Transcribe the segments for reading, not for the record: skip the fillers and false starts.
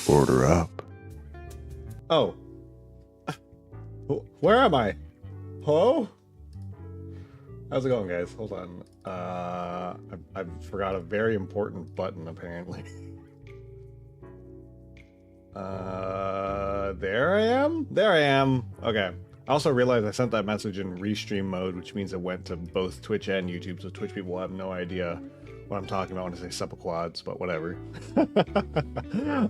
Order up. Oh. Where am I? Hello? How's it going, guys? Hold on. I forgot a very important button, apparently. There I am? There I am. Okay. I also realized I sent that message in restream mode, which means it went to both Twitch and YouTube, so Twitch people have no idea what I'm talking about when I say Suppaquads, but whatever.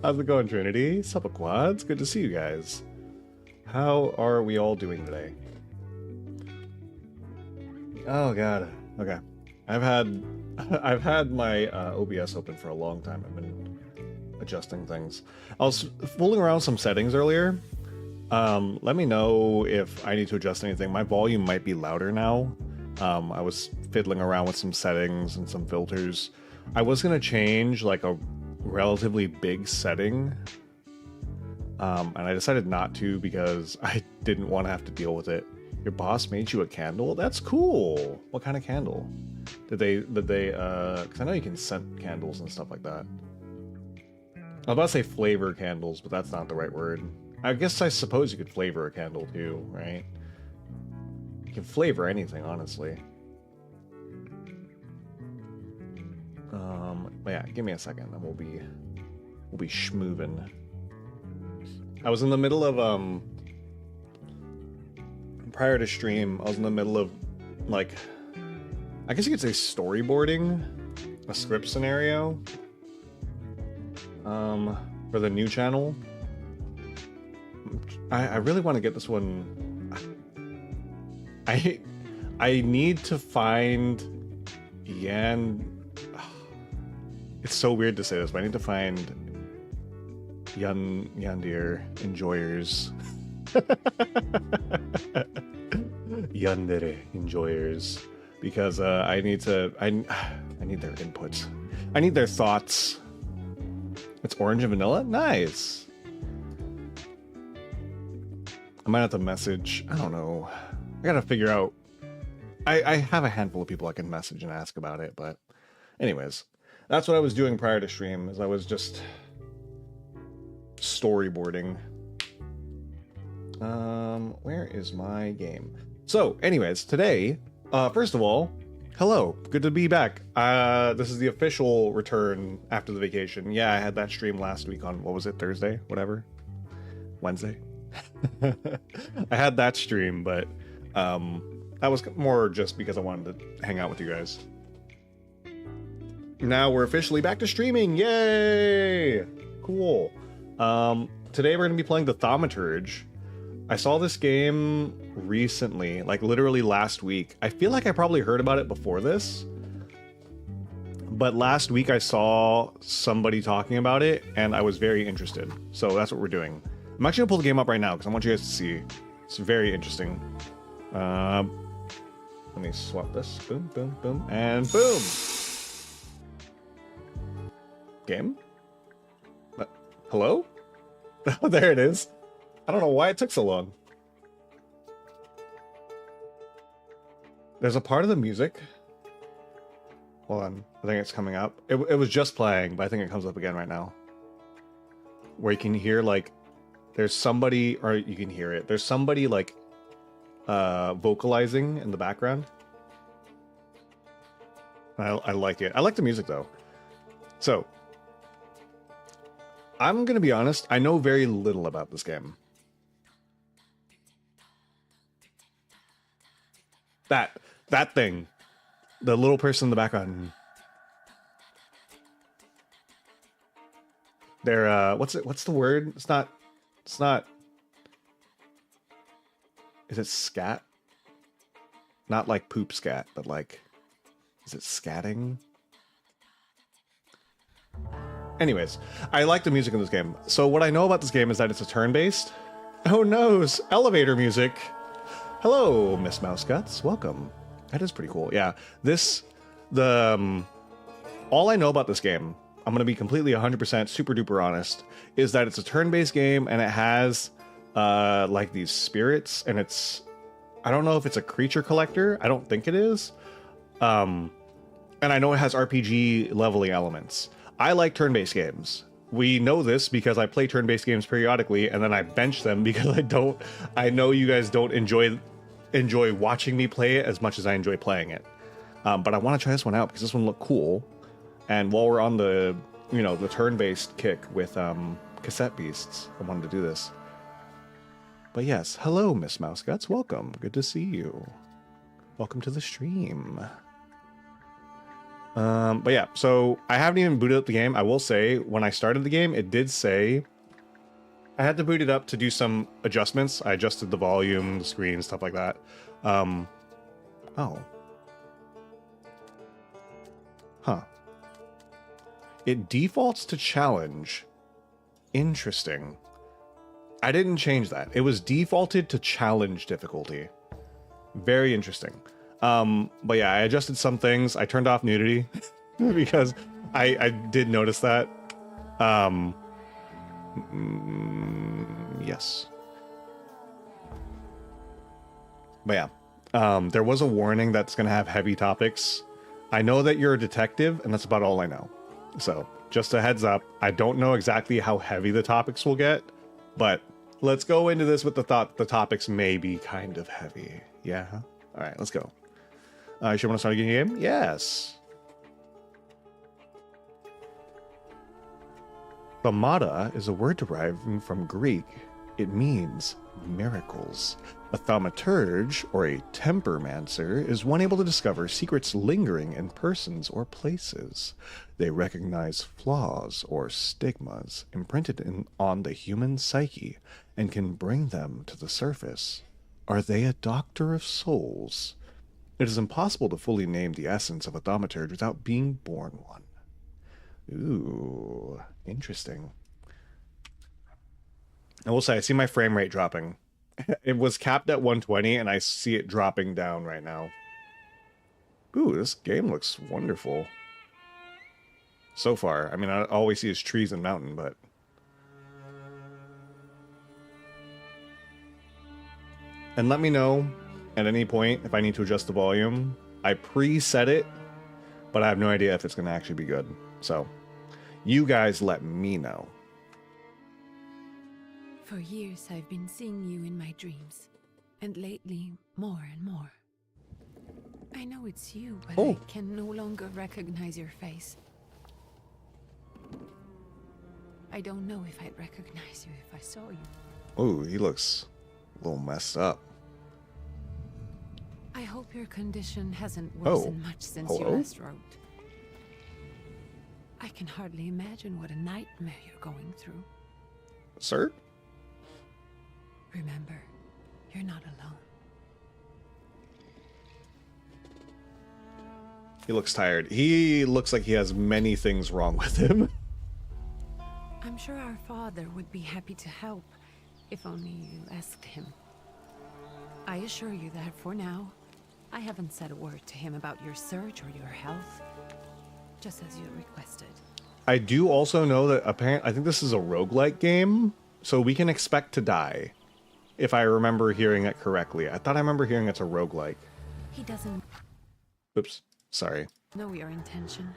How's it going, Trinity? Suppaquads, good to see you guys. How are we all doing today? Oh god. Okay. I've had my OBS open for a long time. I've been adjusting things. I was fooling around with some settings earlier. Let me know if I need to adjust anything. My volume might be louder now. I was fiddling around with some settings and some filters. I was gonna change like a relatively big setting. And I decided not to because I didn't want to have to deal with it. Your boss made you a candle? That's cool. What kind of candle? Did they, because I know you can scent candles and stuff like that. I was about to say flavor candles, but that's not the right word. I guess I suppose you could flavor a candle too, right? You can flavor anything, honestly. But yeah, give me a second and we'll be schmoovin'. I was in the middle of prior to stream, I was in the middle of like, I guess you could say storyboarding a script scenario for the new channel. I really want to get this one. I need to find it's so weird to say this, but I need to find Yandere enjoyers. Yandere enjoyers, because I need their input. I need their thoughts. It's orange and vanilla? Nice. I might have to message, I don't know. I gotta figure out. I have a handful of people I can message and ask about it, but anyways, that's what I was doing prior to stream, is I was just storyboarding. Where is my game? So anyways, today, first of all, hello, good to be back. This is the official return after the vacation. Yeah, I had that stream last week on, what was it, Thursday? Whatever. Wednesday? I had that stream, but that was more just because I wanted to hang out with you guys. Now we're officially back to streaming. Yay! Cool. Today we're going to be playing the Thaumaturge. I saw this game recently, like literally last week. I feel like I probably heard about it before this, but last week I saw somebody talking about it and I was very interested. So that's what we're doing. I'm actually gonna pull the game up right now because I want you guys to see. It's very interesting. Let me swap this. Boom, boom, boom, and boom. Game? Hello? Oh, there it is. I don't know why it took so long. There's a part of the music. Hold on. I think it's coming up. It was just playing, but I think it comes up again right now. Where you can hear, like, there's somebody, or you can hear it. There's somebody, like, vocalizing in the background. I like it. I like the music, though. So, I'm going to be honest. I know very little about this game. That thing, the little person in the background. They're what's the word? It's not. Is it scat? Not like poop scat, but like, is it scatting? Anyways, I like the music in this game. So what I know about this game is that it's a turn-based. Oh no, elevator music. Hello, Miss Mouse Guts. Welcome. That is pretty cool. Yeah, all I know about this game, I'm going to be completely 100% super duper honest, is that it's a turn-based game and it has like these spirits, and I don't know if it's a creature collector. I don't think it is. And I know it has RPG leveling elements. I like turn-based games. we know this because I play turn-based games periodically, and then I bench them because I know you guys don't enjoy watching me play it as much as I enjoy playing it. But I want to try this one out because this one looked cool. And while we're on the, the turn-based kick with cassette beasts, I wanted to do this. But yes, hello, Miss Mouseguts. Welcome. Good to see you. Welcome to the stream. But yeah, so I haven't even booted up the game. I will say, when I started the game, it did say I had to boot it up to do some adjustments. I adjusted the volume, the screen, stuff like that. Oh. Huh. It defaults to challenge. Interesting. I didn't change that. It was defaulted to challenge difficulty. Very interesting. But yeah, I adjusted some things. I turned off nudity because I did notice that. Yes. But yeah, there was a warning that's going to have heavy topics. I know that you're a detective, and that's about all I know. So just a heads up. I don't know exactly how heavy the topics will get, but let's go into this with the thought the topics may be kind of heavy. Yeah? All right, let's go. You sure want to start a game? Yes. Thaumata is a word deriving from Greek. It means miracles. A thaumaturge, or a tempermancer, is one able to discover secrets lingering in persons or places. They recognize flaws or stigmas imprinted on the human psyche and can bring them to the surface. Are they a doctor of souls? It is impossible to fully name the essence of a thaumaturge without being born one. Ooh, interesting. I will say, I see my frame rate dropping. It was capped at 120, and I see it dropping down right now. Ooh, this game looks wonderful. So far. I mean, all we see is trees and mountain, but... And let me know at any point if I need to adjust the volume. I preset it, but I have no idea if it's going to actually be good. So, you guys let me know. For years I've been seeing you in my dreams, and lately more and more. I know it's you, but I can no longer recognize your face. I don't know if I'd recognize you if I saw you. Oh, he looks a little messed up. I hope your condition hasn't worsened much since you last wrote. I can hardly imagine what a nightmare you're going through. Sir? Remember, you're not alone. He looks tired. He looks like he has many things wrong with him. I'm sure our father would be happy to help, if only you asked him. I assure you that for now, I haven't said a word to him about your search or your health, just as you requested. I do also know that apparently, I think this is a roguelike game, so we can expect to die, if I remember hearing it correctly. I thought I remember hearing it's a roguelike. He doesn't... Oops, sorry. ...know your intention,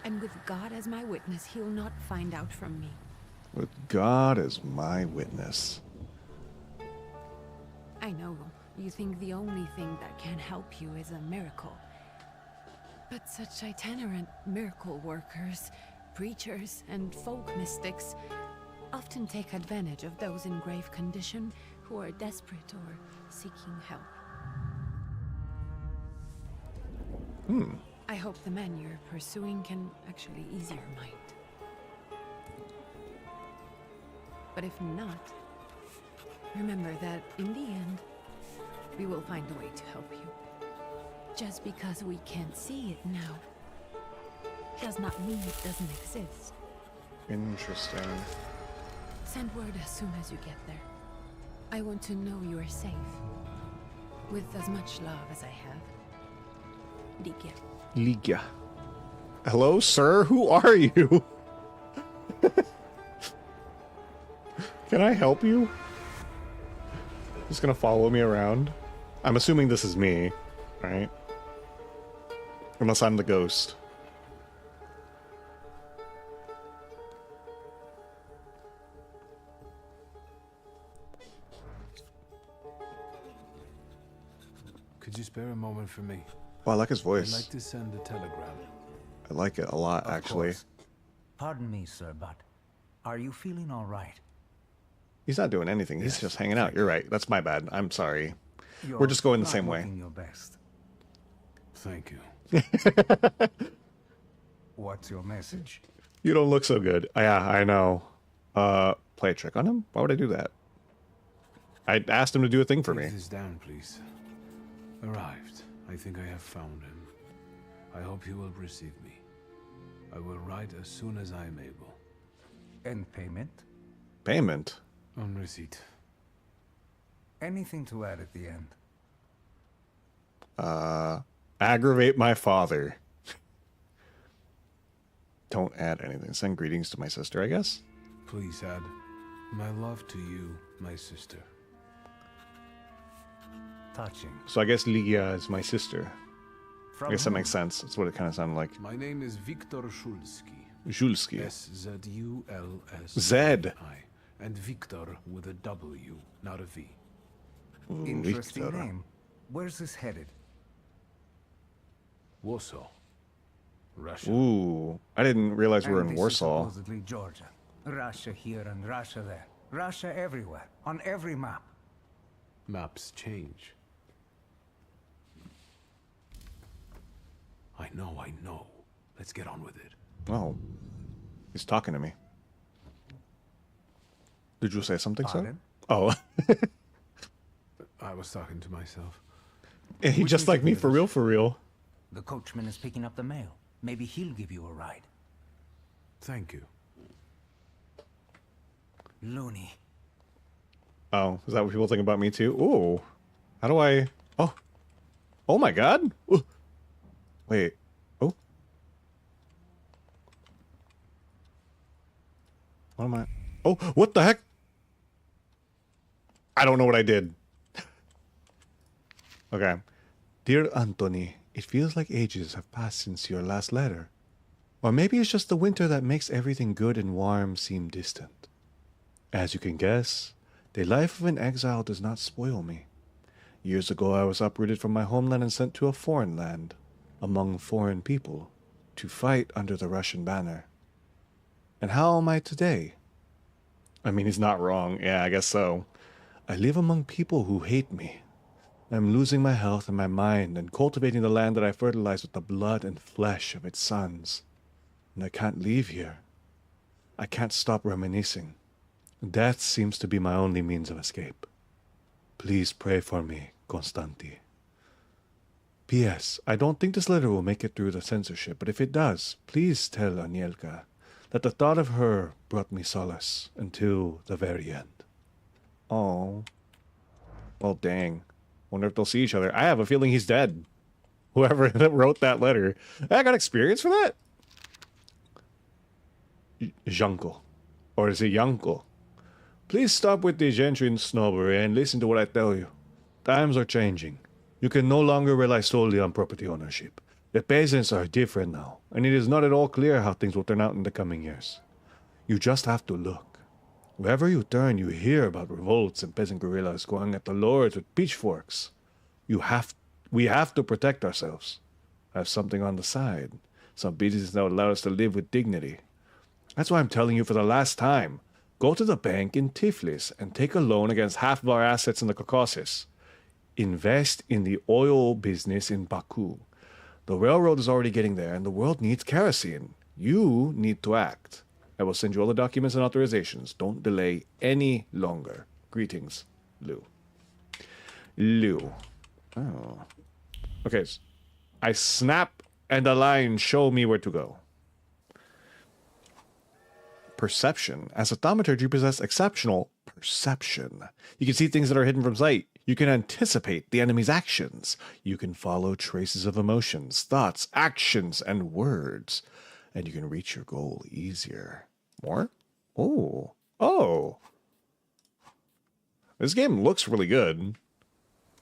and with God as my witness, he'll not find out from me. With God as my witness. I know, you think the only thing that can help you is a miracle. But such itinerant miracle workers, preachers, and folk mystics often take advantage of those in grave condition who are desperate or seeking help. I hope the man you're pursuing can actually ease your mind. But if not, remember that in the end, we will find a way to help you. Just because we can't see it now does not mean it doesn't exist. Interesting. Send word as soon as you get there. I want to know you are safe. With as much love as I have. Ligia. Ligia. Hello, sir? Who are you? Can I help you? Just gonna follow me around? I'm assuming this is me, right? Unless I'm the ghost. Could you spare a moment for me? Oh, I like his I'd voice. like to send a telegram. I like it a lot, Of actually. course. Pardon me, sir, but are you feeling all right? He's not doing anything. He's Yes, just hanging out. thank You're right. That's my bad. I'm sorry. You're We're just going the not same way. looking your best. Thank you. What's your message? You don't look so good. Yeah, I know. Play a trick on him? Why would I do that? I asked him to do a thing for me. Take this down, please. Arrived. I think I have found him. I hope you will receive me. I will write as soon as I am able. And payment? Payment? On receipt. Anything to add at the end? Aggravate my father. Don't add anything. Send greetings to my sister, I guess? Please add my love to you, my sister. Touching. So I guess Ligia is my sister. From I guess that whom? makes sense. That's what it kind of sounded like. My name is Viktor Szulski. Julski. S-Z-U-L-S-I. Zed. And Victor with a W, not a V. Interesting Victor. name. Where's this headed? Warsaw. Russia. Ooh. I didn't realize we were And in this is Warsaw. supposedly Georgia. Russia here and Russia there. Russia everywhere. On every map. Maps change. I know. Let's get on with it. Oh. He's talking to me. Did you say something, sir? Pardon? Oh. I was talking to myself. He Which just way like to me do for this? real, for real. The coachman is picking up the mail. Maybe he'll give you a ride. Thank you. Loony. Oh, is that what people think about me too? Ooh. How do I... Oh. Oh my god. Ooh. Wait. Oh. What am I... Oh, what the heck? I don't know what I did. Okay. Dear Anthony, it feels like ages have passed since your last letter. Or maybe it's just the winter that makes everything good and warm seem distant. As you can guess, the life of an exile does not spoil me. Years ago I was uprooted from my homeland and sent to a foreign land, among foreign people, to fight under the Russian banner. And how am I today? I mean, he's not wrong. Yeah, I guess so. I live among people who hate me. I'm losing my health and my mind and cultivating the land that I fertilize with the blood and flesh of its sons. And I can't leave here. I can't stop reminiscing. Death seems to be my only means of escape. Please pray for me, Konstanty. P.S. I don't think this letter will make it through the censorship, but if it does, please tell Anielka that the thought of her brought me solace until the very end. Oh. Well, dang. Wonder if they'll see each other. I have a feeling he's dead. Whoever wrote that letter. I got experience for that? Janko. Or is it Yanko? Please stop with the gentry and snobbery and listen to what I tell you. Times are changing. You can no longer rely solely on property ownership. The peasants are different now, and it is not at all clear how things will turn out in the coming years. You just have to look. Wherever you turn, you hear about revolts and peasant guerrillas going at the lords with pitchforks. We have to protect ourselves. Have something on the side. Some business that will allow us to live with dignity. That's why I'm telling you for the last time. Go to the bank in Tiflis and take a loan against half of our assets in the Caucasus. Invest in the oil business in Baku. The railroad is already getting there, and the world needs kerosene. You need to act. I will send you all the documents and authorizations. Don't delay any longer. Greetings, Lou. Lou. Oh. Okay. I snap, and the lines show me where to go. Perception. As a thaumaturge, you possess exceptional perception. You can see things that are hidden from sight. You can anticipate the enemy's actions. You can follow traces of emotions, thoughts, actions, and words. And you can reach your goal easier. More? Oh. Oh. This game looks really good.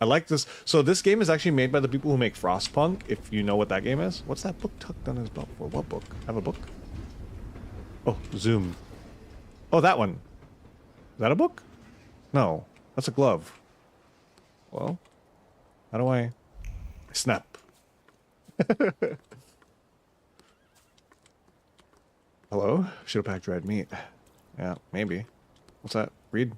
I like this. So this game is actually made by the people who make Frostpunk, if you know what that game is. What's that book tucked on his belt for? What book? I have a book. Oh, zoom. Oh, that one. Is that a book? No. That's a glove. Well, how do I... Snap. Hello? Should have packed red meat. Yeah, maybe. What's that? Read.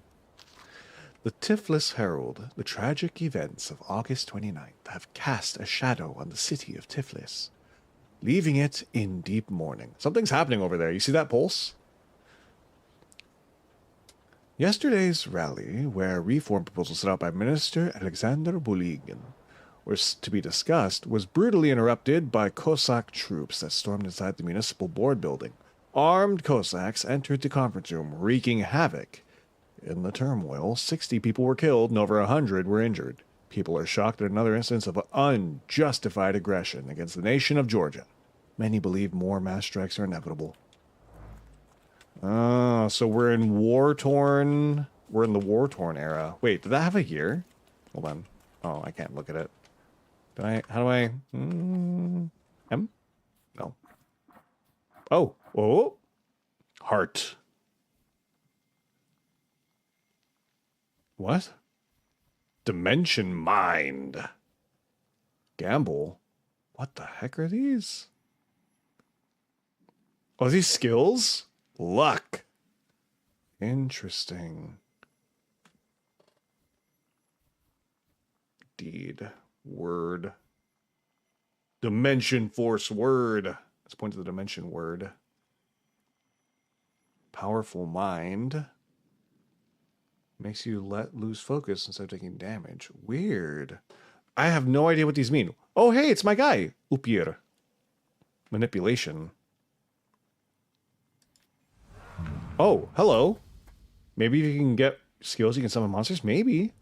The Tiflis Herald, the tragic events of August 29th have cast a shadow on the city of Tiflis, leaving it in deep mourning. Something's happening over there. You see that pulse? Yesterday's rally, where a reform proposal set out by Minister Alexander Buligin was to be discussed, was brutally interrupted by Cossack troops that stormed inside the municipal board building. Armed Cossacks entered the conference room, wreaking havoc. In the turmoil, 60 people were killed and over 100 were injured. People are shocked at another instance of unjustified aggression against the nation of Georgia. Many believe more mass strikes are inevitable. Oh, so we're in war-torn... We're in the war-torn era. Wait, did that have a year? Hold on. Oh, I can't look at it. Did I... How do I... M? No. Oh. Oh. Heart. What? Dimension Mind. Gamble? What the heck are these? Oh, are these skills? Luck. Interesting. Deed. Word. Dimension Force word. Let's point to the dimension word. Powerful Mind. Makes you lose focus instead of taking damage. Weird. I have no idea what these mean. Oh, hey, it's my guy. Upir. Manipulation. Oh, hello. Maybe if you can get skills, you can summon monsters? Maybe.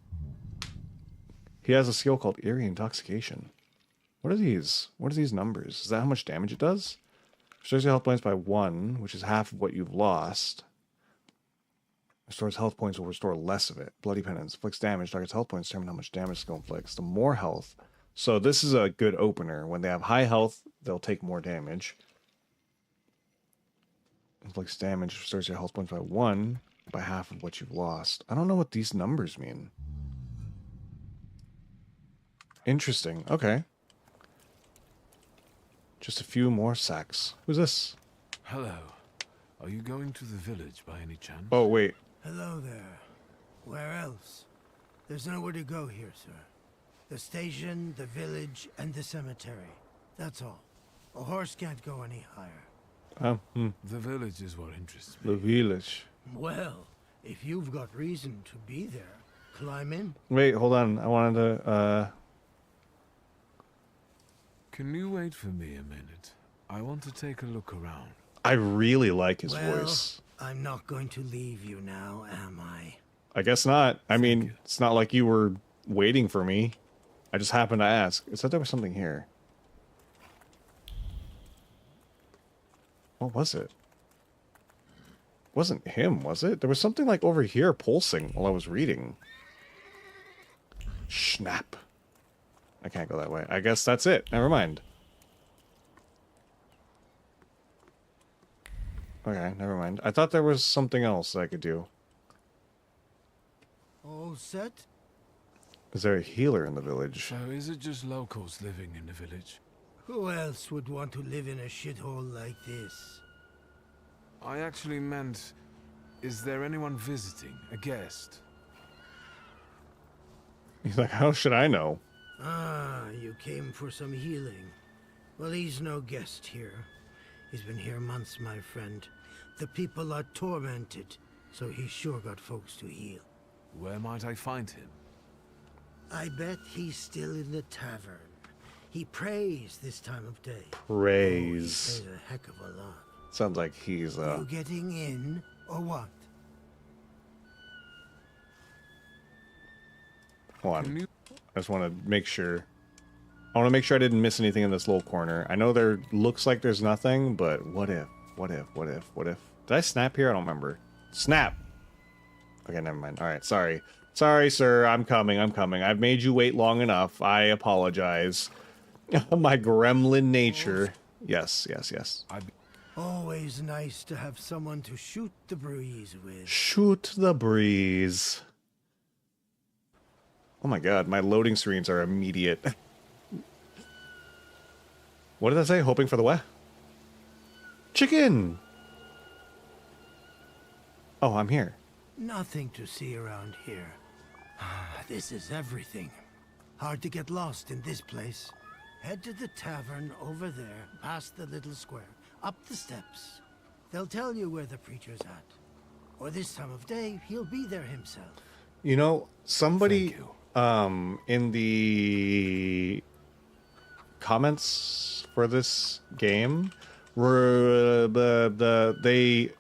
He has a skill called Eerie Intoxication. What are these? What are these numbers? Is that how much damage it does? Restores your health points by 1, which is half of what you've lost. Restores health points will restore less of it. Bloody Penance. Inflicts damage. Targets health points. Determine how much damage skill inflicts. The more health. So this is a good opener. When they have high health, they'll take more damage. Inflicts damage. Restores your health points by 1. By half of what you've lost. I don't know what these numbers mean. Interesting. Okay. Just a few more sacks. Who's this? Hello. Are you going to the village by any chance? Oh, wait. Hello there. Where else? There's nowhere to go here, sir. The station, the village, and the cemetery. That's all. A horse can't go any higher. The village is what interests me. The village. Well, if you've got reason to be there, climb in. Wait, hold on. I wanted to, Can you wait for me a minute? I want to take a look around. I really like his Well, voice. I'm not going to leave you now, am I? I guess not. I mean, you. it's not like you were waiting for me. I just happened to ask. It said there was something here. What was it? Wasn't him, was it? There was something like over here pulsing while I was reading. Snap. I can't go that way. I guess that's it. Never mind. Okay, never mind. I thought there was something else that I could do. All set? Is there a healer in the village? So is it just locals living in the village? Who else would want to live in a shithole like this? I actually meant, is there anyone visiting? A guest? He's like, how should I know? Ah, you came for some healing. Well, he's no guest here. He's been here months, my friend. The people are tormented, so he's sure got folks to heal. Where might I find him? I bet he's still in the tavern. He prays this time of day. Praise. Oh, he prays a heck of a lot. Sounds like he's, You getting in, or what? Hold Can on. you... I just want to make sure. I want to make sure I didn't miss anything in this little corner. I know there looks like there's nothing, but what if? What if? What if? What if? Did I snap here? I don't remember. Snap! Okay, never mind. Alright, sorry. Sorry, sir. I'm coming. I'm coming. I've made you wait long enough. I apologize. My gremlin nature. Yes, yes, yes. Always nice to have someone to shoot the breeze with. Shoot the breeze. Oh my god, my loading screens are immediate. What did I say? Hoping for the what? Chicken! Oh, I'm here. Nothing to see around here. This is everything. Hard to get lost in this place. Head to the tavern over there, past the little square, up the steps. They'll tell you where the preacher's at. Or this time of day, he'll be there himself. You know, somebody in the comments for this game were they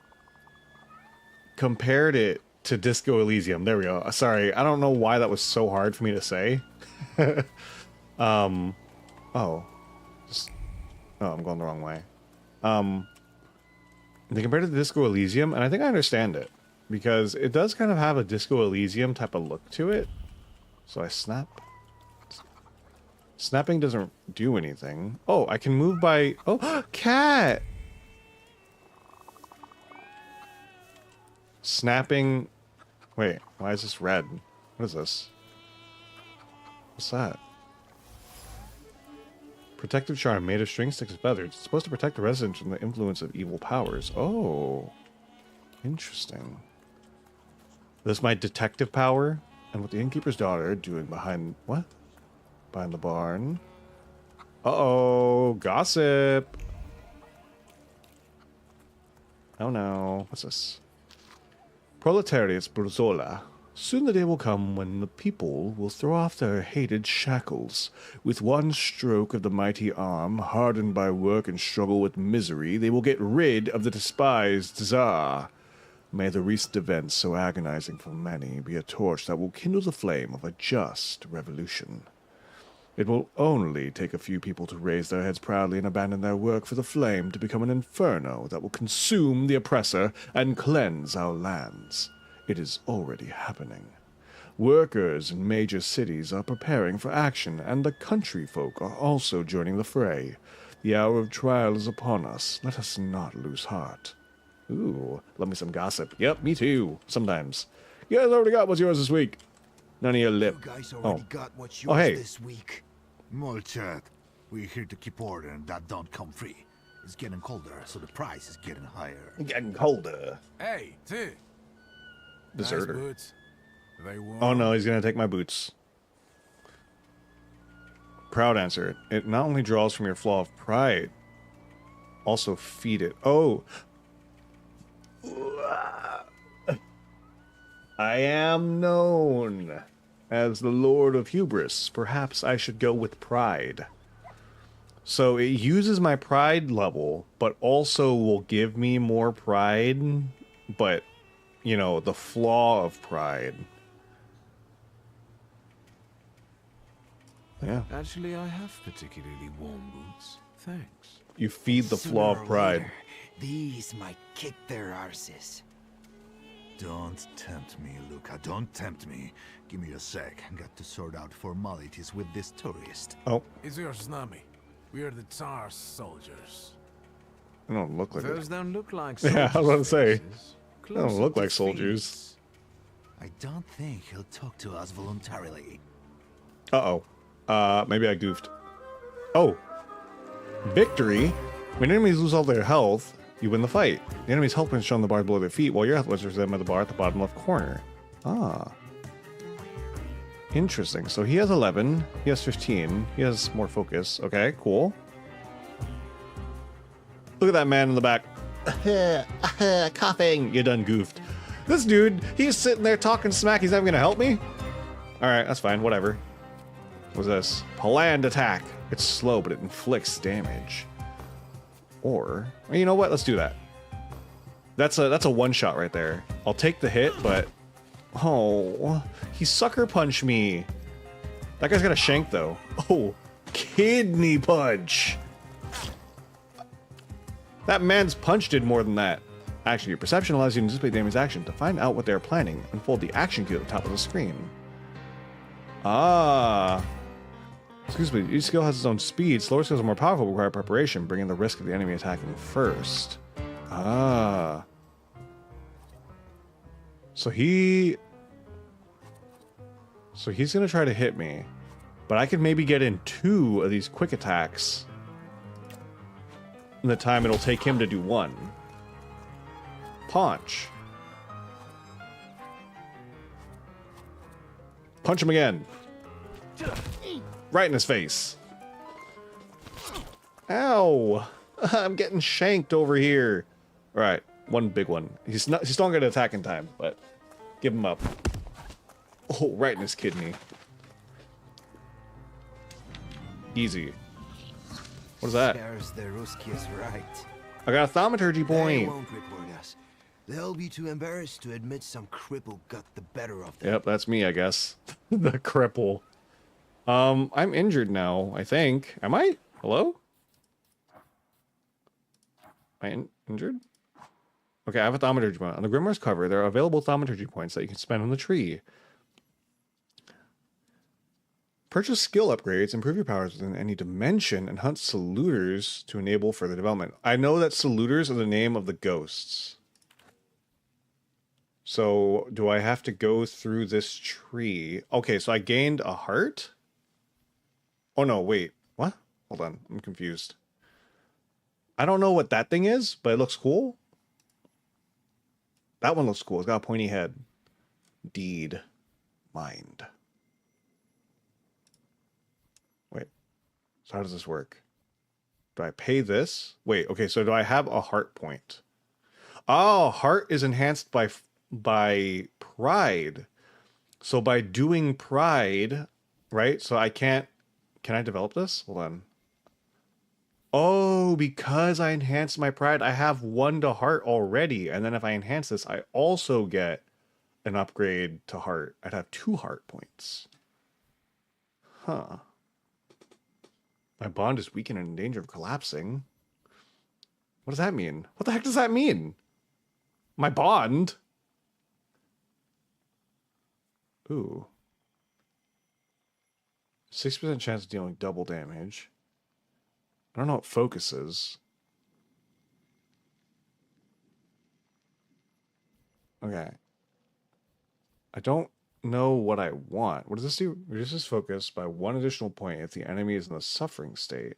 compared it to Disco Elysium. There we go. Sorry, I don't know why that was so hard for me to say. Oh, I'm going the wrong way. They compared it to Disco Elysium, and I think I understand it because it does kind of have a Disco Elysium type of look to it. So I snap. Snapping doesn't do anything. Oh, I can move by... Oh, cat! Snapping... Wait, why is this red? What is this? What's that? Protective charm made of string sticks and feathers. It's supposed to protect the residents from the influence of evil powers. Oh. Interesting. This is my detective power. And what the innkeeper's daughter doing behind... What? Behind the barn. Uh-oh. Gossip. Oh no. What's this? Proletariat's Brzola. Soon the day will come when the people will throw off their hated shackles. With one stroke of the mighty arm, hardened by work and struggle with misery, they will get rid of the despised Tsar. May the recent events, so agonizing for many, be a torch that will kindle the flame of a just revolution. It will only take a few people to raise their heads proudly and abandon their work for the flame to become an inferno that will consume the oppressor and cleanse our lands. It is already happening. Workers in major cities are preparing for action, and the country folk are also joining the fray. The hour of trial is upon us. Let us not lose heart. Ooh, love me some gossip. Yep, me too. Sometimes. You guys already got what's yours this week. None of your lip. You guys already got what's yours Oh, hey. this week. More chat. We're here to keep order, and that don't come free. It's getting colder, so the price is getting higher. Getting colder. Hey, T. Deserter. Nice boots. Very warm. Oh no, he's gonna take my boots. Proud answer. It not only draws from your flaw of pride, also feed it. Oh. I am known as the Lord of Hubris. Perhaps I should go with pride. So it uses my pride level, but also will give me more pride, but, you know, the flaw of pride. Yeah. Actually, I have particularly warm boots. Thanks. You feed the flaw of pride. These might kick their arses. Don't tempt me, Luca. Don't tempt me. Give me a sec. I got to sort out formalities with this tourist. Oh, It's your Snami. We are the Tsar's soldiers. they don't look like Those it. don't look like Yeah, soldiers. I was about to say. faces. They don't Closer look to like soldiers. thieves. I don't think he'll talk to us voluntarily. Uh-oh. Maybe I goofed. Oh. Victory. When enemies lose all their health, you win the fight. The enemy's health points shown on the bar below their feet, while your health points are them at the bar at the bottom left corner. Ah. Interesting. So he has 11. He has 15. He has more focus. Okay, cool. Look at that man in the back. Coughing. You done goofed. This dude, he's sitting there talking smack. He's not even gonna help me? Alright, that's fine. Whatever. What's this? Paland attack. It's slow, but it inflicts damage. Or, you know what? Let's do that. That's a one-shot right there. I'll take the hit, but... Oh, he sucker punched me. That guy's got a shank, though. Oh, kidney punch. That man's punch did more than that. Actually, your perception allows you to anticipate the enemy's action. To find out what they're planning, unfold the action cue at the top of the screen. Ah. Excuse me, each skill has its own speed. Slower skills are more powerful, require preparation, bringing the risk of the enemy attacking first. Ah. So he's gonna try to hit me. But I could maybe get in 2 of these quick attacks in the time it'll take him to do one. Punch. Punch him again. Right in his face. Ow. I'm getting shanked over here. All right, one big one. He's not gonna attack in time, but give him up. Oh, right in his kidney. Easy. What is that? The Ruski is right. I got a thaumaturge They point. won't report us. They'll be too embarrassed to admit some cripple got the better of them. Yep, that's me, I guess. The cripple. I'm injured now, I think. Am I? Hello? Am I injured? Okay, I have a thaumaturgy point. On the Grimoire's cover, there are available thaumaturgy points that you can spend on the tree. Purchase skill upgrades, improve your powers within any dimension, and hunt saluters to enable further development. I know that saluters are the name of the ghosts. So, do I have to go through this tree? Okay, so I gained a heart? Oh no, wait. What? Hold on, I'm confused. I don't know what that thing is, but it looks cool. That one looks cool. It's got a pointy head. Deed. Mind. Wait. So how does this work? Do I pay this? Wait, okay, so do I have a heart point? Oh, heart is enhanced by pride. So by doing pride, right? So I can't... Can I develop this? Hold on. Oh, because I enhanced my pride, I have 1 to heart already. And then if I enhance this, I also get an upgrade to heart. I'd have 2 heart points. Huh. My bond is weakened and in danger of collapsing. What does that mean? What the heck does that mean? My bond? Ooh. 6% chance of dealing double damage. I don't know what focus is. Okay. I don't know what I want. What does this do? Reduces focus by 1 additional point if the enemy is in the suffering state.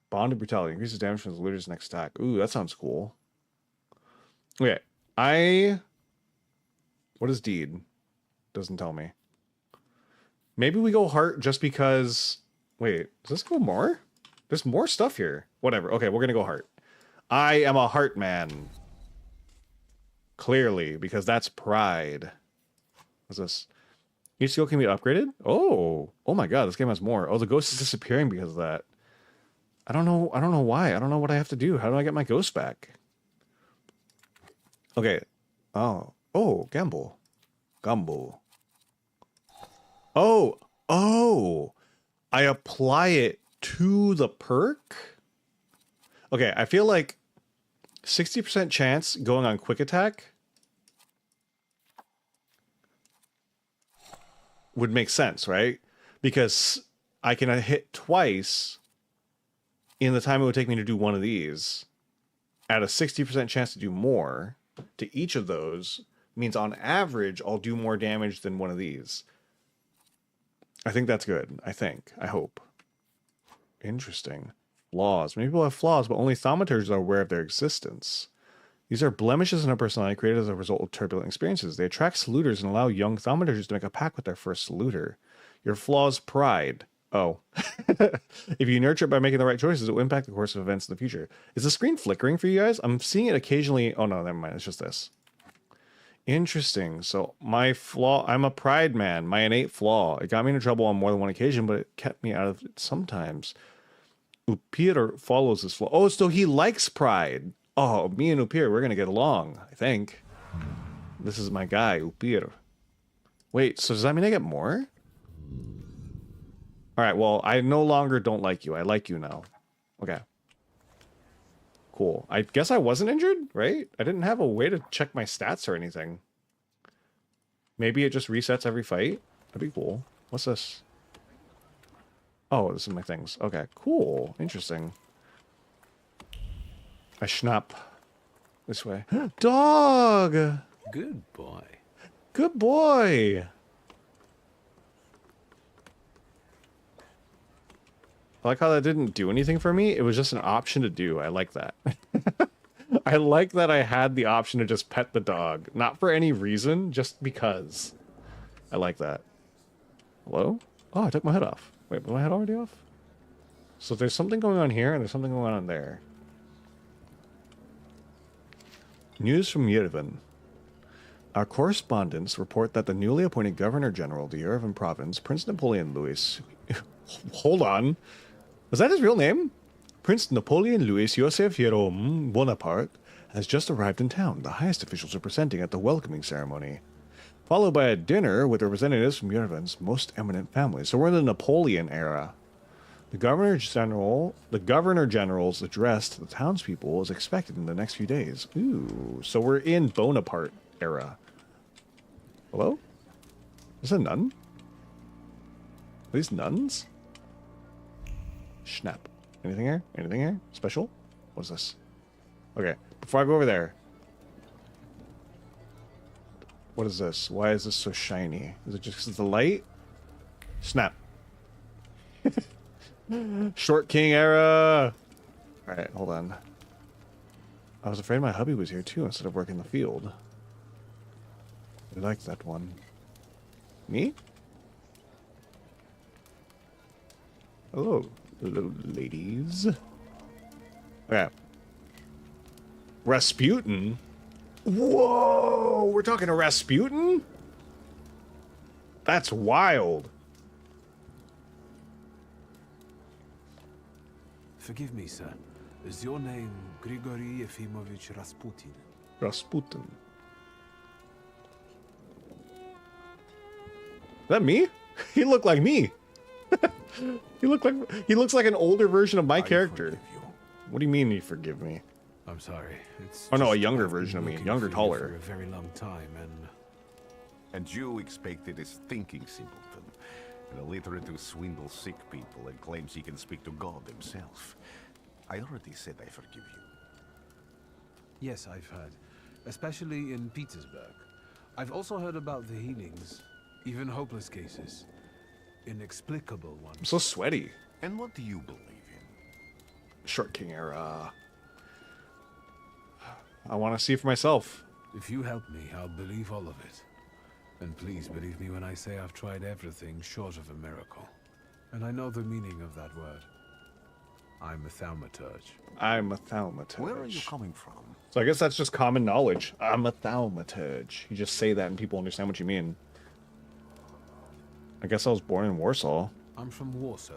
Bond of brutality. Increases damage from the looter's next attack. Ooh, that sounds cool. Okay. What is deed? Doesn't tell me. Maybe we go heart just because... Wait, does this go more? There's more stuff here. Whatever. Okay, we're gonna go heart. I am a heart man. Clearly, because that's pride. What's this? Each skill can be upgraded? Oh my god, this game has more. Oh, the ghost is disappearing because of that. I don't know why. I don't know what I have to do. How do I get my ghost back? Okay. Oh, gamble. Gumble. Oh! I apply it to the perk? Okay, I feel like 60% chance going on quick attack would make sense, right? Because I can hit twice in the time it would take me to do one of these. At a 60% chance to do more to each of those means on average I'll do more damage than one of these. I think that's good. I hope. Interesting. Flaws. Many people have flaws, but only thaumaturges are aware of their existence. These are blemishes in a personality created as a result of turbulent experiences. They attract saluters and allow young thaumaturges to make a pact with their first saluter. Your flaw's pride. Oh. If you nurture it by making the right choices, it will impact the course of events in the future. Is the screen flickering for you guys? I'm seeing it occasionally. Oh no, never mind. It's just this. Interesting. So my flaw, I'm a pride man. My innate flaw. It got me into trouble on more than one occasion, but it kept me out of it sometimes. Upir follows this flaw. Oh, so he likes pride. Oh, me and Upir, we're going to get along, I think. This is my guy, Upir. Wait, so does that mean I get more? All right, well, I no longer don't like you. I like you now. Okay. Cool. I guess I wasn't injured, right? I didn't have a way to check my stats or anything. Maybe it just resets every fight? That'd be cool. What's this? Oh, this is my things. Okay, cool. Interesting. I schnapp. This way. Dog! Good boy. Good boy! I like how that didn't do anything for me. It was just an option to do. I like that. I like that I had the option to just pet the dog. Not for any reason, just because. I like that. Hello? Oh, I took my head off. Wait, was my head already off? So there's something going on here, and there's something going on there. News from Yerevan. Our correspondents report that the newly appointed Governor General of the Yerevan Province, Prince Napoleon Louis... Hold on. Is that his real name? Prince Napoleon Louis Joseph Jerome Bonaparte has just arrived in town. The highest officials are presenting at the welcoming ceremony, followed by a dinner with representatives from Yerevan's most eminent families. So we're in the Napoleon era. The Governor General's address to the townspeople is expected in the next few days. Ooh, so we're in Bonaparte era. Hello? Is that a nun? Are these nuns? Schnapp. Anything here? Anything here? Special? What's this? Okay, before I go over there. What is this? Why is this so shiny? Is it just because of the light? Snap. Short King era! Alright, hold on. I was afraid my hubby was here too instead of working the field. I like that one. Me? Hello, little ladies. Okay. Rasputin? Whoa! We're talking to Rasputin? That's wild. Forgive me, sir. Is your name Grigory Yefimovich Rasputin? Rasputin. Is that me? He looked like me. He looks like an older version of my character. What do you mean you forgive me? I'm sorry. It's Oh no, a just younger I've been version of me, looking younger, for you taller. for a very long time, And you expected this thinking simpleton, an illiterate who swindles sick people and claims he can speak to God himself. I already said I forgive you. yes, I've heard, especially in Petersburg. I've also heard about the healings, even hopeless cases, inexplicable I'm ones. so sweaty. And what do you believe in? Short King era. I want to see for myself. If you help me, I'll believe all of it. And please believe me when I say I've tried everything short of a miracle. And I know the meaning of that word. I'm a thaumaturge. I'm a thaumaturge. Where are you coming from? So I guess that's just common knowledge. I'm a thaumaturge. You just say that and people understand what you mean. I guess I was born in Warsaw. I'm from Warsaw,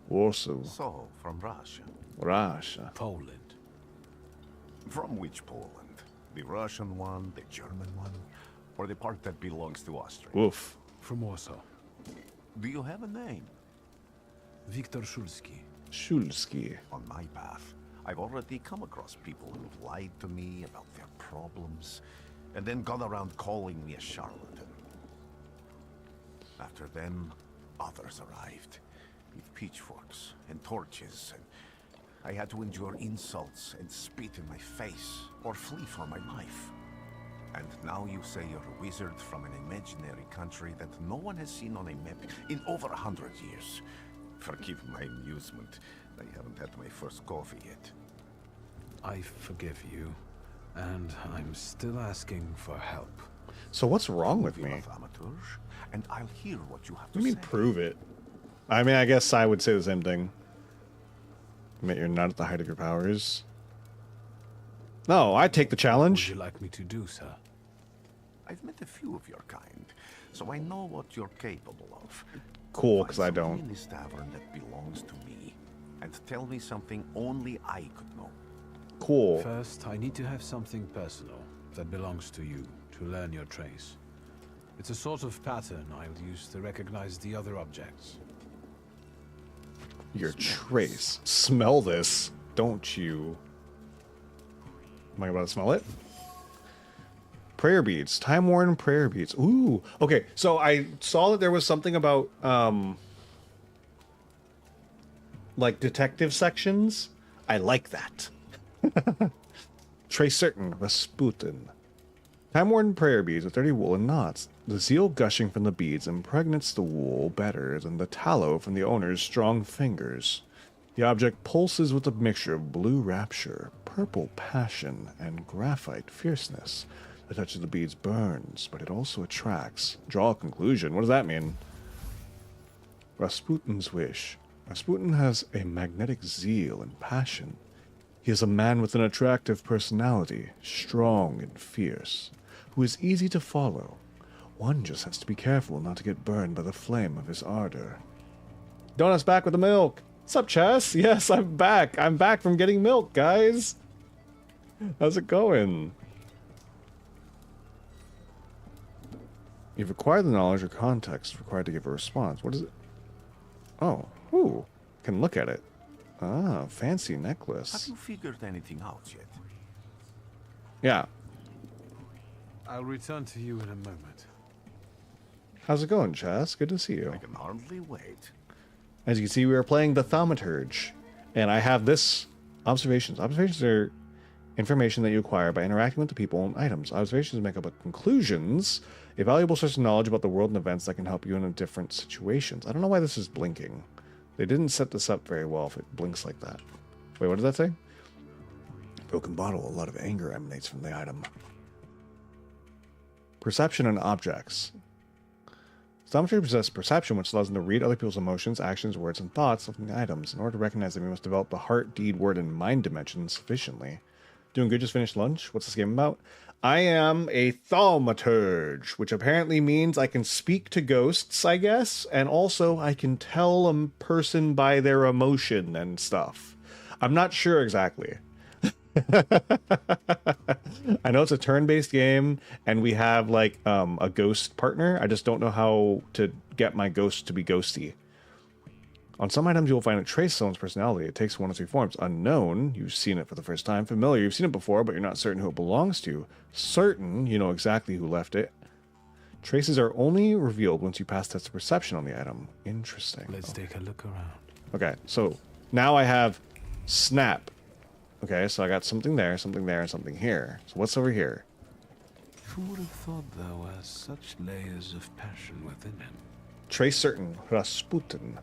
Warsaw. So, from Russia. Russia. Poland. From which Poland? The Russian one, the German one, or the part that belongs to Austria? Woof. From Warsaw. Do you have a name? Viktor Szulski. Szulski. On my path, I've already come across people who've lied to me about their problems, and then gone around calling me a charlatan. After them, others arrived, with pitchforks and torches, and I had to endure insults and spit in my face, or flee for my life. And now you say you're a wizard from an imaginary country that no one has seen on a map in over 100 years. Forgive my amusement. I haven't had my first coffee yet. I forgive you, and I'm still asking for help. So what's wrong with Be my me? thaumaturge, and I'll hear what you have What to do you say. mean prove it? I mean, I guess I would say the same thing. Admit you're not at the height of your powers. No, I take the Would challenge. you like me to do, sir? I've met a few of your kind, so I know what you're capable of. Cool, Find because I something don't. in this tavern that belongs to me, and tell me something only I could know. Cool. First, I need to have something personal that belongs to you to learn your trace. It's a sort of pattern I'll use to recognize the other objects. Your trace. Smell this, don't you? Am I about to smell it? Prayer beads. Time-worn prayer beads. Ooh. Okay, so I saw that there was something about, like detective sections. I like that. Trace certain. Rasputin. Time-worn prayer beads with 30 woolen knots. The zeal gushing from the beads impregnates the wool better than the tallow from the owner's strong fingers. The object pulses with a mixture of blue rapture, purple passion, and graphite fierceness. The touch of the beads burns, but it also attracts. Draw a conclusion. What does that mean? Rasputin's wish. Rasputin has a magnetic zeal and passion. He is a man with an attractive personality, strong and fierce, who is easy to follow. One just has to be careful not to get burned by the flame of his ardor. Donut's back with the milk. What's up, Chess? Yes, I'm back. I'm back from getting milk, guys. How's it going? You've acquired the knowledge or context required to give a response. What is it? Oh, ooh. Can look at it. Ah, fancy necklace. Have you figured anything out yet? Yeah. I'll return to you in a moment. How's it going, Chess? Good to see you. I can hardly wait. As you can see, we are playing the Thaumaturge. And I have this observations. Observations are information that you acquire by interacting with the people and items. Observations make up a conclusions, a valuable source of knowledge about the world and events that can help you in different situations. I don't know why this is blinking. They didn't set this up very well if it blinks like that. Wait, what did that say? Broken bottle. A lot of anger emanates from the item. Perception and objects. Thaumaturge possesses perception, which allows them to read other people's emotions, actions, words, and thoughts of the items. In order to recognize them, you must develop the heart, deed, word, and mind dimensions sufficiently. Doing good, just finished lunch. What's this game about? I am a thaumaturge, which apparently means I can speak to ghosts, I guess, and also I can tell a person by their emotion and stuff. I'm not sure exactly. I know it's a turn-based game, and we have like a ghost partner. I just don't know how to get my ghost to be ghosty. On some items, you will find a trace of someone's personality. It takes one of three forms. Unknown, you've seen it for the first time. Familiar, you've seen it before, but you're not certain who it belongs to. Certain, you know exactly who left it. Traces are only revealed once you pass test of perception on the item. Interesting. Let's take a look around. Okay, so now I have snap. Okay, so I got something there, and something here. So what's over here? Who would have thought there were such layers of passion within him? Trace certain, Rasputin.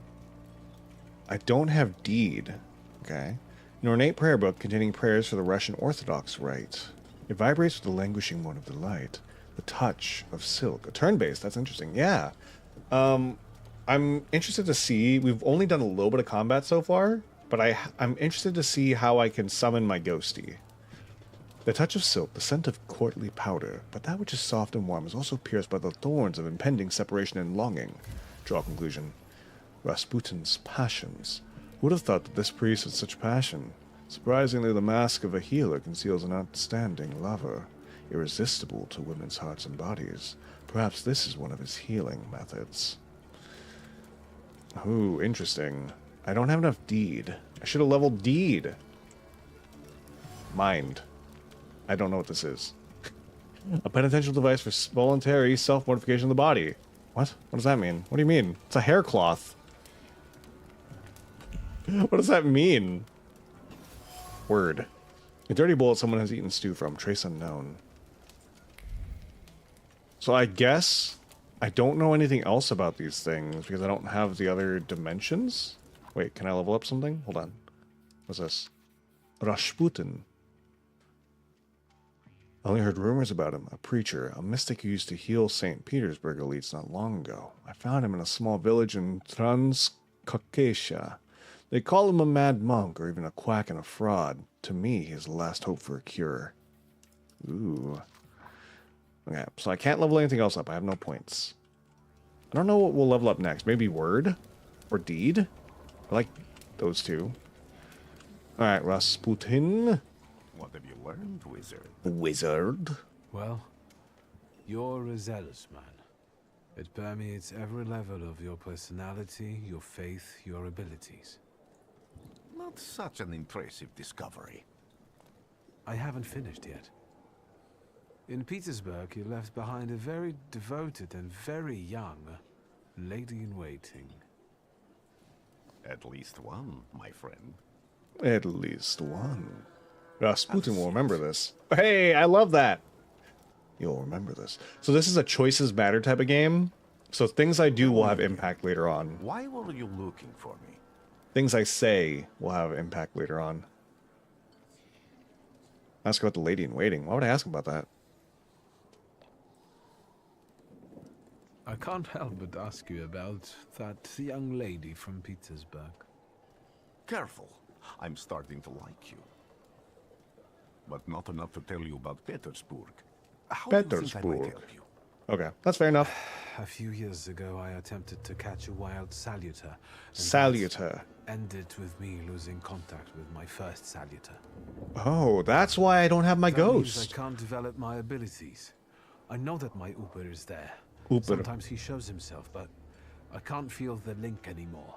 I don't have deed. Okay. An ornate prayer book containing prayers for the Russian Orthodox Rite. It vibrates with the languishing moan of delight. The touch of silk. A turn-based, that's interesting. Yeah. I'm interested to see. We've only done a little bit of combat so far, but I'm interested to see how I can summon my ghosty. The touch of silk, the scent of courtly powder, but that which is soft and warm is also pierced by the thorns of impending separation and longing. Draw a conclusion. Rasputin's passions. Who would have thought that this priest had such passion? Surprisingly, the mask of a healer conceals an outstanding lover, irresistible to women's hearts and bodies. Perhaps this is one of his healing methods. Ooh, interesting. I don't have enough deed. I should have leveled deed. Mind. I don't know what this is. A penitential device for voluntary self-mortification of the body. What? What does that mean? What do you mean? It's a hair cloth. What does that mean? Word. A dirty bowl that someone has eaten stew from. Trace unknown. So I guess I don't know anything else about these things because I don't have the other dimensions. Wait, can I level up something? Hold on. What's this? Rasputin. I only heard rumors about him. A preacher, a mystic who used to heal St. Petersburg elites not long ago. I found him in a small village in Transcaucasia. They call him a mad monk or even a quack and a fraud. To me, he is the last hope for a cure. Ooh. Okay, so I can't level anything else up. I have no points. I don't know what we'll level up next. Maybe word? Or deed? I like those two. Alright, Rasputin. What have you learned, wizard? Wizard. Well, you're a zealous man. It permeates every level of your personality, your faith, your abilities. Not such an impressive discovery. I haven't finished yet. In Petersburg, you left behind a very devoted and very young lady-in-waiting. At least one, my friend. At least one. Rasputin will remember this. Hey, I love that. You'll remember this. So this is a choices matter type of game. So things I do will have impact later on. Why were you looking for me? Things I say will have impact later on. Ask about the lady in waiting. Why would I ask about that? I can't help but ask you about that young lady from Petersburg. Careful. I'm starting to like you. But not enough to tell you about Petersburg. How do you think I might help you? Okay, that's fair enough. A few years ago, I attempted to catch a wild saluter. And Saluter. that ended with me losing contact with my first saluter. Oh, that's why I don't have my That means ghost. I can't develop my abilities. I know that my Uber is there. Uber. Sometimes he shows himself, but I can't feel the link anymore.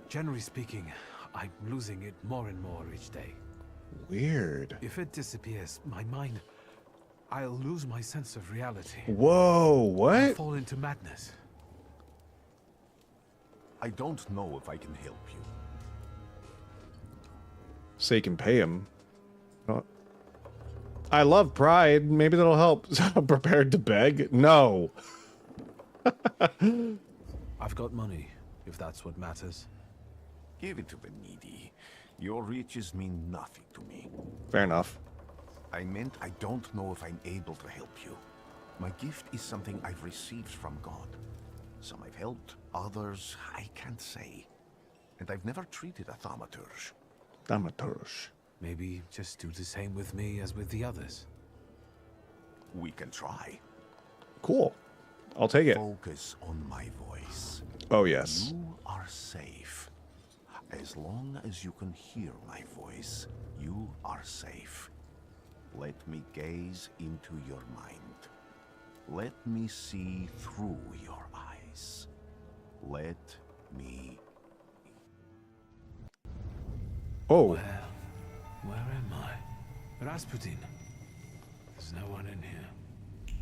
Generally speaking, I'm losing it more and more each day. Weird. If it disappears, my mind, I'll lose my sense of reality. Whoa, I'll what? fall into madness. I don't know if I can help you. So you can pay him. Oh. I love pride. Maybe that'll help. Prepared to beg? No. I've got money, if that's what matters. Give it to the needy. Your riches mean nothing to me. Fair enough. I meant I don't know if I'm able to help you. My gift is something I've received from God. Some I've helped, others I can't say. And I've never treated a thaumaturge. Thaumaturge. Maybe just do the same with me as with the others. We can try. Cool. I'll take it. Focus on my voice. Oh, yes. You are safe. As long as you can hear my voice, you are safe. Let me gaze into your mind. Let me see through your eyes. Let me... Oh, Where am I? Rasputin. There's no one in here.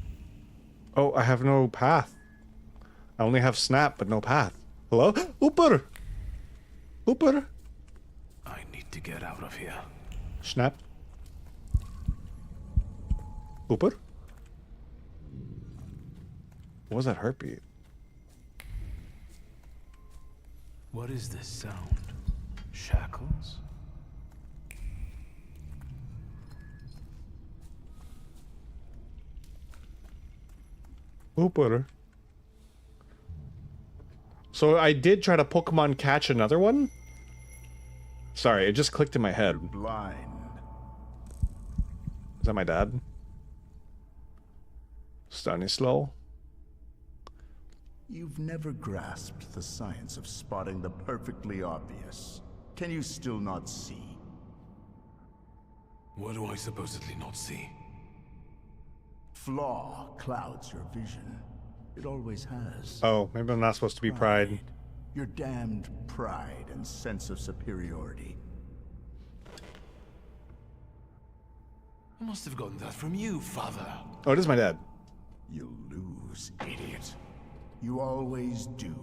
oh, I have no path. I only have snap, but no path. Hello? Ooper! Ooper! I need to get out of here. Snap. Ooper? What was that heartbeat? What is this sound? Shackles? Ooper. So I did try to Pokemon catch another one? Sorry, it just clicked in my head. Blind. Is that my dad? Stanislaw? You've never grasped the science of spotting the perfectly obvious. Can you still not see? What do I supposedly not see? Flaw clouds your vision. It always has. Oh, maybe I'm not supposed to be pride. Your damned pride and sense of superiority. I must have gotten that from you, father. Oh, it is my dad. You'll lose, idiot. You always do.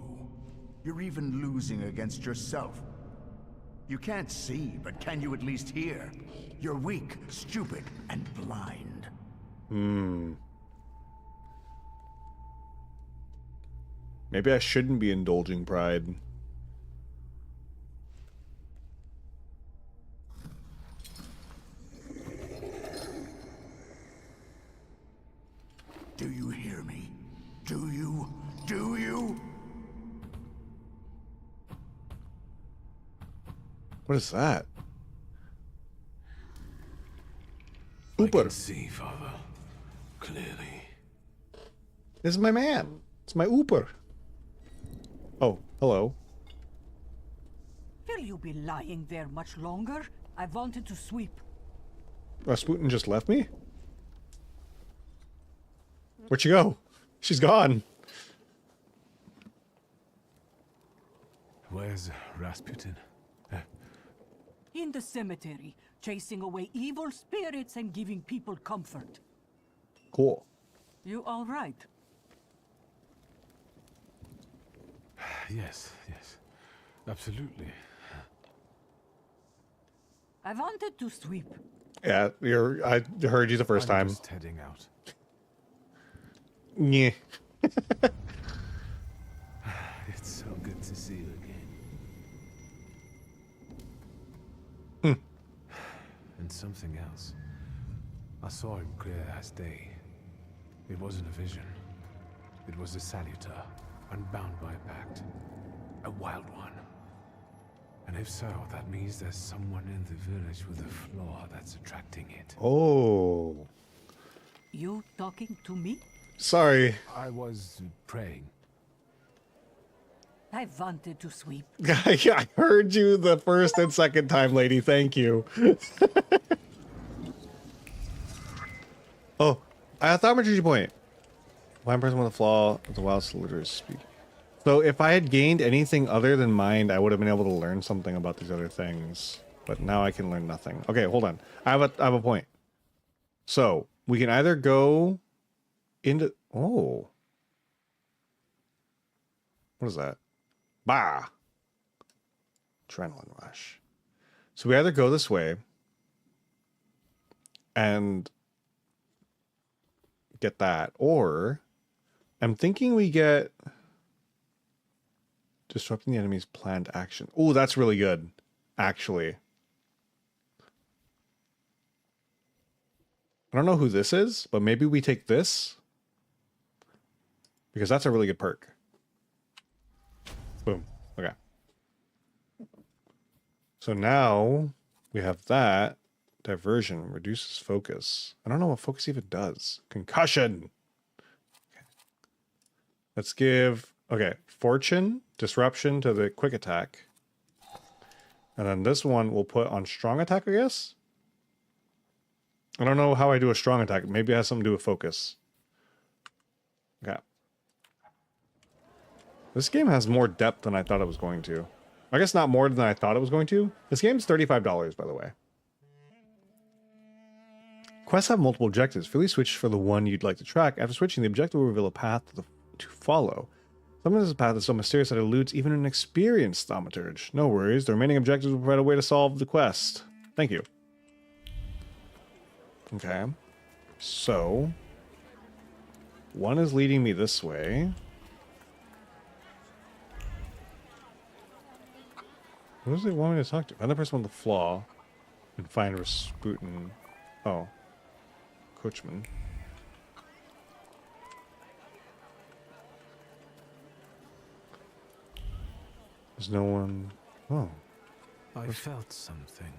You're even losing against yourself. You can't see, but can you at least hear? You're weak, stupid, and blind. Maybe I shouldn't be indulging pride. Do you hear me? Do you? Do you? What is that? I Ooper. can see, father. Clearly. This is my man. It's my Ooper. Oh, hello. Will you be lying there much longer? I wanted to sweep. Rasputin just left me? Where'd she go? She's gone. Where's Rasputin? In the cemetery, chasing away evil spirits and giving people comfort. Cool. You all right? Yes, yes. Absolutely. I wanted to sweep. Yeah, I heard you the 1st I'm time. just heading out. Yeah. It's so good to see you again. something else. I saw him clear as day. It wasn't a vision. It was a salutar, unbound by a pact. A wild one. And if so, that means there's someone in the village with a flaw that's attracting it. Oh. You talking to me? Sorry. I was praying. I wanted to sweep. I heard you the first and second time, lady. Thank you. Oh, I thaumaturge point. Blind person with a flaw with a wild salutar speak. So if I had gained anything other than mind, I would have been able to learn something about these other things. But now I can learn nothing. Okay, hold on. I have a point. So we can either go into... Oh. What is that? Bah. Adrenaline rush. So we either go this way and get that, or I'm thinking we get disrupting the enemy's planned action. Oh, that's really good, actually. I don't know who this is, but maybe we take this because that's a really good perk. Boom. Okay. So now we have that. Diversion reduces focus. I don't know what focus even does. Concussion. Okay. Let's give, okay, fortune, disruption to the quick attack. And then this one we'll put on strong attack, I guess. I don't know how I do a strong attack. Maybe it has something to do with focus. Okay. This game has more depth than I thought it was going to. I guess not more than I thought it was going to. This game's $35, by the way. Quests have multiple objectives. Freely switch for the one you'd like to track. After switching, the objective will reveal a path to follow. Sometimes this path is so mysterious that it eludes even an experienced thaumaturge. No worries, the remaining objectives will provide a way to solve the quest. Thank you. Okay. So, one is leading me this way. Who does it want me to talk to? Another person with a flaw. And find Rasputin. Oh. Coachman. There's no one. Oh. I felt something.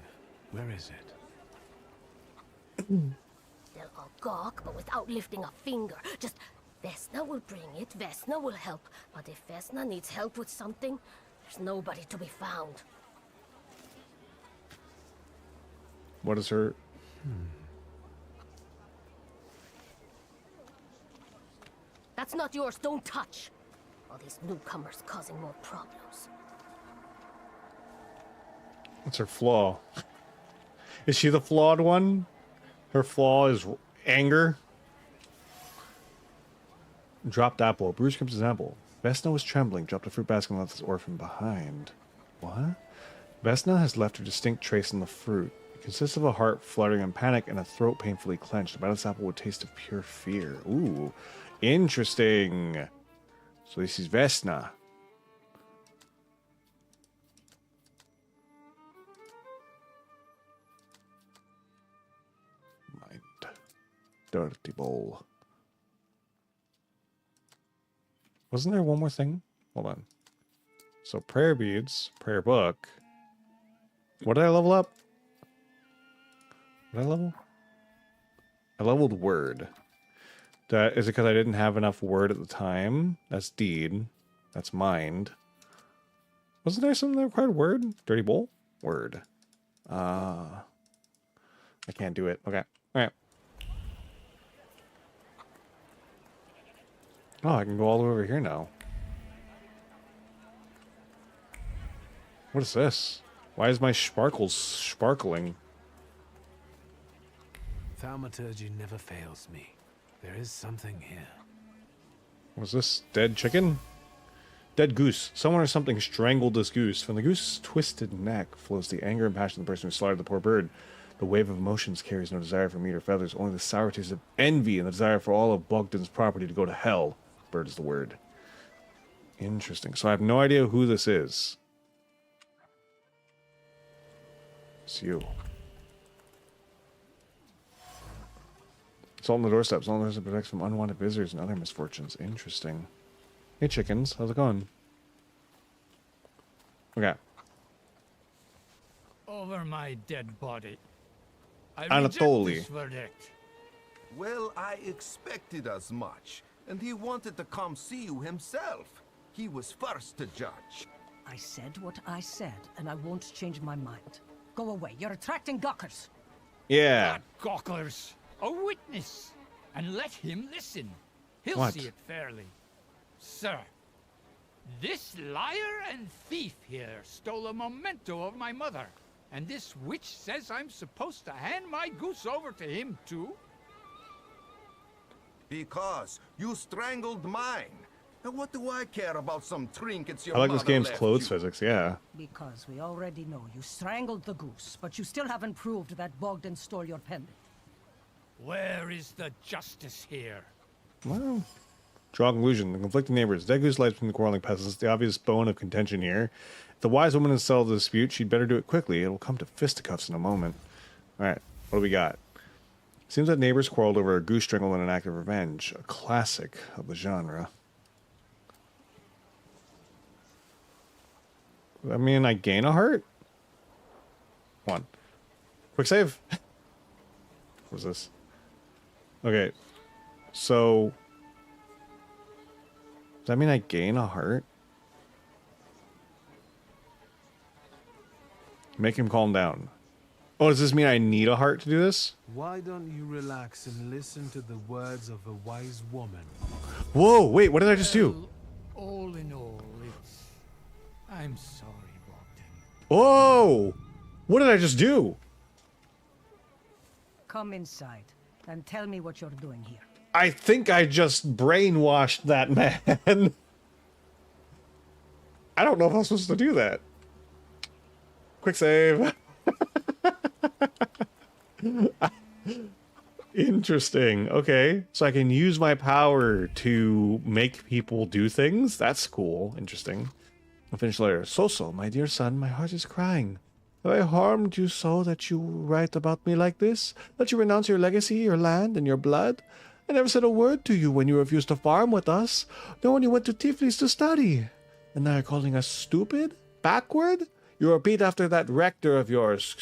Where is it? They'll all gawk, but without lifting a finger. Just, Vesna will bring it, Vesna will help. But if Vesna needs help with something, there's nobody to be found. What is her... That's not yours, don't touch. All these newcomers causing more problems. What's her flaw? Is she the flawed one? Her flaw is anger. Dropped apple. Bruce grips his apple. Vesna was trembling, dropped a fruit basket and left this orphan behind. What? Vesna has left her distinct trace in the fruit. It consists of a heart fluttering in panic and a throat painfully clenched. About this apple would taste of pure fear. Ooh, interesting. So this is Vesna. My dirty bowl. Wasn't there one more thing? Hold on. So prayer beads, prayer book. What did I level up? What did I level? I leveled word. That is it because I didn't have enough word at the time? That's deed. That's mind. Wasn't there something that required word? Dirty bowl? Word. I can't do it. Okay. Alright. Oh, I can go all the way over here now. What is this? Why is my sparkles sparkling? Thaumaturge never fails me. There is something here. What's this? Dead chicken? Dead goose. Someone or something strangled this goose. From the goose's twisted neck flows the anger and passion of the person who slaughtered the poor bird. The wave of emotions carries no desire for meat or feathers, only the sour taste of envy and the desire for all of Bogdan's property to go to hell. Bird is the word. Interesting. So I have no idea who this is. It's you. Salt on the doorstep. Salt on the doorstep protects from unwanted visitors and other misfortunes. Interesting. Hey, chickens. How's it going? Okay. Over my dead body. I Anatoly. reject this verdict. Well, I expected as much. And he wanted to come see you himself. He was first to judge. I said what I said, and I won't change my mind. Go away. You're attracting gawkers. Yeah. Not gawkers. A witness. And let him listen. He'll What? see it fairly. Sir, this liar and thief here stole a memento of my mother. And this witch says I'm supposed to hand my goose over to him too? Because you strangled mine. And what do I care about some trinkets your I like this mother game's left clothes you? physics, yeah. Because we already know you strangled the goose, but you still haven't proved that Bogdan stole your pendant. Where is the justice here? Well, draw a conclusion. The conflicting neighbors. Dead goose lies between the quarreling peasants. The obvious bone of contention here. If the wise woman has settled the dispute, she'd better do it quickly. It'll come to fisticuffs in a moment. Alright, what do we got? Seems that neighbors quarreled over a goose strangled in an act of revenge. A classic of the genre. I mean, I gain a heart? One. Quick save. What was this? Okay. So... does that mean I gain a heart? Make him calm down. Oh, does this mean I need a heart to do this? Why don't you relax and listen to the words of a wise woman? Whoa, wait, what did I just do? Well, all in all, it's... I'm sorry, Bogdan. Whoa! What did I just do? Come inside and tell me what you're doing here. I think I just brainwashed that man. I don't know if I'm supposed to do that. Quick save. Interesting. Okay. So I can use my power to make people do things? That's cool. Interesting. I'll finish later. So, my dear son, my heart is crying. Have I harmed you so that you write about me like this? That you renounce your legacy, your land, and your blood? I never said a word to you when you refused to farm with us, nor when you went to Tiflis to study. And now you're calling us stupid? Backward? You repeat after that rector of yours,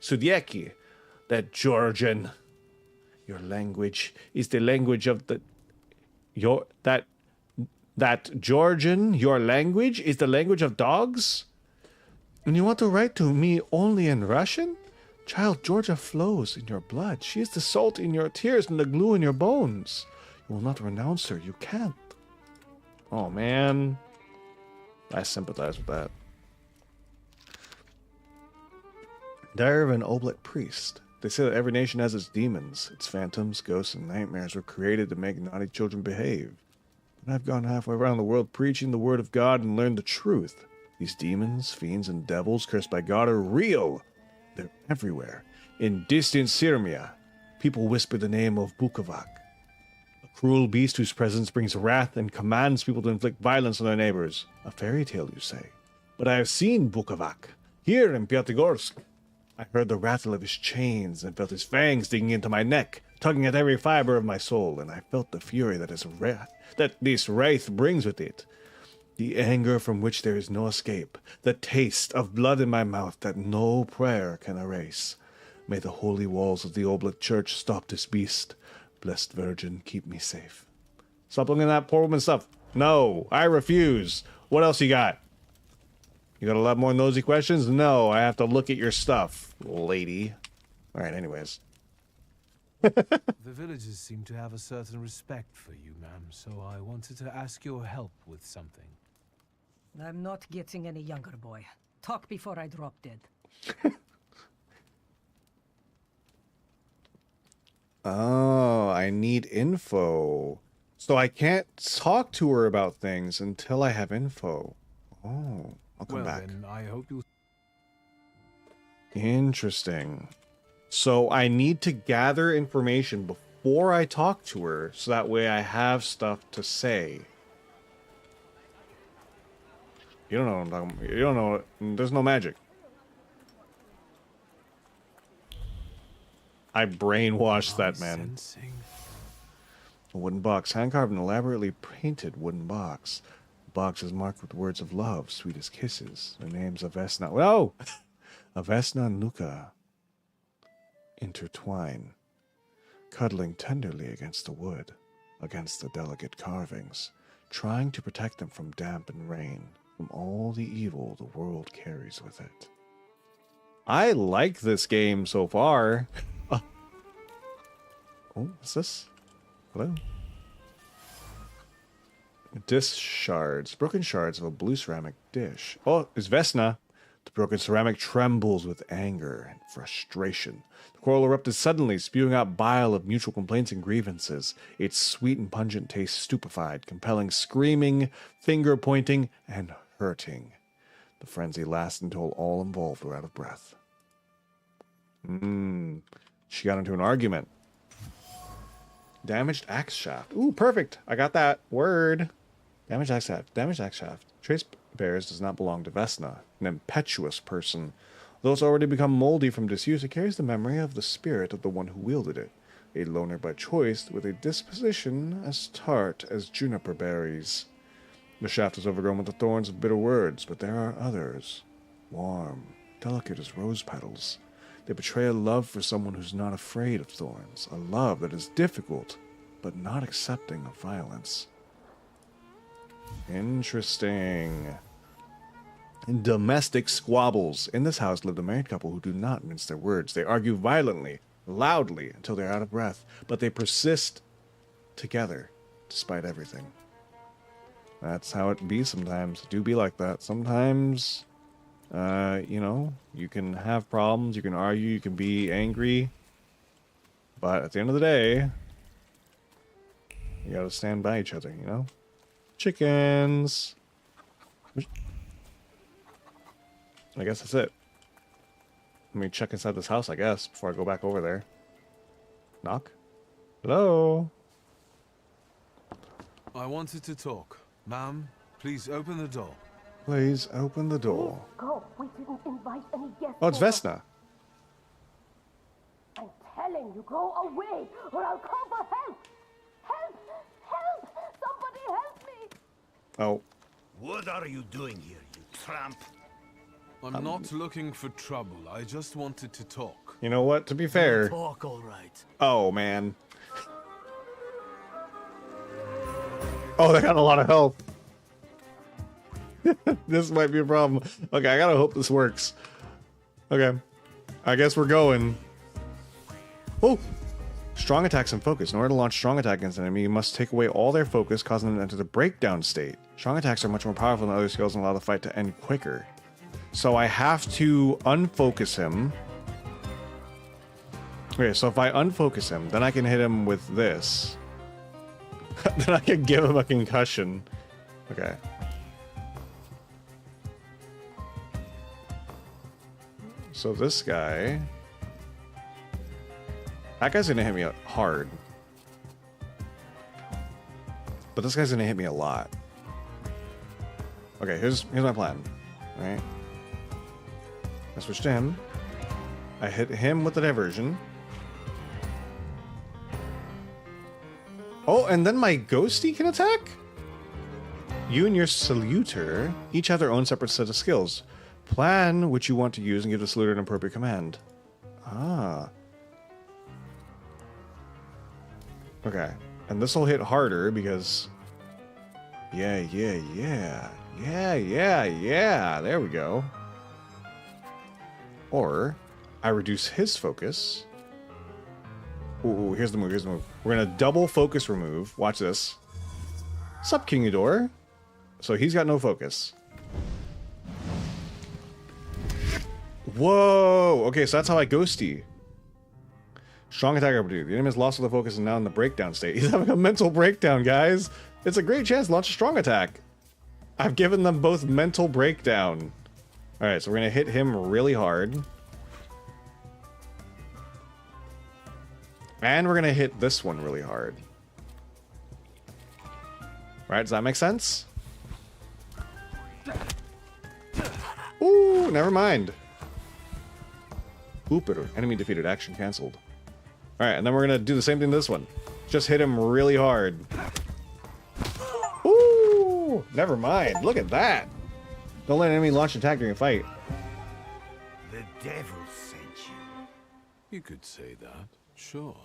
Sudieki, that Georgian. Your language is the language of the... That Georgian, your language, is the language of dogs? And you want to write to me only in Russian? Child, Georgia flows in your blood. She is the salt in your tears and the glue in your bones. You will not renounce her. You can't. Oh, man. I sympathize with that. Diary of an Oblate Priest. They say that every nation has its demons. Its phantoms, ghosts, and nightmares were created to make naughty children behave. And I've gone halfway around the world preaching the word of God and learned the truth. These demons, fiends, and devils cursed by God are real. They're everywhere. In distant Sirmia, people whisper the name of Bukovac, a cruel beast whose presence brings wrath and commands people to inflict violence on their neighbors. A fairy tale, you say? But I have seen Bukovac, here in Pyatigorsk. I heard the rattle of his chains and felt his fangs digging into my neck, tugging at every fiber of my soul, and I felt the fury that this wraith brings with it. The anger from which there is no escape, the taste of blood in my mouth that no prayer can erase. May the holy walls of the Oblate Church stop this beast. Blessed Virgin, keep me safe. Stop looking at that poor woman stuff. No, I refuse. What else you got? You got a lot more nosy questions? No, I have to look at your stuff, lady. Alright, anyways. The villagers seem to have a certain respect for you, ma'am, so I wanted to ask your help with something. I'm not getting any younger, boy. Talk before I drop dead. Oh, I need info. So I can't talk to her about things until I have info. Oh, I'll come back. Then I hope you... Interesting. So I need to gather information before I talk to her, so that way I have stuff to say. You don't know what I'm talking about. You don't know. There's no magic. I brainwashed that man. Sensing A wooden box, hand-carved and elaborately painted wooden box. The box is marked with words of love, sweet as kisses. The names of Vesna... Whoa! Avesna and Luca intertwine, cuddling tenderly against the wood, against the delicate carvings, trying to protect them from damp and rain, from all the evil the world carries with it. I like this game so far. Oh, what's this? Hello? Dish shards. Broken shards of a blue ceramic dish. Oh, it's Vesna. The broken ceramic trembles with anger and frustration. The quarrel erupted suddenly, spewing out bile of mutual complaints and grievances. Its sweet and pungent taste stupefied, compelling screaming, finger-pointing, and hurting. The frenzy lasted until all involved were out of breath. She got into an argument. Damaged axe shaft. Ooh, perfect. I got that word. Damaged axe shaft. Damaged axe shaft. Trace bears does not belong to Vesna, an impetuous person. Though it's already become moldy from disuse, it carries the memory of the spirit of the one who wielded it. A loner by choice, with a disposition as tart as juniper berries. The shaft is overgrown with the thorns of bitter words, but there are others. Warm, delicate as rose petals. They betray a love for someone who's not afraid of thorns. A love that is difficult, but not accepting of violence. Interesting. In domestic squabbles. In this house lived a married couple who do not mince their words. They argue violently, loudly, until they're out of breath. But they persist together, despite everything. That's how it be sometimes. It do be like that. Sometimes, you know, you can have problems, you can argue, you can be angry. But at the end of the day, you gotta stand by each other, you know? Chickens! I guess that's it. Let me check inside this house, I guess, before I go back over there. Knock? Hello? I wanted to talk. Ma'am, please open the door. Please open the door. Go. We didn't invite any guests. Oh, it's Vesna. I'm telling you, go away, or I'll call for help. Help! Help! Somebody help me! Oh. What are you doing here, you tramp? I'm not looking for trouble. I just wanted to talk. You know what? To be fair. Talk, all right. Oh, man. Oh, they got a lot of health. This might be a problem. Okay, I gotta hope this works. Okay. I guess we're going. Oh! Strong attacks and focus. In order to launch strong attack against an enemy, you must take away all their focus, causing them to enter the breakdown state. Strong attacks are much more powerful than other skills and allow the fight to end quicker. So I have to unfocus him. Okay, so if I unfocus him, then I can hit him with this. Then I can give him a concussion. Okay. So this guy... That guy's gonna hit me hard. But this guy's gonna hit me a lot. Okay, here's my plan. Alright. I switch to him. I hit him with the diversion. Oh, and then my ghosty can attack? You and your saluter each have their own separate set of skills. Plan which you want to use and give the saluter an appropriate command. Ah. Okay. And this will hit harder because... Yeah. There we go. Or, I reduce his focus. Ooh, here's the move, We're gonna double focus remove. Watch this. Sup, King Eudor? So he's got no focus. Whoa! Okay, so that's how I ghosty. Strong attack opportunity. The enemy has lost all the focus and now in the breakdown state. He's having a mental breakdown, guys. It's a great chance to launch a strong attack. I've given them both mental breakdown. Alright, so we're gonna hit him really hard. And we're gonna hit this one really hard. Right, does that make sense? Ooh, never mind. Ooper, enemy defeated, action cancelled. Alright, and then we're gonna do the same thing to this one. Just hit him really hard. Ooh! Never mind. Look at that. Don't let an enemy launch an attack during a fight. The devil sent you. You could say that, sure.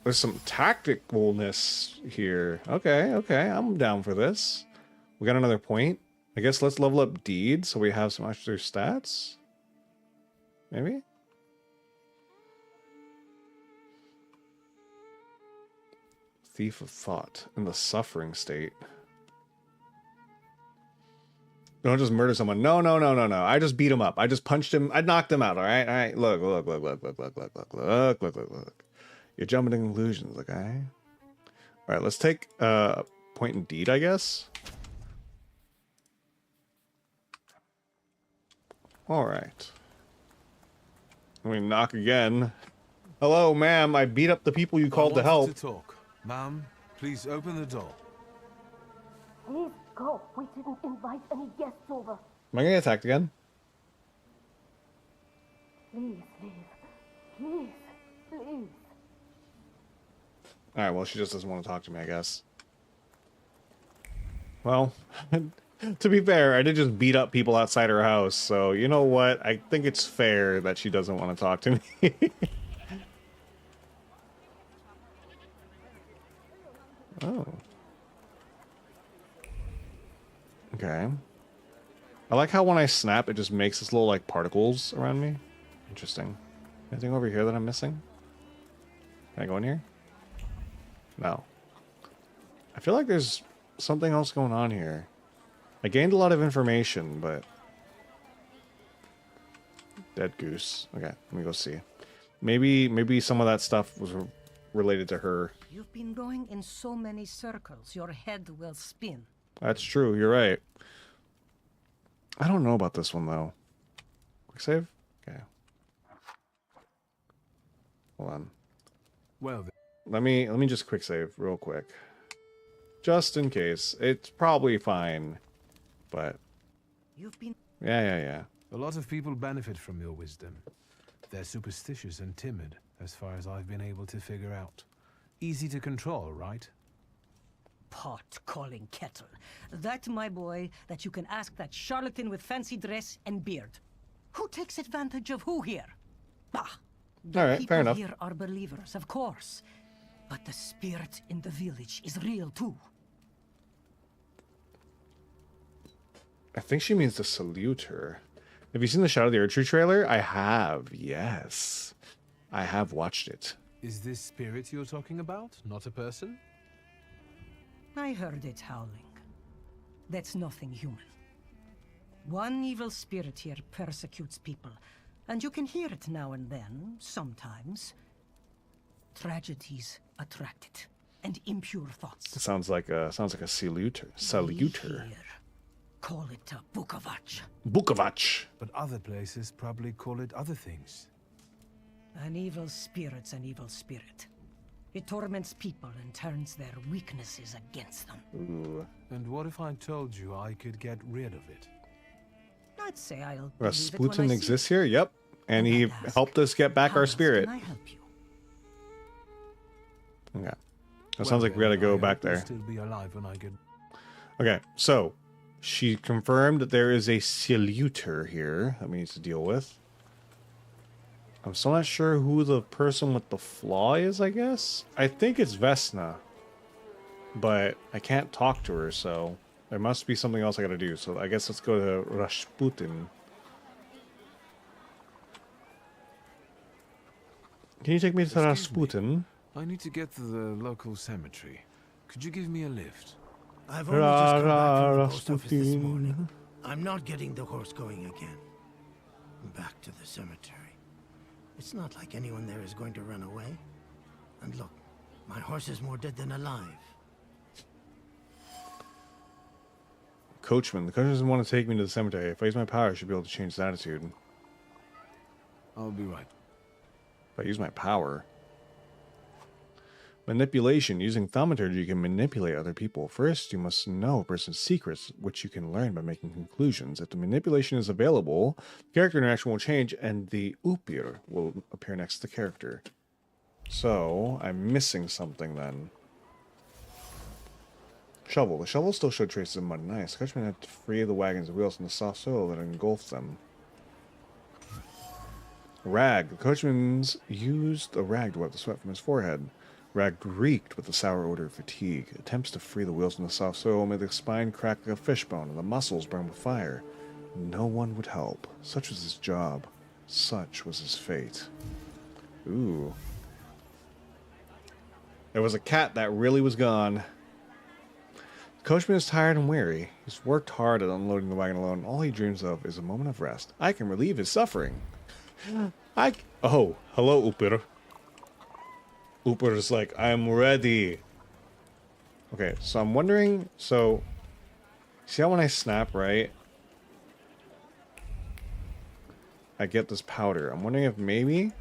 There's some tacticalness here. Okay, okay. I'm down for this. We got another point. I guess let's level up Deed so we have some extra stats. Maybe? Thief of Thought in the suffering state. Don't just murder someone. No, no, no, no, no. I just beat him up. I just punched him. I knocked him out. All right, all right. Look, look, look, look, look, look, look, look, look, look, look, look. You're jumping to conclusions, okay? All right, let's take point in Deed, I guess. All right. Let me knock again. Hello, ma'am. I beat up the people you called to help. To talk. Ma'am, please open the door. Please go. We didn't invite any guests over. Am I gonna get attacked again? Please leave. Please. Please. Alright, well, she just doesn't want to talk to me, I guess. Well, to be fair, I did just beat up people outside her house, so you know what? I think it's fair that she doesn't want to talk to me. Oh. Okay. I like how when I snap, it just makes this little, like, particles around me. Interesting. Anything over here that I'm missing? Can I go in here? No. I feel like there's something else going on here. I gained a lot of information, but... Dead goose. Okay, let me go see. Maybe some of that stuff was related to her. You've been going in so many circles, your head will spin. That's true, you're right. I don't know about this one, though. Quick save? Okay. Hold on. Well, Let me just quick save real quick. Just in case. It's probably fine. But... You've been... Yeah. a lot of people benefit from your wisdom. They're superstitious and timid, as far as I've been able to figure out. Easy to control, right? Pot calling kettle. That, my boy, that you can ask that charlatan with fancy dress and beard. Who takes advantage of who here? Bah! The All right, people fair enough. here are believers, of course. But the spirit in the village is real, too. I think she means to salute her. Have you seen the Shadow of the Erdtree trailer? I have, yes. I have watched it. Is this spirit you're talking about, not a person? I heard it howling. That's nothing human. One evil spirit here persecutes people, and you can hear it now and then, sometimes. Tragedies attract it, and impure thoughts. It sounds like a saluter. Saluter. Here, call it a Bukovach. Bukovach. But other places probably call it other things. An evil spirit's an evil spirit. It torments people and turns their weaknesses against them. Ooh. And what if I told you I could get rid of it? I'd say I'll Rasputin exists here? Yep. And he helped us get back our spirit. Can I help you? Okay. That sounds like we gotta go back there. Still be alive when I get... Okay, so she confirmed that there is a saluter here that we need to deal with. I'm still not sure who the person with the flaw is, I guess. I think it's Vesna. But I can't talk to her, so there must be something else I gotta do. So I guess let's go to Rasputin. Can you take me to Rasputin? I need to get to the local cemetery. Could you give me a lift? I've only just come back from the post office this morning. I'm not getting the horse going again. Back to the cemetery. It's not like anyone there is going to run away. And look, my horse is more dead than alive. Coachman. The coach doesn't want to take me to the cemetery. If I use my power, I should be able to change his attitude. I'll be right. If I use my power... Manipulation. Using Thaumaturge, you can manipulate other people. First, you must know a person's secrets, which you can learn by making conclusions. If the manipulation is available, character interaction will change, and the upir will appear next to the character. So, I'm missing something then. Shovel. The shovel still showed traces of mud and ice. Coachman had to free the wagon's wheels from the soft soil that engulfed them. Rag. The coachman's used a rag to wipe the sweat from his forehead. Rag reeked with the sour odor of fatigue. Attempts to free the wheels from the soft soil made the spine crack like a fishbone and the muscles burn with fire. No one would help. Such was his job. Such was his fate. Ooh. There was a cat that really was gone. The coachman is tired and weary. He's worked hard at unloading the wagon alone. All he dreams of is a moment of rest. I can relieve his suffering. Oh, hello, Uper. Uper is like, I'm ready. Okay, so I'm wondering, so, see how when I snap, right? I get this powder. I'm wondering if maybe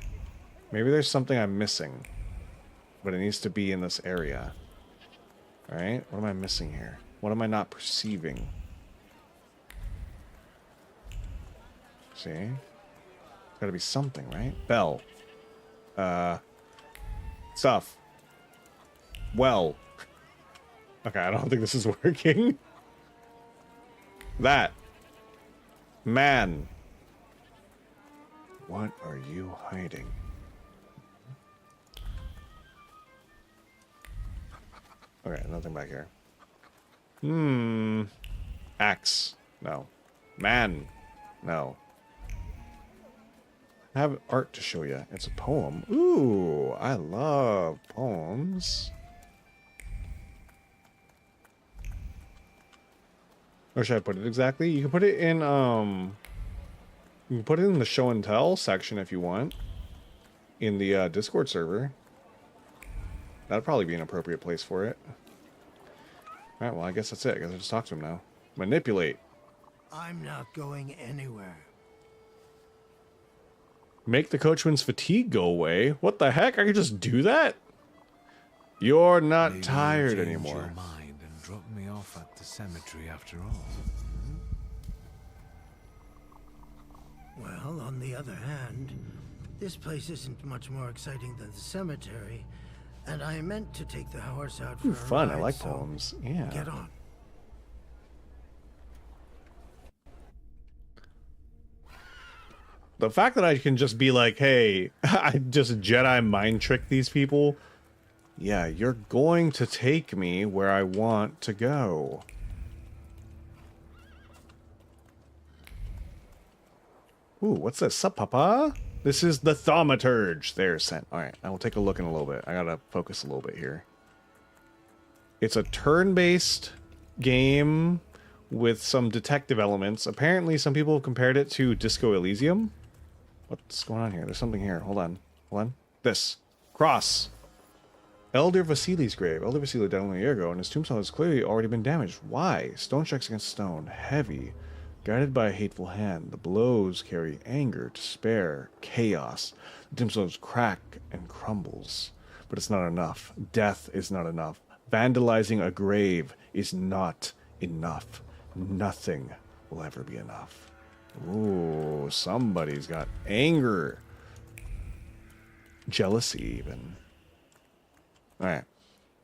there's something I'm missing. But it needs to be in this area. Alright, what am I missing here? What am I not perceiving? See? Gotta be something, right? Bell. Stuff. Well. Okay, I don't think this is working. That. Man. What are you hiding? Okay, nothing back here. Axe. No. Man. No. I have art to show you. It's a poem. Ooh, I love poems. Where should I put it exactly? You can put it in, you can put it in the show and tell section if you want. In the Discord server. That'd probably be an appropriate place for it. Alright, well, I guess that's it. I guess I just talk to him now. Manipulate. I'm not going anywhere. Make the coachman's fatigue go away? What the heck? I could just do that? You're not Maybe tired you'll change anymore. your mind and drop me off at the cemetery after all. Well, on the other hand, this place isn't much more exciting than the cemetery, and I meant to take the horse out for Ooh, a fun. ride, I like so poems. Yeah. Get on. The fact that I can just be like, hey, I just Jedi mind trick these people. Yeah, you're going to take me where I want to go. Ooh, what's this? Sup, Papa? This is the Thaumaturge. There's sent. Alright, I will take a look in a little bit. I gotta focus a little bit here. It's a turn-based game with some detective elements. Apparently, some people have compared it to Disco Elysium. What's going on here? There's something here. Hold on. Hold on. This. Cross. Elder Vasili's grave. Elder Vasili died only a year ago, and his tombstone has clearly already been damaged. Why? Stone strikes against stone. Heavy. Guided by a hateful hand. The blows carry anger, despair, chaos. The tombstone crack and crumbles. But it's not enough. Death is not enough. Vandalizing a grave is not enough. Nothing will ever be enough. Ooh, somebody's got anger. Jealousy, even. Alright.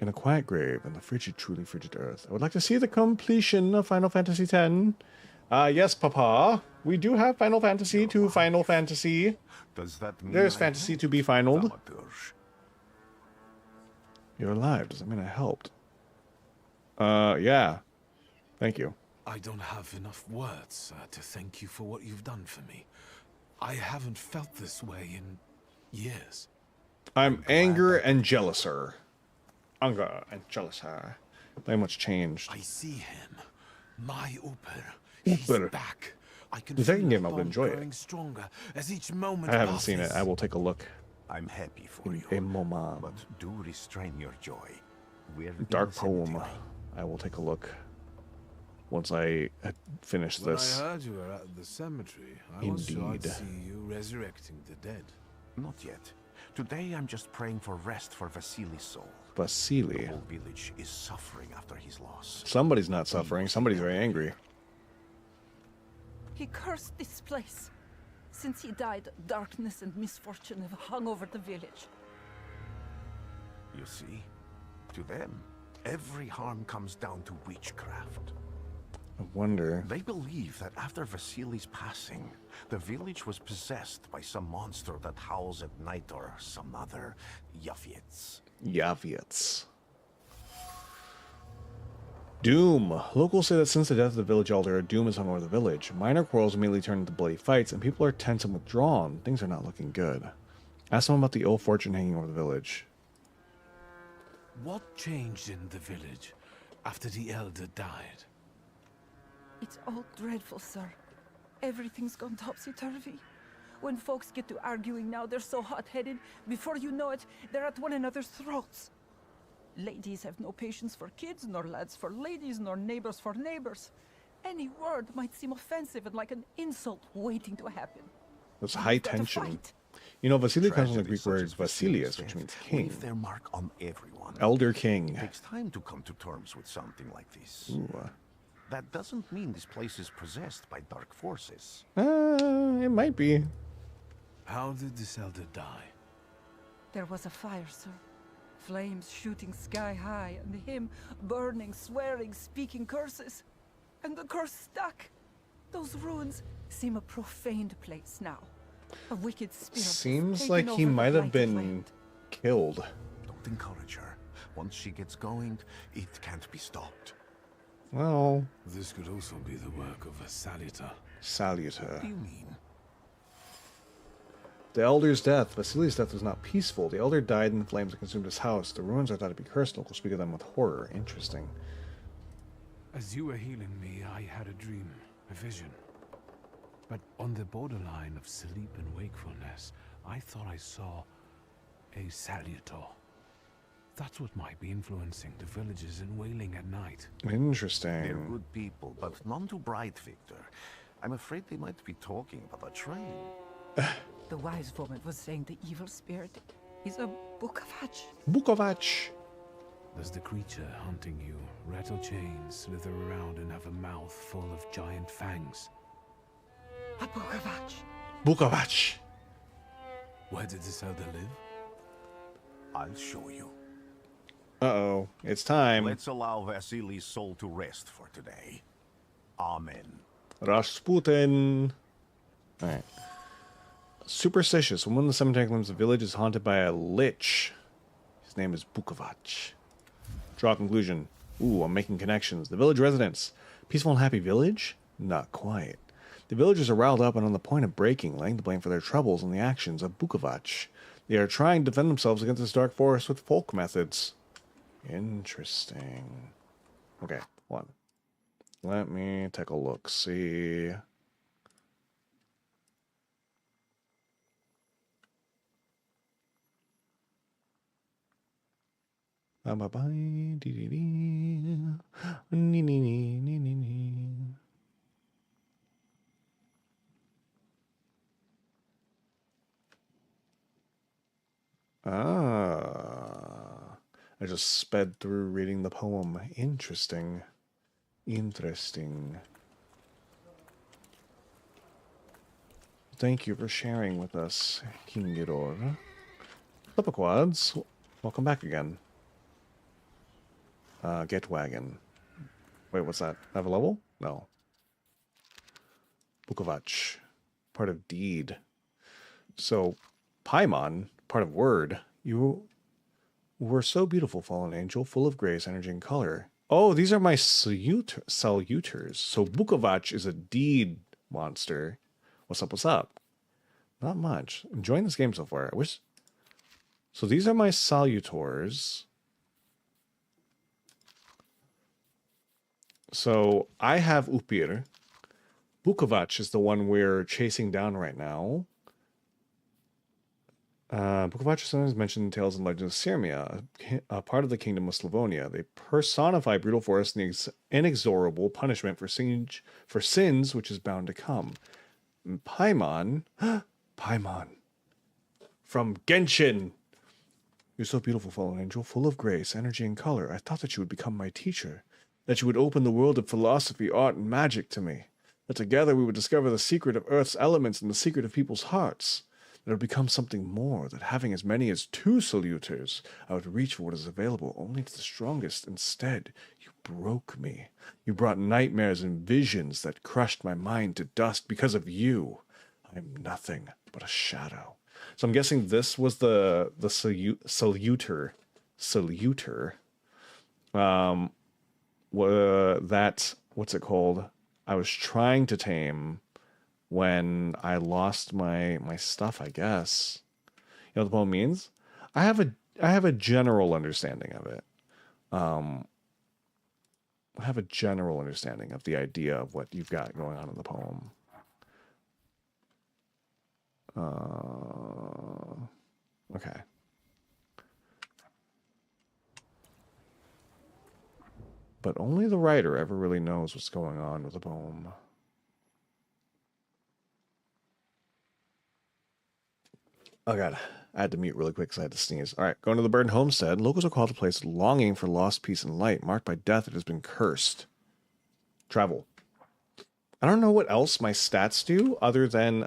In a quiet grave in the frigid, truly frigid earth. I would like to see the completion of Final Fantasy X. Yes, Papa. We do have Final Fantasy to Final Fantasy. Does that mean There's I fantasy helped? to be finaled. Thaumaturge. You're alive. Does that mean I helped? Yeah. Thank you. I don't have enough words to thank you for what you've done for me. I haven't felt this way in years. I'm anger and jealouser. Anger and jealouser. Very much changed. I see him. My Uper. He's Uper. back. I can The second feel game, the I would bond enjoy growing it. stronger as each moment I haven't passes. seen it. I will take a look. I'm happy for In you. a moment. But do restrain your joy. We're in Dark the poem. cemetery. I will take a look once I finish When this. I heard you were at the cemetery, I was sure I'd Indeed. see you resurrecting the dead. Not yet. Today I'm just praying for rest for Vasili's soul. Vasili. The whole village is suffering after his loss. Somebody's not suffering. Somebody's very angry. He cursed this place. Since he died, darkness and misfortune have hung over the village. You see? To them, every harm comes down to witchcraft. I wonder. They believe that after Vasily's passing, the village was possessed by some monster that howls at night or some other Yaviets. Yaviets. Doom. Locals say that since the death of the village elder, a doom has hung over the village. Minor quarrels immediately turn into bloody fights, and people are tense and withdrawn. Things are not looking good. Ask them about the ill fortune hanging over the village. What changed in the village after the elder died? It's all dreadful, sir. Everything's gone topsy-turvy. When folks get to arguing now, they're so hot-headed. Before you know it, they're at one another's throats. Ladies have no patience for kids, nor lads for ladies, nor neighbors for neighbors. Any word might seem offensive and like an insult waiting to happen. There's high tension. You know, Vasily comes from the Greek word Vasilius, which means king. Leave their mark on everyone. Elder king. It takes time to come to terms with something like this. Ooh. That doesn't mean this place is possessed by dark forces. It might be. How did this elder die? There was a fire, sir. Flames shooting sky high, and him burning, swearing, speaking curses. And the curse stuck. Those ruins seem a profaned place now. A wicked spirit. Seems like he might have been killed. Don't encourage her. Once she gets going, it can't be stopped. Well, this could also be the work of a Salutor. Salutor. What do you mean? The elder's death. Vasily's death was not peaceful. The elder died in the flames that consumed his house. The ruins are thought to be cursed. Locals speak of them with horror. Interesting. As you were healing me, I had a dream, a vision. But on the borderline of sleep and wakefulness, I thought I saw a Salutor. That's what might be influencing the villagers in wailing at night. Interesting. They're good people, but none too bright, Victor. I'm afraid they might be talking about a train. The wise woman was saying the evil spirit is a Bukovac. Bukovac. Does the creature hunting you rattle chains, slither around, and have a mouth full of giant fangs? A Bukovac. Bukovac. Where did this elder live? I'll show you. Uh-oh. It's time. Let's allow Vasily's soul to rest for today. Amen. Rasputin. Alright. Superstitious. When one of the cemetery claims the village is haunted by a lich. His name is Bukovac. Draw a conclusion. Ooh, I'm making connections. The village residents. Peaceful and happy village? Not quite. The villagers are riled up and on the point of breaking, laying the blame for their troubles on the actions of Bukovac. They are trying to defend themselves against this dark forest with folk methods. Interesting. Okay, hold on. Let me take a look. See. Bye bye bye. Dee dee dee. Nee nee nee nee nee nee. Ah. I just sped through reading the poem. Interesting. Interesting. Thank you for sharing with us, King Giror. Flipperquads, welcome back again. Get wagon. Wait, what's that? Have a level? No. Bukovac. Part of deed. So, Paimon, part of word. You were so beautiful, fallen angel, full of grace, energy, and color. Oh, these are my saluters. So Bukovac is a deed monster. What's up, what's up? Not much. Enjoying this game so far. I wish... So these are my salutors. So I have Upir. Bukovac is the one we're chasing down right now. Bukovac is sometimes mentioned in Tales and Legends of Sirmia, a part of the Kingdom of Slavonia. They personify brutal force and the inexorable punishment for sins which is bound to come. Paimon, Paimon, from Genshin. You're so beautiful, fallen angel, full of grace, energy, and color. I thought that you would become my teacher, that you would open the world of philosophy, art, and magic to me, that together we would discover the secret of Earth's elements and the secret of people's hearts. It would become something more, that having as many as 2 saluters, I would reach for what is available only to the strongest. Instead, you broke me. You brought nightmares and visions that crushed my mind to dust. Because of you, I am nothing but a shadow. So I'm guessing this was the saluter. That, what's it called? I was trying to tame when I lost my stuff, I guess. You know what the poem means? I have a general understanding of it. I have a general understanding of the idea of what you've got going on in the poem. Okay. But only the writer ever really knows what's going on with the poem. Oh god, I had to mute really quick because I had to sneeze. Alright, going to the burned homestead. Locals are called to a place longing for lost peace and light, marked by death that has been cursed. Travel. I don't know what else my stats do other than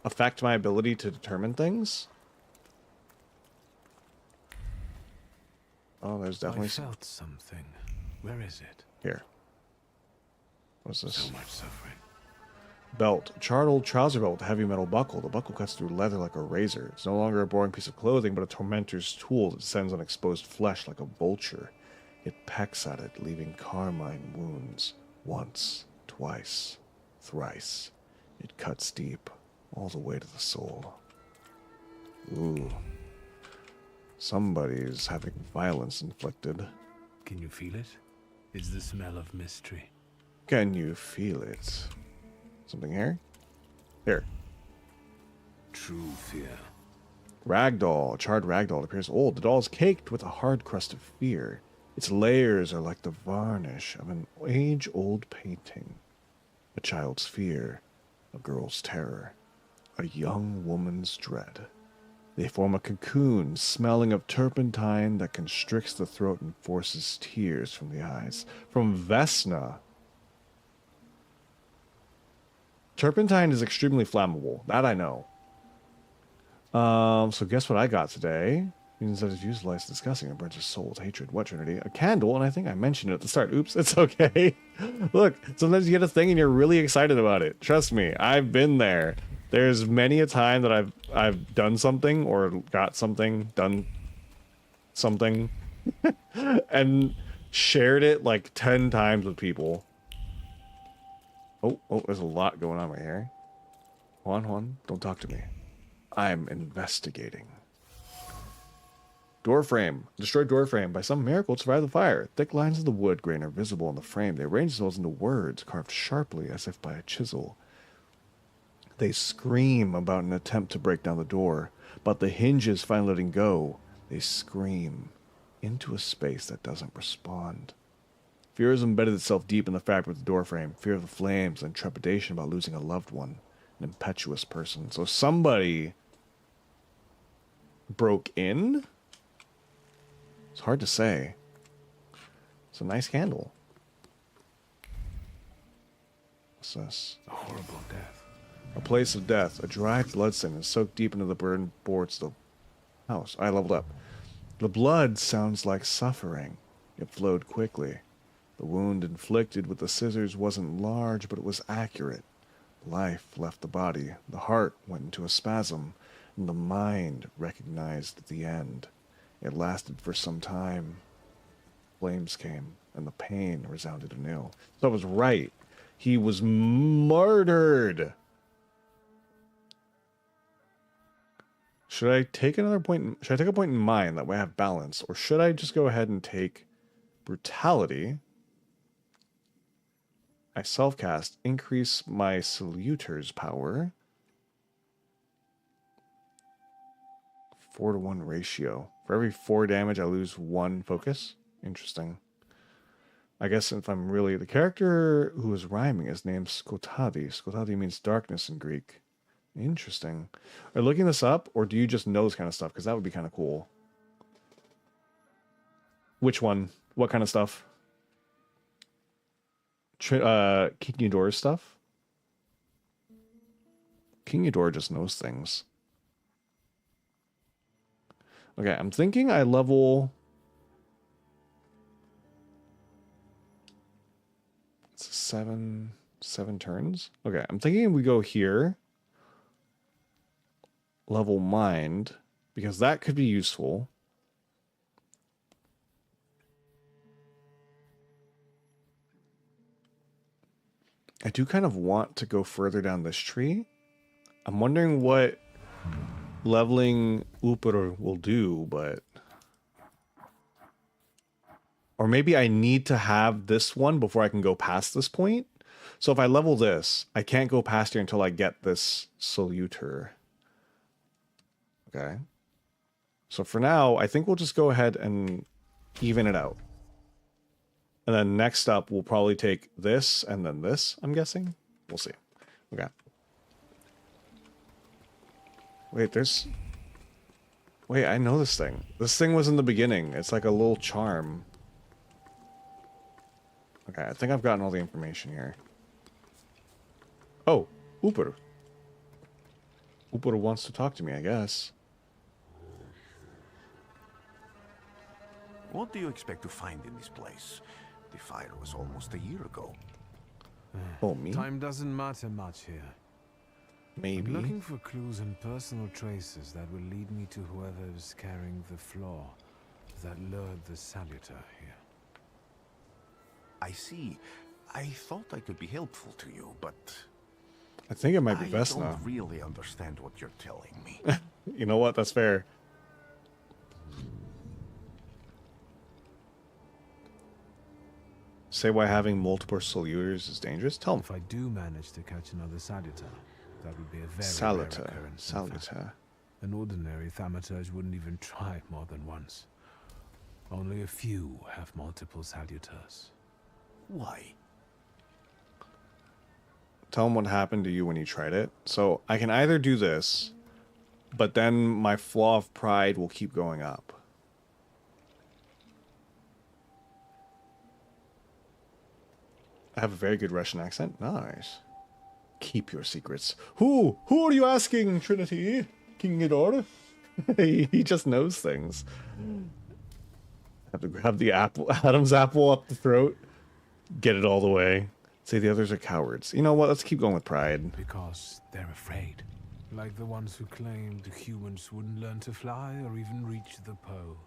affect my ability to determine things. Oh, there's definitely I felt something. Where is it? Here. What's this? So much suffering. Belt. Charred old trouser belt with a heavy metal buckle. The buckle cuts through leather like a razor. It's no longer a boring piece of clothing, but a tormentor's tool that descends on exposed flesh like a vulture. It pecks at it, leaving carmine wounds. Once, twice, thrice. It cuts deep, all the way to the soul. Ooh. Somebody's having violence inflicted. Can you feel it? It's the smell of mystery. Can you feel it? Something here? Here. True fear. Ragdoll. Charred ragdoll appears old. The doll is caked with a hard crust of fear. Its layers are like the varnish of an age-old painting. A child's fear, a girl's terror, a young woman's dread. They form a cocoon, smelling of turpentine that constricts the throat and forces tears from the eyes. From Vesna. Turpentine is extremely flammable. That I know. So guess what I got today? Means that it's used less discussing and burns his soul with hatred. What, Trinity? A candle, and I think I mentioned it at the start. Oops, it's okay. Look, sometimes you get a thing and you're really excited about it. Trust me, I've been there. There's many a time that I've done something or got something, done something, and shared it like 10 times with people. Oh, there's a lot going on right here. Juan, don't talk to me. I'm investigating. Door frame. Destroyed door frame. By some miracle, it survived the fire. Thick lines of the wood grain are visible on the frame. They arrange themselves into words, carved sharply as if by a chisel. They scream about an attempt to break down the door, but the hinges finally letting go. They scream into a space that doesn't respond. Fear has embedded itself deep in the fabric of the doorframe. Fear of the flames and trepidation about losing a loved one, an impetuous person. So somebody broke in? It's hard to say. It's a nice candle. What's this? A horrible death. A place of death. A dry bloodstain is soaked deep into the burned boards of the house. I leveled up. The blood sounds like suffering. It flowed quickly. The wound inflicted with the scissors wasn't large, but it was accurate. Life left the body. The heart went into a spasm, and the mind recognized the end. It lasted for some time. Flames came, and the pain resounded anew. So I was right. He was murdered. Should I take another point? Should I take a point in mind? That way I have balance, or should I just go ahead and take brutality? I self-cast, increase my saluter's power. 4-to-1 ratio. For every 4 damage, I lose 1 focus. Interesting. I guess if I'm really... The character who is rhyming is named Skotadi. Skotadi means darkness in Greek. Interesting. Are you looking this up, or do you just know this kind of stuff? Because that would be kind of cool. Which one? What kind of stuff? Kicking doors stuff? King Ghidorah just knows things. Okay, I'm thinking I level... It's 7 turns? Okay, I'm thinking we go here. Level Mind, because that could be useful. I do kind of want to go further down this tree. I'm wondering what leveling Uper will do, but... Or maybe I need to have this one before I can go past this point. So if I level this, I can't go past here until I get this Soluter. Okay. So for now, I think we'll just go ahead and even it out. And then next up, we'll probably take this and then this, I'm guessing. We'll see. Okay. Wait, there's... Wait, I know this thing. This thing was in the beginning. It's like a little charm. Okay, I think I've gotten all the information here. Oh, Uper. Uper wants to talk to me, I guess. What do you expect to find in this place? The fire was almost a year ago. Oh, me? Time doesn't matter much here. Maybe. I'm looking for clues and personal traces that will lead me to whoever is carrying the flaw that lured the Saluter here. I see. I thought I could be helpful to you, but... I think it might be best now. I don't really understand what you're telling me. You know what? That's fair. Say why having multiple Soluters is dangerous? Tell me. If I do manage to catch another Saluter, that would be a very Saluter. rare occurrence. Saluter. An ordinary Thaumaturge wouldn't even try more than once. Only a few have multiple Saluters. Why? Tell them what happened to you when you tried it. So I can either do this, but then my flaw of pride will keep going up. I have a very good Russian accent. Nice. Keep your secrets. Who are you asking, Trinity? King Ghidorah? He just knows things. Have to grab the apple, Adam's apple up the throat. Get it all the way. Say the others are cowards. You know what? Let's keep going with pride. Because they're afraid. Like the ones who claimed humans wouldn't learn to fly or even reach the pole.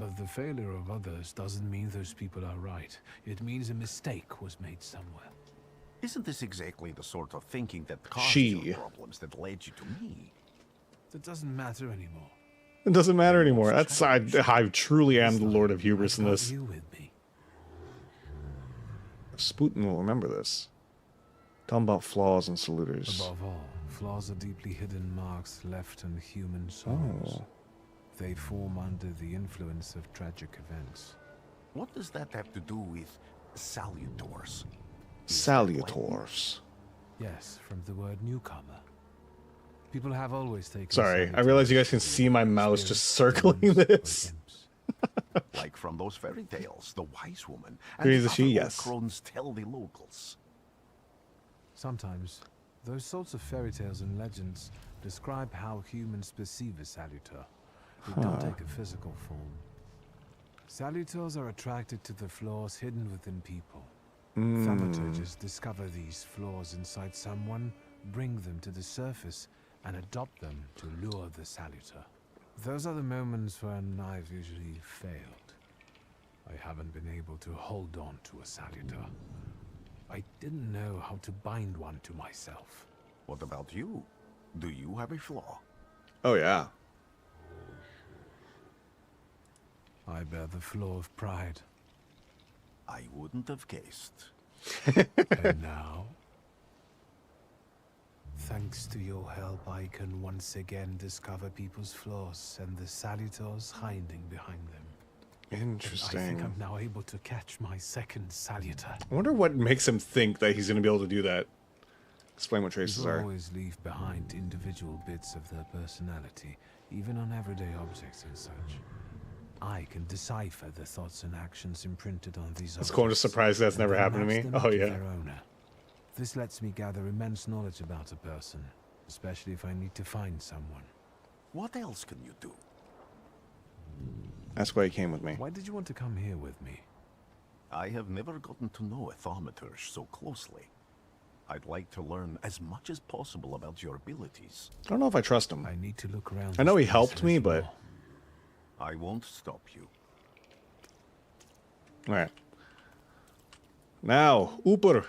But the failure of others doesn't mean those people are right. It means a mistake was made somewhere. Isn't this exactly the sort of thinking that caused your problems that led you to me? That doesn't matter anymore. It doesn't matter anymore. That's I truly am the Lord of Hubris in this. Sputin will remember this. Tell him about flaws and saluters. Above all, flaws are deeply hidden marks left in human souls. Oh. They form under the influence of tragic events. What does that have to do with salutors? Salutors. Yes, from the word newcomer. People have always taken... Sorry, I realize you guys can see my mouse just circling this. Like from those fairy tales, the wise woman. Who is the she? other Yes. crones tell the locals. Sometimes, those sorts of fairy tales and legends describe how humans perceive a salutor. They don't take a physical form. Salutors are attracted to the flaws hidden within people. Thaumaturges discover these flaws inside someone, bring them to the surface, and adopt them to lure the salutor. Those are the moments when I've usually failed. I haven't been able to hold on to a salutor. I didn't know how to bind one to myself. What about you? Do you have a flaw? Oh, yeah. I bear the flaw of pride. I wouldn't have guessed. And now, thanks to your help, I can once again discover people's flaws and the salutors hiding behind them. Interesting. I think I'm now able to catch my second salutor. I wonder what makes him think that he's going to be able to do that. Explain what traces People are. always leave behind individual bits of their personality, even on everyday objects and such. I can decipher the thoughts and actions imprinted on these It's going to surprise that's never happened to me. Oh, yeah. This lets me gather immense knowledge about a person, especially if I need to find someone. What else can you do? That's why he came with me. Why did you want to come here with me? I have never gotten to know a thaumaturge so closely. I'd like to learn as much as possible about your abilities. I don't know if I trust him. I need to look around. I know he helped me, but... I won't stop you. Alright. Now, Ooper.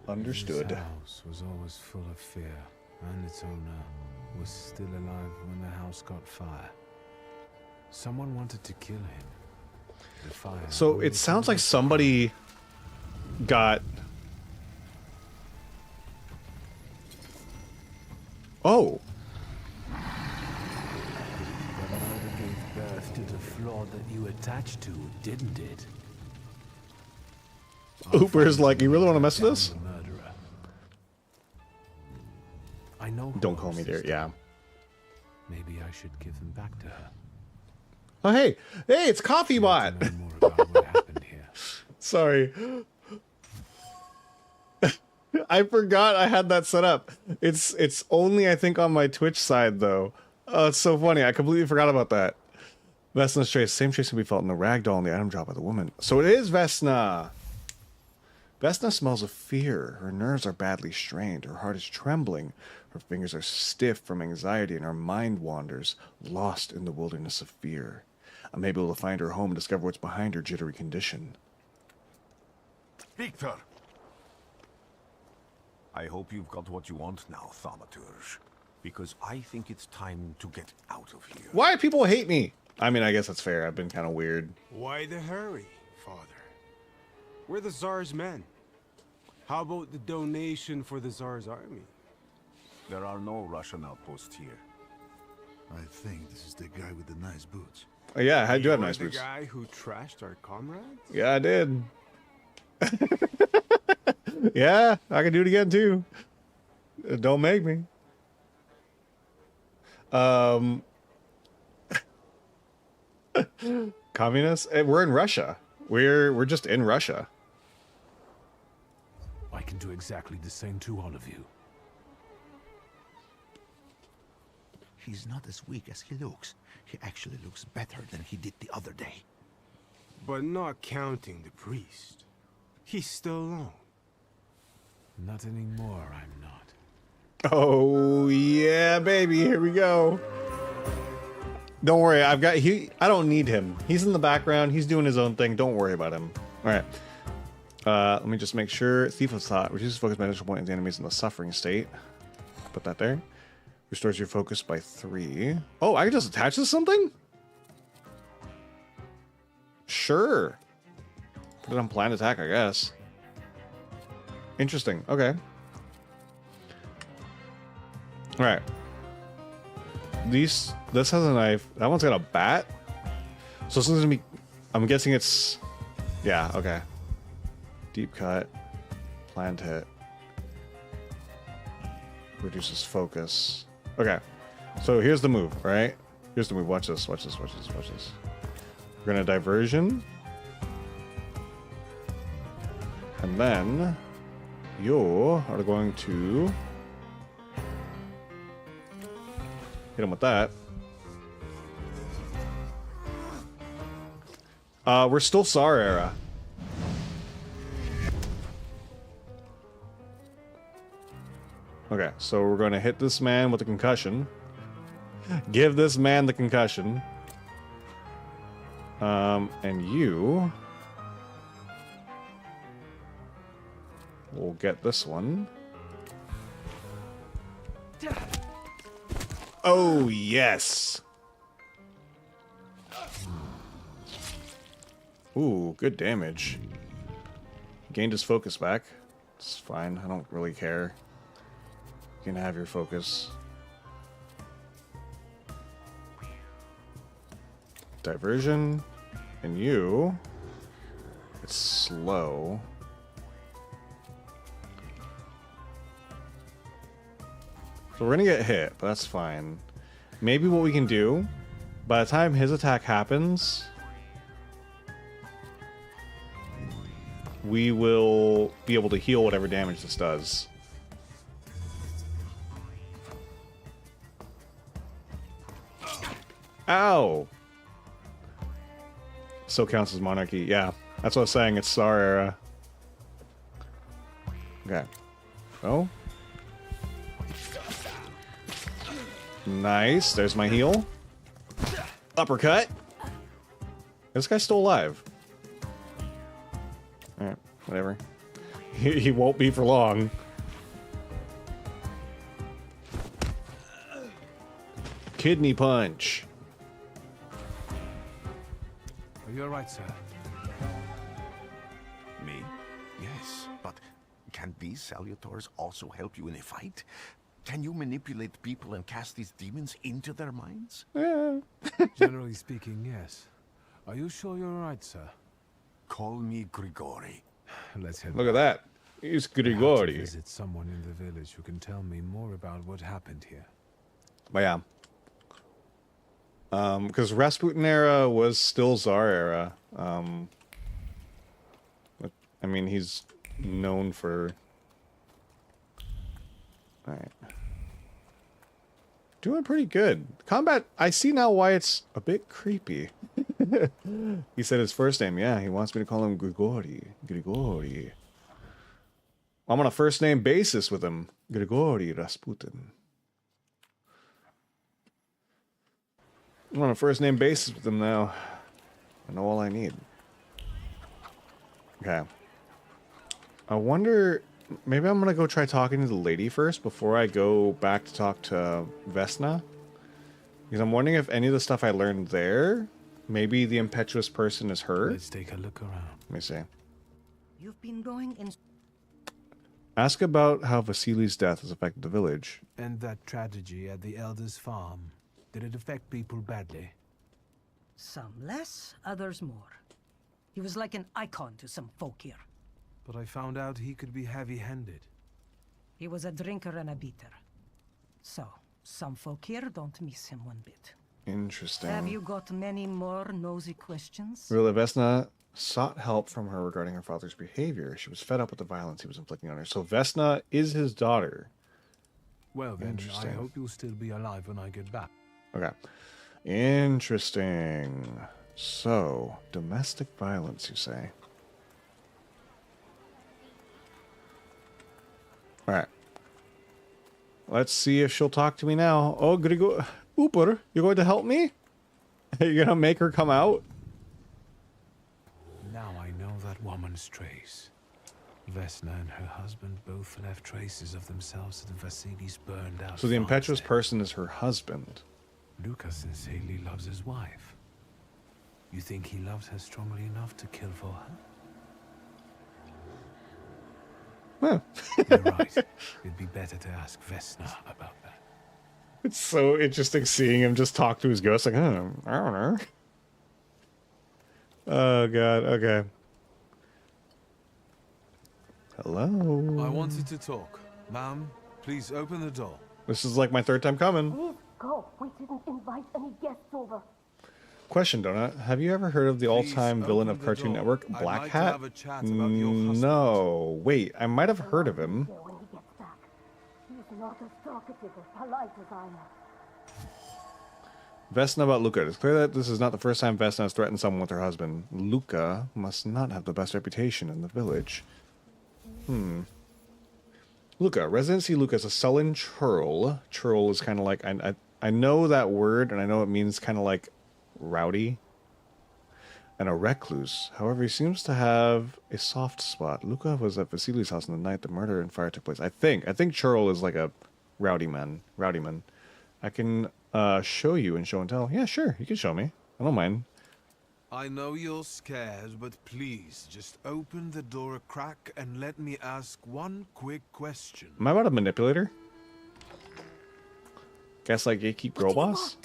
Understood. This house was always full of fear, and its owner was still alive when the house caught fire. Someone wanted to kill him. The fire So it sounds like somebody got... Oh! The murder gave birth to the flaw that you attached to, didn't it? Ooper's like, you really want to mess with this? I know. Don't call me dear, yeah. Maybe I should give them back to her. Oh, hey! Hey, it's Coffee Bot! Sorry. I forgot I had that set up. It's only, I think, on my Twitch side, though. Oh, it's so funny. I completely forgot about that. Vesna's trace. Same trace can be felt in the ragdoll in the item drop by the woman. So it is Vesna! Vesna smells of fear. Her nerves are badly strained. Her heart is trembling. Her fingers are stiff from anxiety, and her mind wanders, lost in the wilderness of fear. I may be able to find her home and discover what's behind her jittery condition. Victor! I hope you've got what you want now, Thaumaturge. Because I think it's time to get out of here. Why do people hate me? I mean, I guess that's fair. I've been kind of weird. Why the hurry, Father? We're the Tsar's men. How about the donation for the Tsar's army? There are no Russian outposts here. I think this is the guy with the nice boots. Oh, yeah, I do have You are nice boots. the guy who trashed our comrades? Yeah, I did. Yeah, I can do it again, too. Don't make me. Communists? We're in Russia. We're just in Russia. I can do exactly the same to all of you. He's not as weak as he looks. He actually looks better than he did the other day. But not counting the priest. He's still alone. Not anymore, I'm not. Oh, yeah, baby. Here we go. Don't worry. I don't need him. He's in the background. He's doing his own thing. Don't worry about him. All right. Let me just make sure. Thief of Thought reduces focus by initial point of the enemies in the suffering state. Put that there. Restores your focus by 3. Oh, I can just attach this to something? Sure. Put it on planned attack, I guess. Interesting. Okay. Alright. This has a knife. That one's got a bat. So this is gonna be... I'm guessing it's... Yeah, okay. Deep cut. Planned hit. Reduces focus. Okay. So here's the move, right? Here's the move. Watch this, watch this, watch this, watch this. We're gonna diversion. And then you are going to hit him with that. We're still Tsar era. Okay, so we're going to hit this man with a concussion. Give this man the concussion. And you will get this one. Oh, yes. Ooh, good damage. Gained his focus back. It's fine. I don't really care. You can have your focus. Diversion. And you... It's slow. So we're gonna get hit, but that's fine. Maybe what we can do, by the time his attack happens, we will be able to heal whatever damage this does. Ow! Still counts as monarchy. Yeah, that's what I was saying. It's Tsar era. Okay. Oh. Nice. There's my heal. Uppercut. This guy's still alive. Alright, whatever. He won't be for long. Kidney punch. Are you alright, sir? Me? Yes, but can these salutors also help you in a fight? Can you manipulate people and cast these demons into their minds? Yeah. Generally speaking, yes. Are you sure you're alright, sir? Call me Grigori. Let's head Look at that. He's I have to Grigori. visit someone in the village who can tell me more about what happened here. But yeah. Because Rasputin era was still Tsar era. I mean, he's known for... Alright. Doing pretty good. Combat, I see now why it's a bit creepy. He said his first name. Yeah, he wants me to call him Grigori. Grigori. I'm on a first name basis with him. Grigori Rasputin. I'm on a first name basis with him now. I know all I need. Okay. I wonder... Maybe I'm gonna go try talking to the lady first before I go back to talk to Vesna. Because I'm wondering if any of the stuff I learned there, maybe the impetuous person is her. Let's take a look around. Let me see. You've been going in... Ask about how Vasily's death has affected the village. And that tragedy at the Elder's farm. Did it affect people badly? Some less, others more. He was like an icon to some folk here. But I found out he could be heavy-handed. He was a drinker and a beater. So, some folk here don't miss him one bit. Interesting. Have you got many more nosy questions? Really, Vesna sought help from her regarding her father's behavior. She was fed up with the violence he was inflicting on her. So Vesna is his daughter. Well then, I hope you'll still be alive when I get back. Okay. Interesting. So, domestic violence, you say? Alright. Let's see if she'll talk to me now. Oh, Grigor... Ooper, you're going to help me? You're gonna make her come out? Now I know that woman's trace. Vesna and her husband both left traces of themselves at Vasily's burned out. So the impetuous person is her husband. Lucas sincerely loves his wife. You think he loves her strongly enough to kill for her? Huh. You're right. It'd be better to ask Vesna about that. It's so interesting seeing him just talk to his ghost like, I don't know. Oh god, okay. Hello? I wanted to talk. Ma'am, please open the door. This is like my third time coming. Please go. We didn't invite any guests over. Question, Donut. Have you ever heard of the all-time villain of Cartoon Network, Black Hat? No. Wait, I might have heard of him. When he gets back, he's not as talkative or polite as I am. Vesna about Luca. It's clear that this is not the first time Vesna has threatened someone with her husband. Luca must not have the best reputation in the village. Luca. Residency Luca is a sullen churl. Churl is kind of like... I know that word, and I know it means kind of like rowdy. And a recluse. However, he seems to have a soft spot. Luca was at Vasily's house on the night the murder and fire took place. I think churl is like a rowdy man. I can show you and show and tell. Yeah, sure. You can show me. I don't mind. I know you're scared, but please, just open the door a crack and let me ask one quick question. Am I about a manipulator? Guess like gatekeep girl boss?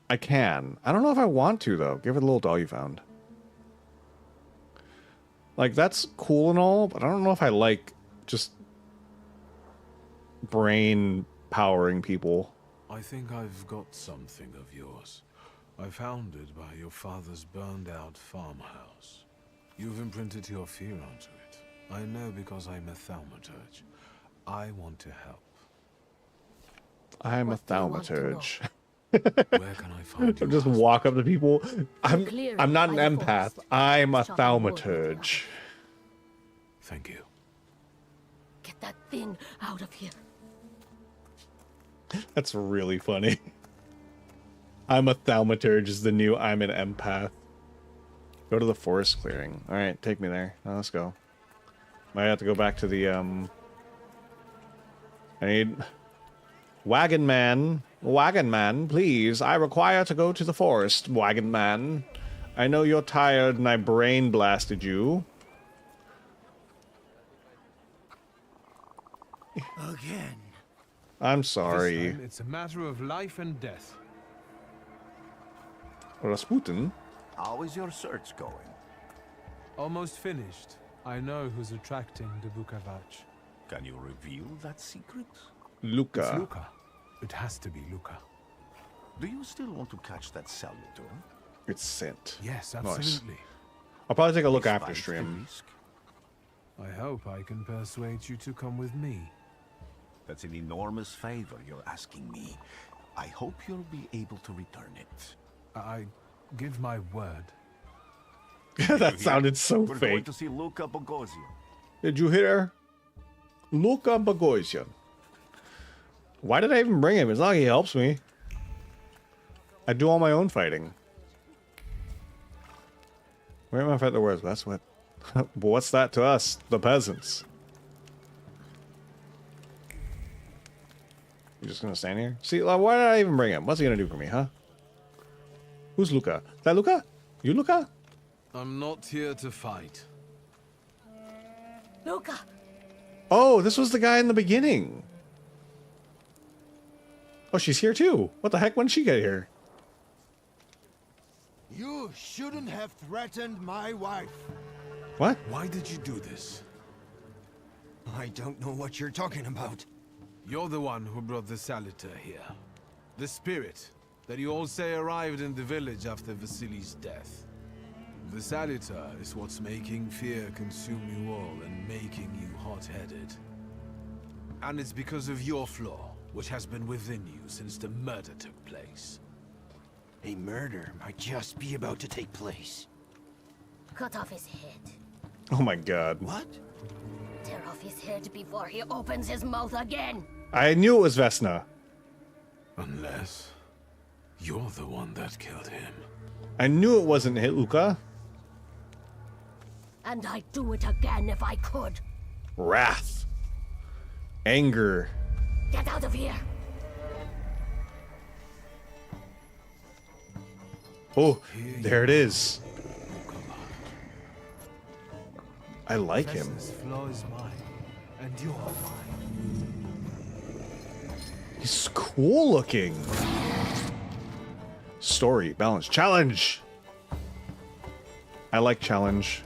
I can. I don't know if I want to, though. Give it a little doll you found. Like, that's cool and all, but I don't know if I like just brain powering people. I think I've got something of yours. I found it by your father's burned-out farmhouse. You've imprinted your fear onto it. I know because I'm a thaumaturge. I want to help. I'm a What do you want to know? thaumaturge. Where can I find you? Just walk up to people. Clearing I'm not an by the empath. forest. I'm a Chopping wood with the thaumaturge. Thank you. Get that thing out of here. That's really funny. I'm a thaumaturge is the new I'm an empath. Go to the forest clearing. Alright, take me there. Now let's go. Might have to go back to the I need Wagon man. Wagon man, please. I require to go to the forest, wagon man. I know you're tired and I brain blasted you. Again. I'm sorry. This time it's a matter of life and death. Rasputin? How is your search going? Almost finished. I know who's attracting the Bukavach. Can you reveal that secret? Luca. It's Luca. It has to be Luca. Do you still want to catch that Salutor? It's sent. Yes, Nice. absolutely. I'll probably take a look after Despite the stream. risk? I hope I can persuade you to come with me. That's an enormous favor you're asking me. I hope you'll be able to return it. I give my word. That sounded so We're going fake. to see Luca Bogosian. Did you hear? Luca Bogosian. Why did I even bring him? It's not like he helps me. I do all my own fighting. Where am I fighting the words? That's what. But what's that to us, the peasants? You just gonna stand here? See, why did I even bring him? What's he gonna do for me, huh? Who's Luca? Is that Luca? You Luca? I'm not here to fight. Luca! Oh, this was the guy in the beginning. Oh, she's here too. What the heck? When did she get here? You shouldn't have threatened my wife. What? Why did you do this? I don't know what you're talking about. You're the one who brought the Salutor here. The spirit that you all say arrived in the village after Vasily's death. The Salutor is what's making fear consume you all and making you hot-headed. And it's because of your flaw, which has been within you since the murder took place. A murder might just be about to take place. Cut off his head. Oh my god. What? Tear off his head before he opens his mouth again. I knew it was Vesna. Unless you're the one that killed him. I knew it wasn't Luca. And I'd do it again if I could. Wrath. Anger. Get out of here. Oh, there it is. I like him. Vesna's flaw is mine, and you're mine. He's cool looking. Story, balance, challenge. I like challenge.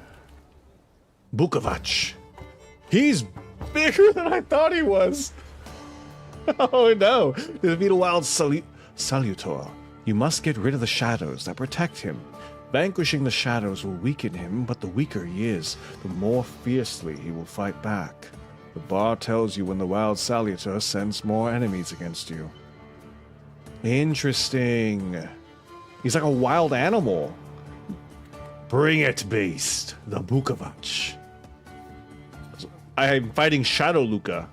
Bukavach. He's bigger than I thought he was. Oh no. To defeat a wild Salutor, you must get rid of the shadows that protect him. Vanquishing the shadows will weaken him, but the weaker he is, the more fiercely he will fight back. The bar tells you when the wild Salutor sends more enemies against you. Interesting. He's like a wild animal. Bring it, beast. The Bukavach. I'm fighting Shadow Luca.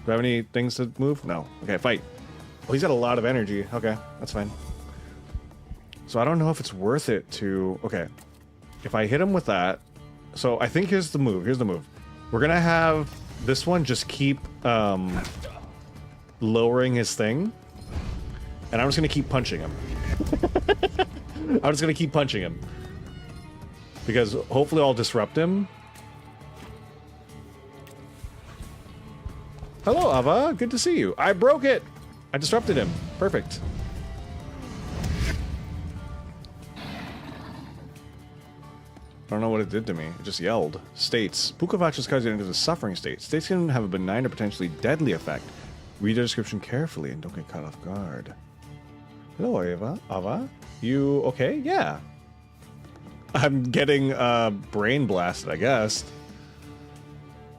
Do I have any things to move? No. Okay, fight. Oh, he's got a lot of energy. Okay, that's fine. So I don't know if it's worth it to... Okay. If I hit him with that... So I think here's the move. Here's the move. We're going to have this one just keep lowering his thing. And I'm just going to keep punching him. I'm just going to keep punching him. Because hopefully I'll disrupt him. Hello, Ava. Good to see you. I broke it. I disrupted him. Perfect. I don't know what it did to me. It just yelled. States. Bukavach is caused into the suffering state. States can have a benign or potentially deadly effect. Read the description carefully and don't get caught off guard. Hello, Ava. Ava? You okay? Yeah. I'm getting brain blasted, I guess.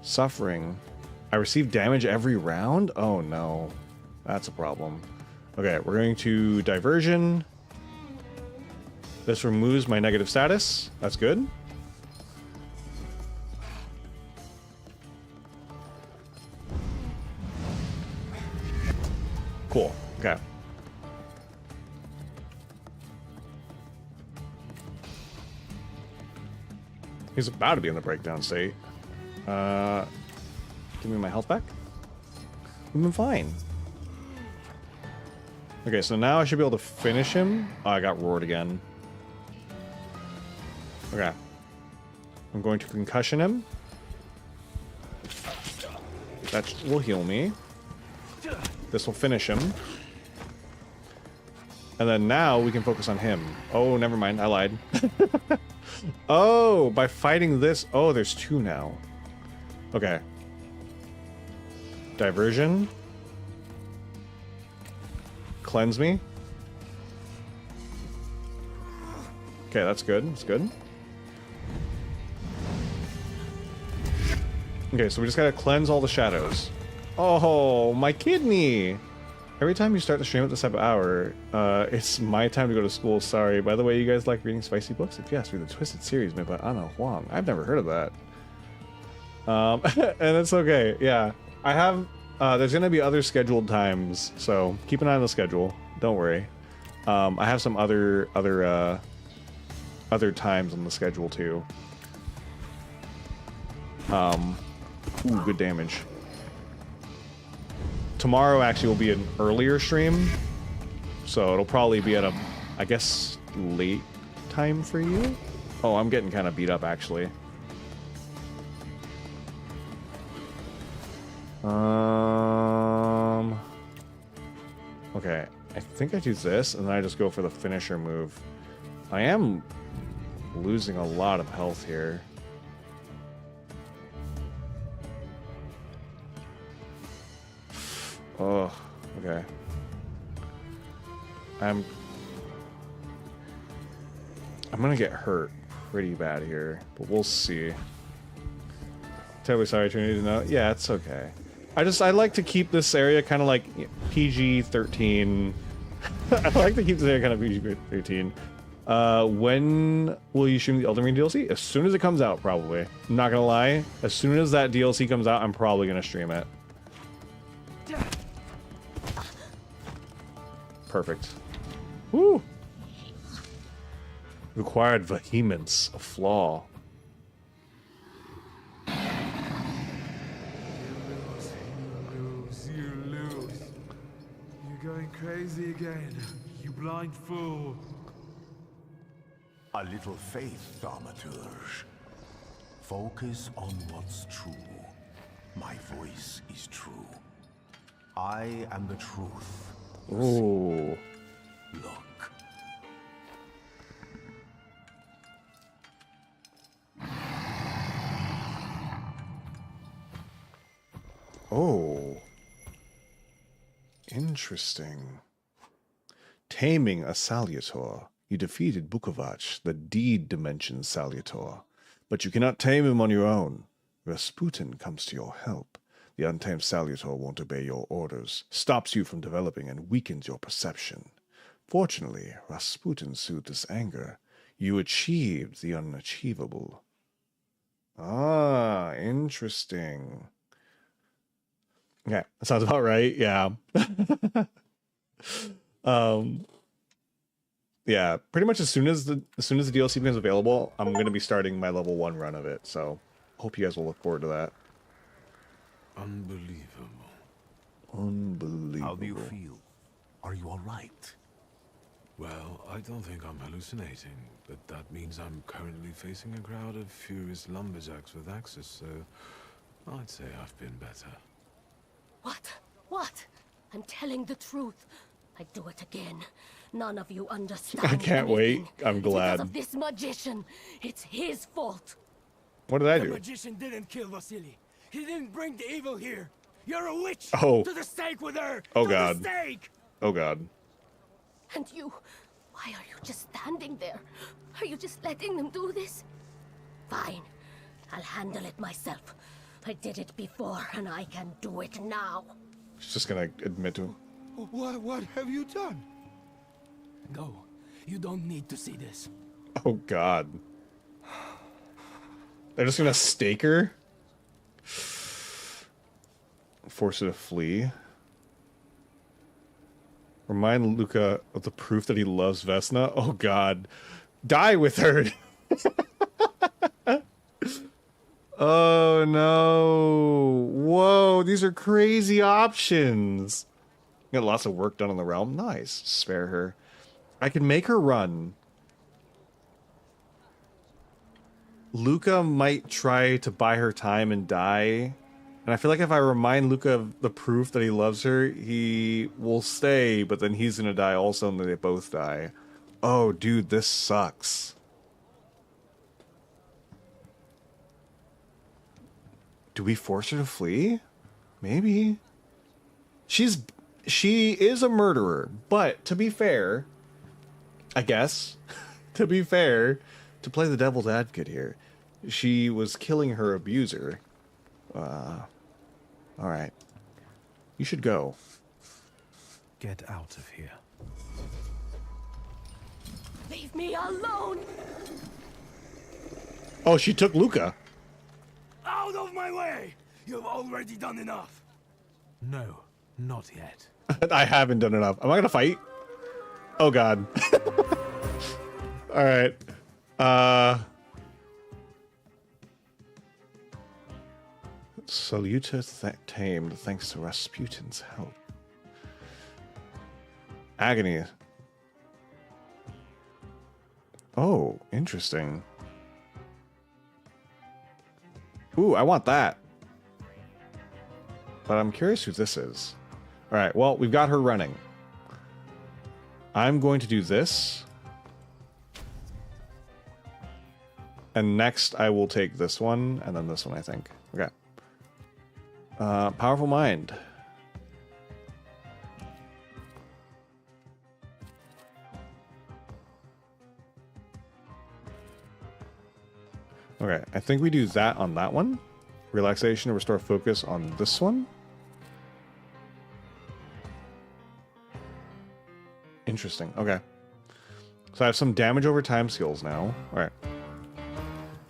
Suffering. I receive damage every round? Oh no. That's a problem. Okay, we're going to diversion. This removes my negative status. That's good. Cool. Okay. He's about to be in the breakdown state. Give me my health back. We've been fine. Okay, so now I should be able to finish him. Oh, I got roared again. Okay. I'm going to concussion him. That will heal me. This will finish him. And then now we can focus on him. Oh, never mind. I lied. Oh, by fighting this... Oh, there's two now. Okay. Diversion. Cleanse me. Okay, that's good. That's good. Okay, so we just gotta cleanse all the shadows. Oh, my kidney! Every time you start the stream at this type of hour, it's my time to go to school. Sorry. By the way, you guys like reading spicy books? If yes, read the Twisted series made by Ana Huang. I've never heard of that. And it's okay. Yeah, I have. There's gonna be other scheduled times, so keep an eye on the schedule. Don't worry. I have some other times on the schedule too. Ooh, good damage. Tomorrow actually will be an earlier stream, so it'll probably be at a, I guess, late time for you. Oh, I'm getting kind of beat up actually. Okay, I think I do this, and then I just go for the finisher move. I am losing a lot of health here. Oh, okay. I'm gonna get hurt pretty bad here, but we'll see. Terribly sorry, Trinity, to know. Yeah, it's okay. I like to keep this area kind of like PG-13. I like to keep this area kind of PG-13. When will you stream the Elden Ring DLC? As soon as it comes out, probably. I'm not gonna lie. As soon as that DLC comes out, I'm probably gonna stream it. Perfect. Woo! Required vehemence, a flaw. You lose. You're going crazy again, you blind fool. A little faith, Thaumaturge. Focus on what's true. My voice is true. I am the truth. Ooh. Look. Oh. Interesting. Taming a Salutor. You defeated Bukovac, the deed dimension Salutor. But you cannot tame him on your own. Rasputin comes to your help. The untamed Salutor won't obey your orders, stops you from developing, and weakens your perception. Fortunately, Rasputin soothed his anger. You achieved the unachievable. Ah, interesting. Okay, that sounds about right. Yeah. Yeah, pretty much as soon as the DLC becomes available, I'm going to be starting my level 1 run of it. So, hope you guys will look forward to that. Unbelievable. Unbelievable. How do you feel? Are you all right? Well, I don't think I'm hallucinating, but that means I'm currently facing a crowd of furious lumberjacks with axes, so I'd say I've been better. What? What? I'm telling the truth. I do it again. None of you understand. I can't wait. I'm glad. It's because of this magician. It's his fault. What did I do? The magician didn't kill Vasily. He didn't bring the evil here. You're a witch. Oh. To the stake with her. Oh, to God. The stake. Oh, God. And you, why are you just standing there? Are you just letting them do this? Fine. I'll handle it myself. I did it before, and I can do it now. She's just gonna admit to him. What have you done? Go. You don't need to see this. Oh god. They're just gonna stake her? Force her to flee. Remind Luca of the proof that he loves Vesna. Oh god. Die with her! Oh no. Whoa, these are crazy options. Got lots of work done on the realm. Nice. Spare her. I can make her run. Luca might try to buy her time and die. And I feel like if I remind Luca of the proof that he loves her, he will stay, but then he's gonna die also, and then they both die. Oh, dude, this sucks. Do we force her to flee? Maybe. She is a murderer, but to be fair, I guess, to be fair, to play the devil's advocate here, she was killing her abuser. Alright. You should go. Get out of here. Leave me alone! Oh, she took Luca. Out of my way! You've already done enough. No, not yet. I haven't done enough. Am I gonna fight? Oh god. Alright. Saluta tamed thanks to Rasputin's help. Agony. Oh, interesting. Ooh, I want that. But I'm curious who this is. Alright, well, we've got her running. I'm going to do this. And next I will take this one, and then this one, I think. Okay. Powerful Mind. Okay, I think we do that on that one. Relaxation to restore focus on this one. Interesting. Okay. So I have some damage over time skills now. Alright.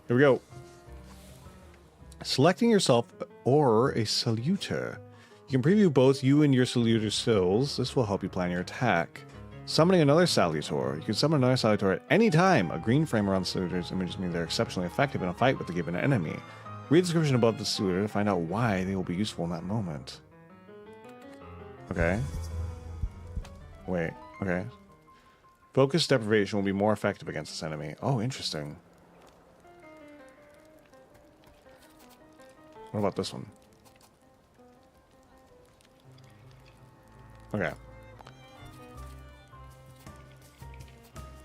Here we go. Selecting yourself or a saluter. You can preview both you and your saluter skills. This will help you plan your attack. Summoning another salutor. You can summon another salutor at any time. A green frame around salutor's images means they're exceptionally effective in a fight with a given enemy. Read the description above the saluter to find out why they will be useful in that moment. Okay. Wait. Okay. Focus deprivation will be more effective against this enemy. Oh, interesting. What about this one? Okay.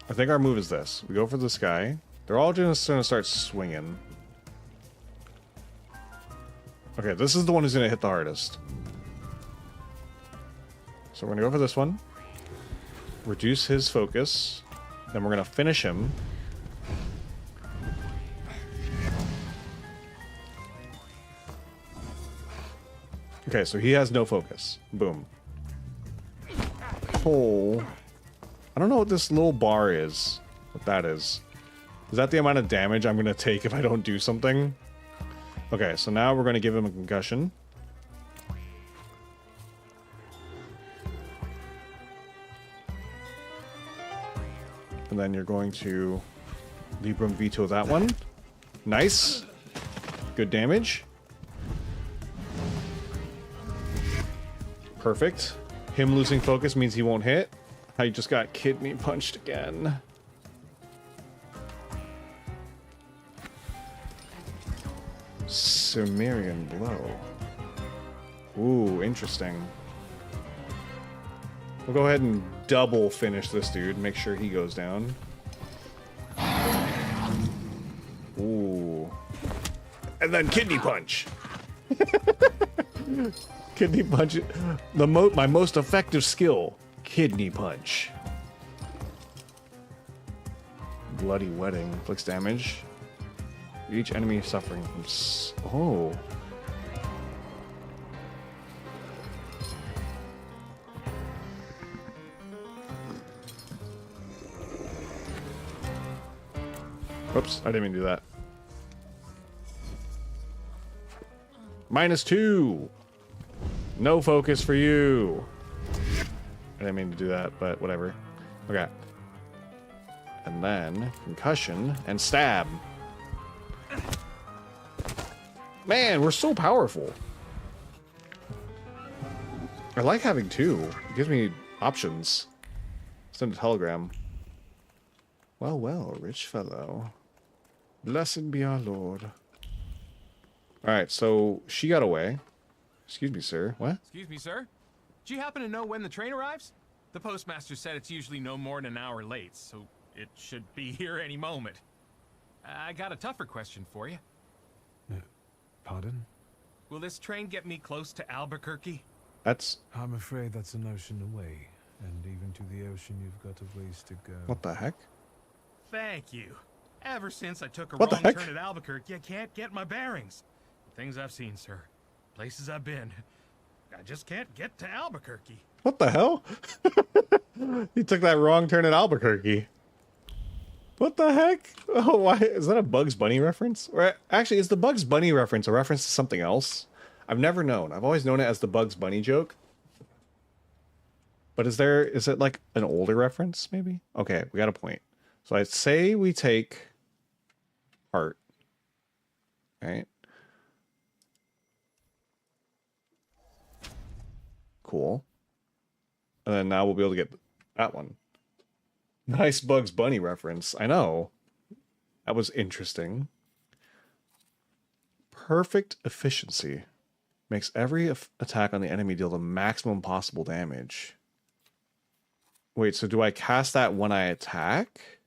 I think our move is this. We go for this guy. They're all just going to start swinging. Okay, this is the one who's going to hit the hardest. So we're going to go for this one. Reduce his focus. Then we're going to finish him. Okay, so he has no focus. Boom. Oh. I don't know what this little bar is. What that is. Is that the amount of damage I'm going to take if I don't do something? Okay, so now we're going to give him a concussion. And then you're going to Librum Veto that one. Nice. Good damage. Perfect. Him losing focus means he won't hit. I just got kidney punched again. Sumerian blow. Ooh, interesting. We'll go ahead and double finish this dude. Make sure he goes down. Ooh. And then kidney punch. Kidney punch. My most effective skill. Kidney punch. Bloody Wedding. Inflicts damage. Each enemy suffering from... Oh. Whoops, I didn't mean to do that. -2. No focus for you. I didn't mean to do that, but whatever. Okay. And then concussion and stab. Man, we're so powerful. I like having 2. It gives me options. Send a telegram. Well, well, rich fellow. Blessed be our Lord. Alright, so she got away. Excuse me, sir. What? Excuse me, sir. Do you happen to know when the train arrives? The postmaster said it's usually no more than an hour late, so it should be here any moment. I got a tougher question for you. Pardon? Will this train get me close to Albuquerque? I'm afraid that's an ocean away, and even to the ocean you've got a ways to go. What the heck? Thank you. Ever since I took a What the wrong heck? turn at Albuquerque, I can't get my bearings. The things I've seen, sir. Places I've been. I just can't get to Albuquerque. What the hell? You took that wrong turn at Albuquerque. What the heck? Oh, why is that a Bugs Bunny reference? Or actually, is the Bugs Bunny reference a reference to something else? I've never known. I've always known it as the Bugs Bunny joke. But is it like an older reference, maybe? Okay, we got a point. So I'd say we take heart. Right? Cool. And then now we'll be able to get that one. Nice Bugs Bunny reference. I know. That was interesting. Perfect efficiency. Makes every attack on the enemy deal the maximum possible damage. Wait, so do I cast that when I attack?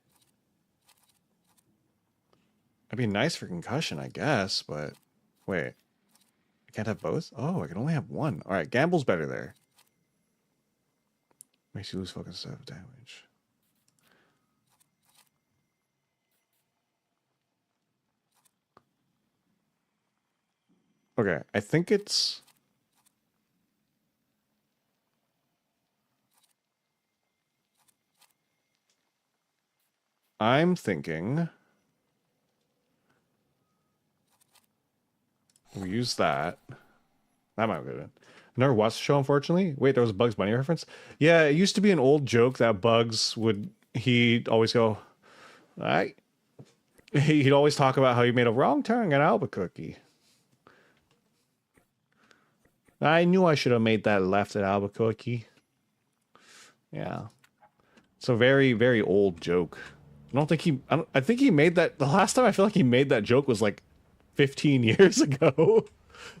That'd be nice for concussion, I guess, but... Wait. I can't have both? Oh, I can only have one. Alright, Gamble's better there. Makes you lose focus of damage. Okay, I think it's... I'm thinking... we use that. That might be good. I never watched the show, unfortunately. Wait, there was a Bugs Bunny reference? Yeah, it used to be an old joke that Bugs would... He'd always go... He'd always talk about how he made a wrong turn at Albuquerque. I knew I should have made that left at Albuquerque. Yeah. It's a very, very old joke. I think he made that... The last time I feel like he made that joke was like 15 years ago.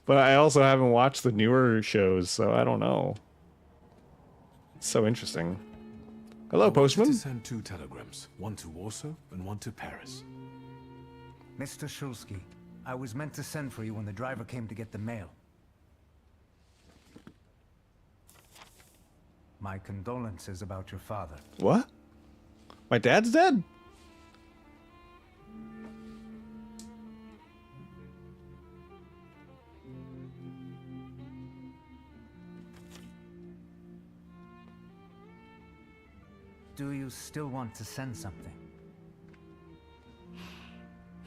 But I also haven't watched the newer shows, so I don't know. It's so interesting. Hello, postman. I wanted to send 2 telegrams, one to Warsaw and one to Paris. Mr. Shulsky, I was meant to send for you when the driver came to get the mail. My condolences about your father. What? My dad's dead? Do you still want to send something?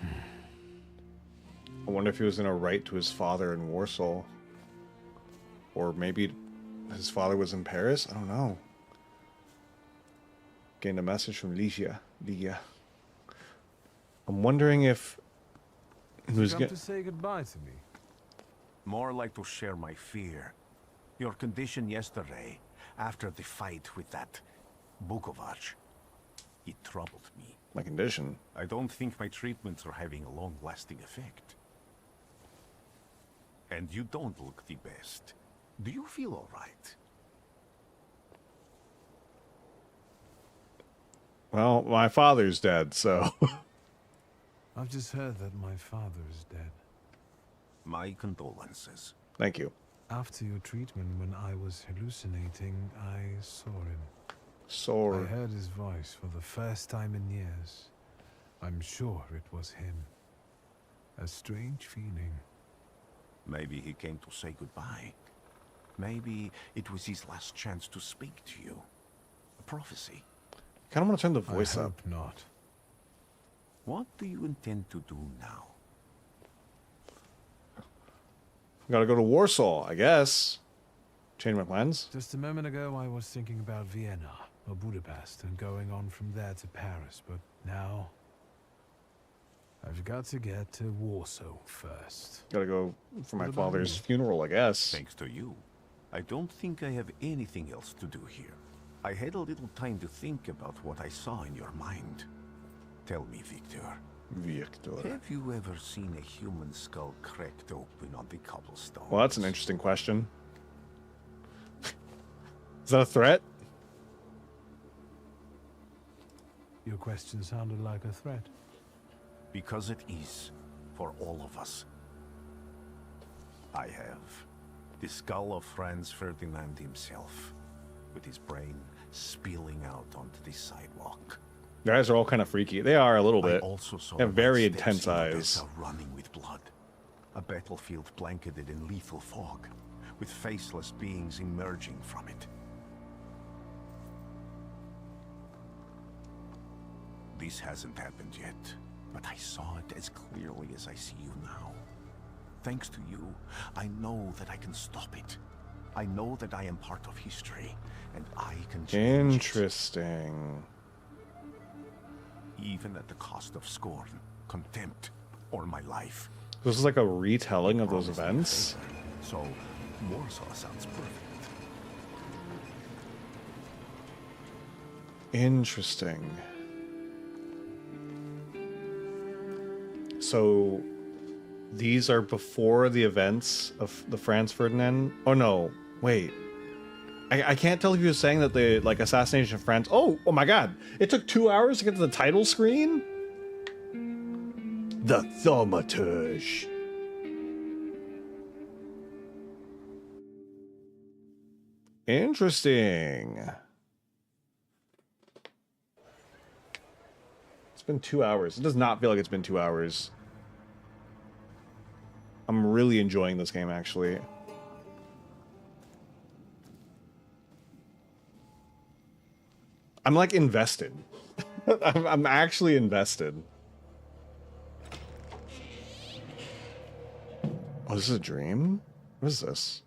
I wonder if he was going to write to his father in Warsaw. Or maybe his father was in Paris? I don't know. Getting a message from Ligia. I'm wondering if he was going to say goodbye to me. More like to share my fear. Your condition yesterday, after the fight with that Bukovac, it troubled me. My condition? I don't think my treatments are having a long-lasting effect. And you don't look the best. Do you feel all right? Well, my father's dead, so... I've just heard that my father is dead. My condolences. Thank you. After your treatment, when I was hallucinating, I saw him. I heard his voice for the first time in years. I'm sure it was him. A strange feeling. Maybe he came to say goodbye. Maybe it was his last chance to speak to you. A prophecy. I kind of want to turn the voice I up. hope not. What do you intend to do now? Gotta go to Warsaw, I guess. Change my plans. Just a moment ago, I was thinking about Vienna or Budapest and going on from there to Paris, but now I've got to get to Warsaw first. Gotta go for my father's funeral, I guess. Thanks to you. I don't think I have anything else to do here. I had a little time to think about what I saw in your mind. Tell me, Victor. Victor. Have you ever seen a human skull cracked open on the cobblestone? Well, that's an interesting question. Is that a threat? Your question sounded like a threat. Because it is, for all of us. I have the skull of Franz Ferdinand himself, with his brain spilling out onto the sidewalk. The eyes are all kind of freaky. They are a little bit. I also saw they have very intense eyes. Odessa running with blood. A battlefield blanketed in lethal fog, with faceless beings emerging from it. This hasn't happened yet, but I saw it as clearly as I see you now. Thanks to you, I know that I can stop it. I know that I am part of history, and I can change Interesting. it, even at the cost of scorn, contempt, or my life. This is like a retelling of those events. So, Warsaw sounds perfect. Interesting. So, these are before the events of the Franz Ferdinand. Oh no, wait. I can't tell if he was saying that the assassination of Franz. Oh my God! It took 2 hours to get to the title screen. The Thaumaturge. Interesting. It's been 2 hours. It does not feel like it's been 2 hours. I'm really enjoying this game, actually. I'm like invested. I'm actually invested. Oh, this is a dream? What is this?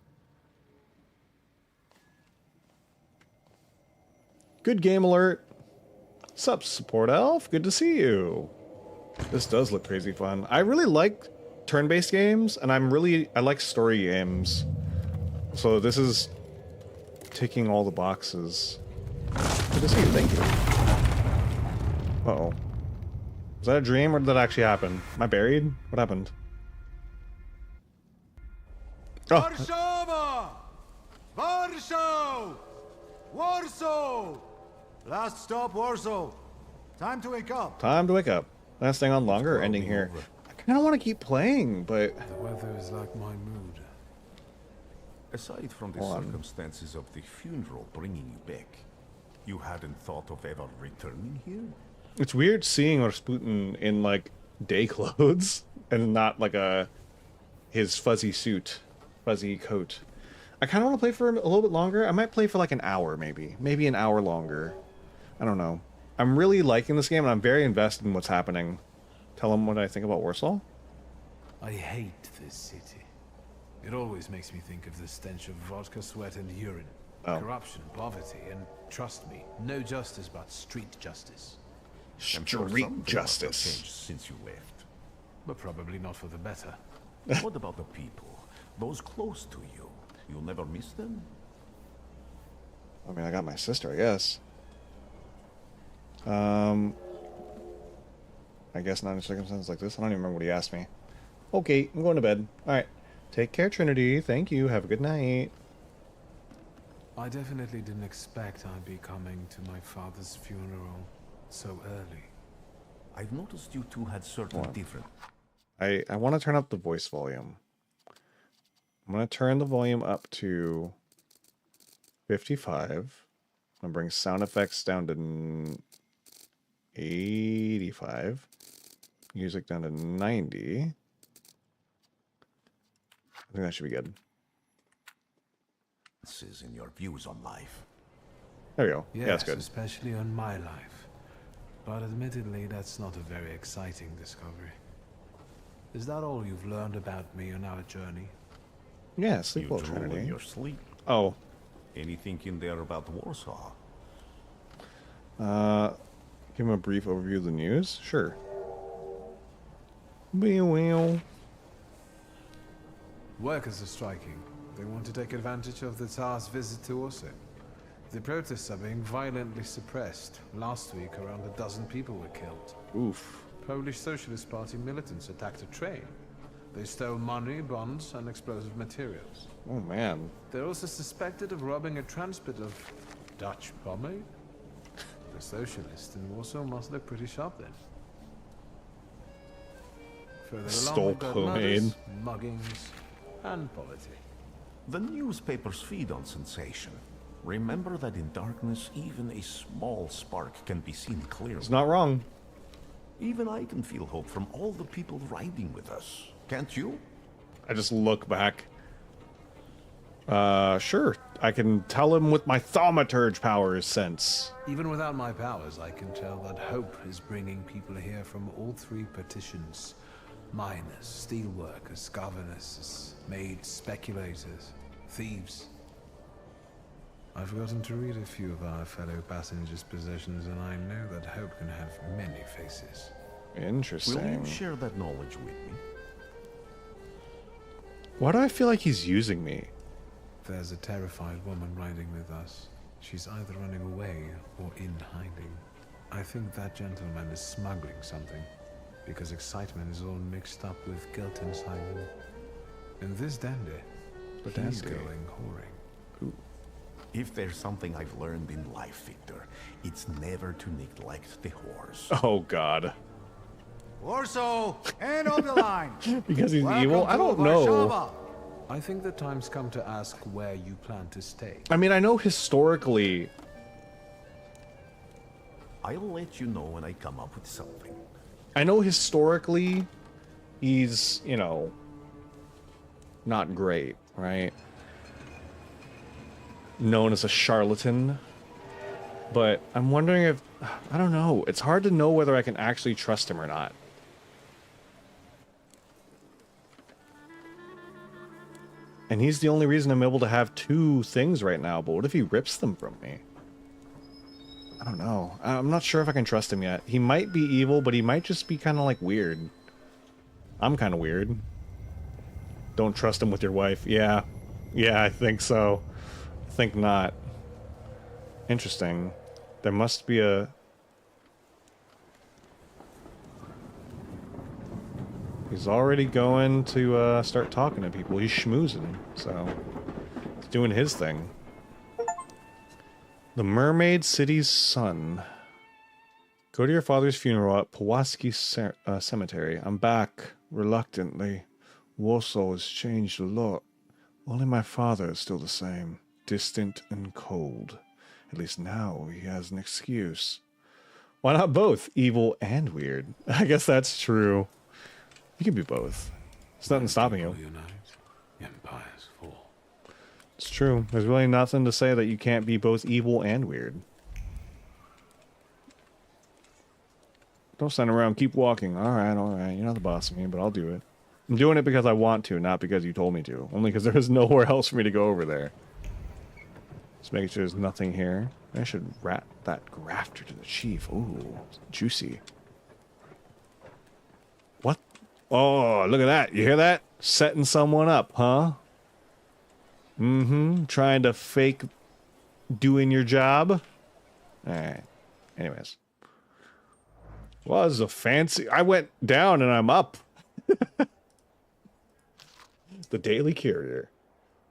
Good game alert. Sup, support elf? Good to see you. This does look crazy fun. I really like turn-based games, and I like story games. So this is ticking all the boxes. Good to see you, thank you. Uh-oh. Was that a dream, or did that actually happen? Am I buried? What happened? Oh. Warszawa! Warsaw! Warsaw! Last stop, Warsaw. Time to wake up. Time to wake up. Last thing on longer or ending here? I kind of want to keep playing, but... The weather is like my mood. Aside from the circumstances of the funeral bringing you back, you hadn't thought of ever returning here? It's weird seeing Rasputin in, like, day clothes and not, like, his fuzzy suit, fuzzy coat. I kind of want to play for a little bit longer. I might play for, like, an hour, maybe. Maybe an hour longer. I don't know. I'm really liking this game, and I'm very invested in what's happening. Tell them what I think about Warsaw. I hate this city. It always makes me think of the stench of vodka, sweat, and urine. Corruption, poverty, and trust me, no justice but street justice. Street justice. Changed since you left. But probably not for the better. What about the people? Those close to you? You'll never miss them? I mean, I got my sister, I guess. I guess not in circumstances like this. I don't even remember what he asked me. Okay, I'm going to bed. Alright. Take care, Trinity. Thank you. Have a good night. I definitely didn't expect I'd be coming to my father's funeral so early. I've noticed you two had certain different... I want to turn up the voice volume. I'm going to turn the volume up to 55. I'm going to bring sound effects down to 85. Music down to 90. I think that should be good. This is in your views on life. There we go. Yes, Yeah, that's good. Especially on my life. But admittedly, that's not a very exciting discovery. Is that all you've learned about me on our journey? Yeah, sleep You well, drool in Trinity. your sleep. Oh. Anything in there about Warsaw? Give him a brief overview of the news? Sure. Well. Workers are striking. They want to take advantage of the Tsar's visit to Warsaw. The protests are being violently suppressed. Last week, around a dozen people were killed. Oof. Polish Socialist Party militants attacked a train. They stole money, bonds, and explosive materials. Oh, man. They're also suspected of robbing a transport of Dutch pomade. The socialists in Warsaw must look pretty sharp then. Further along, Stole we've got pomade. murders, muggings, and politics. The newspapers feed on sensation. Remember that in darkness, even a small spark can be seen clearly. It's not wrong. Even I can feel hope from all the people riding with us. Can't you? I just look back. Sure. I can tell him with my Thaumaturge powers sense. Even without my powers, I can tell that hope is bringing people here from all three partitions. Miners, steelworkers, governesses, maids, speculators, thieves. I've forgotten to read a few of our fellow passengers' possessions, and I know that hope can have many faces. Interesting. Will you share that knowledge with me? Why do I feel like he's using me? There's a terrified woman riding with us. She's either running away or in hiding. I think that gentleman is smuggling something, because excitement is all mixed up with guilt inside him. And this dandy, he's going whoring. Ooh. If there's something I've learned in life, Victor, it's never to neglect the horse. Oh, God. Warsaw, end of the line. Because he's Welcome evil? I to don't know. Warszawa. I think the time's come to ask where you plan to stay. I mean, I know historically... I'll let you know when I come up with something. I know historically he's, you know, not great, right? Known as a charlatan. But I'm wondering if... I don't know. It's hard to know whether I can actually trust him or not. And he's the only reason I'm able to have two things right now, but what if he rips them from me? I don't know. I'm not sure if I can trust him yet. He might be evil, but he might just be kind of like weird. I'm kind of weird. Don't trust him with your wife. Yeah. Yeah, I think so. I think not. Interesting. There must be a... He's already going to start talking to people. He's schmoozing, so he's doing his thing. The Mermaid City's son. Go to your father's funeral at Pulaski Cemetery. I'm back, reluctantly. Warsaw has changed a lot. Only my father is still the same, distant and cold. At least now he has an excuse. Why not both, evil and weird? I guess that's true. You can be both. There's nothing stopping you. Empires fall. It's true. There's really nothing to say that you can't be both evil and weird. Don't stand around. Keep walking. All right. You're not the boss of me, but I'll do it. I'm doing it because I want to, not because you told me to. Only because there is nowhere else for me to go over there. Just making sure there's nothing here. I should rat that grafter to the chief. Ooh, juicy. What? Oh, look at that. You hear that? Setting someone up, huh? Mm-hmm. Trying to fake doing your job. Alright. Anyways. Was a fancy... I went down and I'm up. The Daily Courier.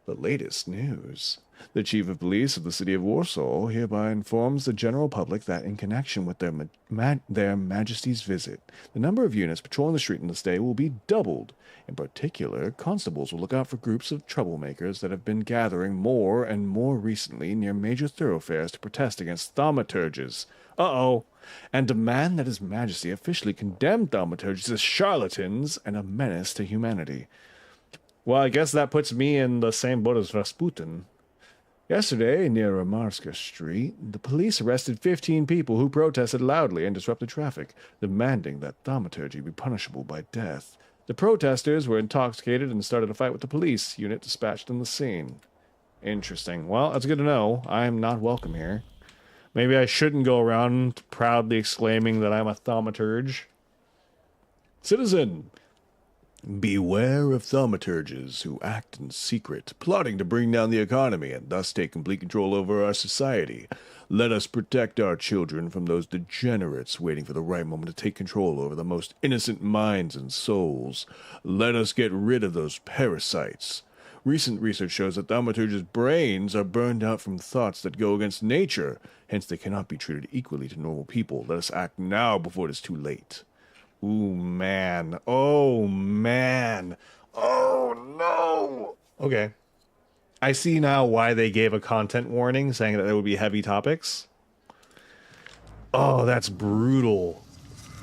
The latest news. The Chief of Police of the City of Warsaw hereby informs the general public that in connection with their Majesty's visit, the number of units patrolling the street in this day will be doubled. In particular, constables will look out for groups of troublemakers that have been gathering more and more recently near major thoroughfares to protest against thaumaturges. Uh-oh. And demand that His Majesty officially condemn thaumaturges as charlatans and a menace to humanity. Well, I guess that puts me in the same boat as Rasputin. Yesterday, near Ramarska Street, the police arrested 15 people who protested loudly and disrupted traffic, demanding that thaumaturgy be punishable by death. The protesters were intoxicated and started a fight with the police unit dispatched on the scene. Interesting. Well, that's good to know. I am not welcome here. Maybe I shouldn't go around proudly exclaiming that I'm a thaumaturge. Citizen! Beware of thaumaturges who act in secret, plotting to bring down the economy and thus take complete control over our society. Let us protect our children from those degenerates waiting for the right moment to take control over the most innocent minds and souls. Let us get rid of those parasites. Recent research shows that thaumaturges' brains are burned out from thoughts that go against nature, hence they cannot be treated equally to normal people. Let us act now before it is too late. Ooh, man. Oh, man. Oh, no. Okay. I see now why they gave a content warning saying that there would be heavy topics. Oh, that's brutal.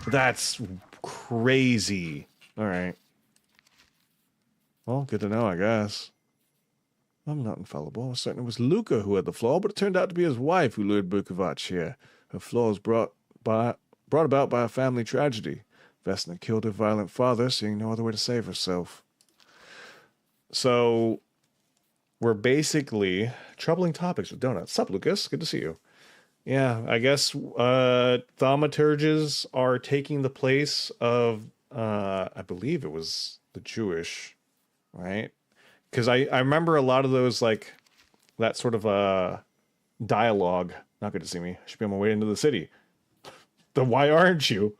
That's crazy. All right. Well, good to know, I guess. I'm not infallible. I was certain it was Luca who had the flaw, but it turned out to be his wife who lured Bukovac here. Her flaw was brought about by a family tragedy. Vesna killed her violent father, seeing no other way to save herself. So, we're basically troubling topics with donuts. Sup, Lucas? Good to see you. Yeah, I guess thaumaturges are taking the place of, I believe it was the Jewish, right? Because I remember a lot of those, like, that sort of dialogue. Not good to see me. I should be on my way into the city. Then why aren't you?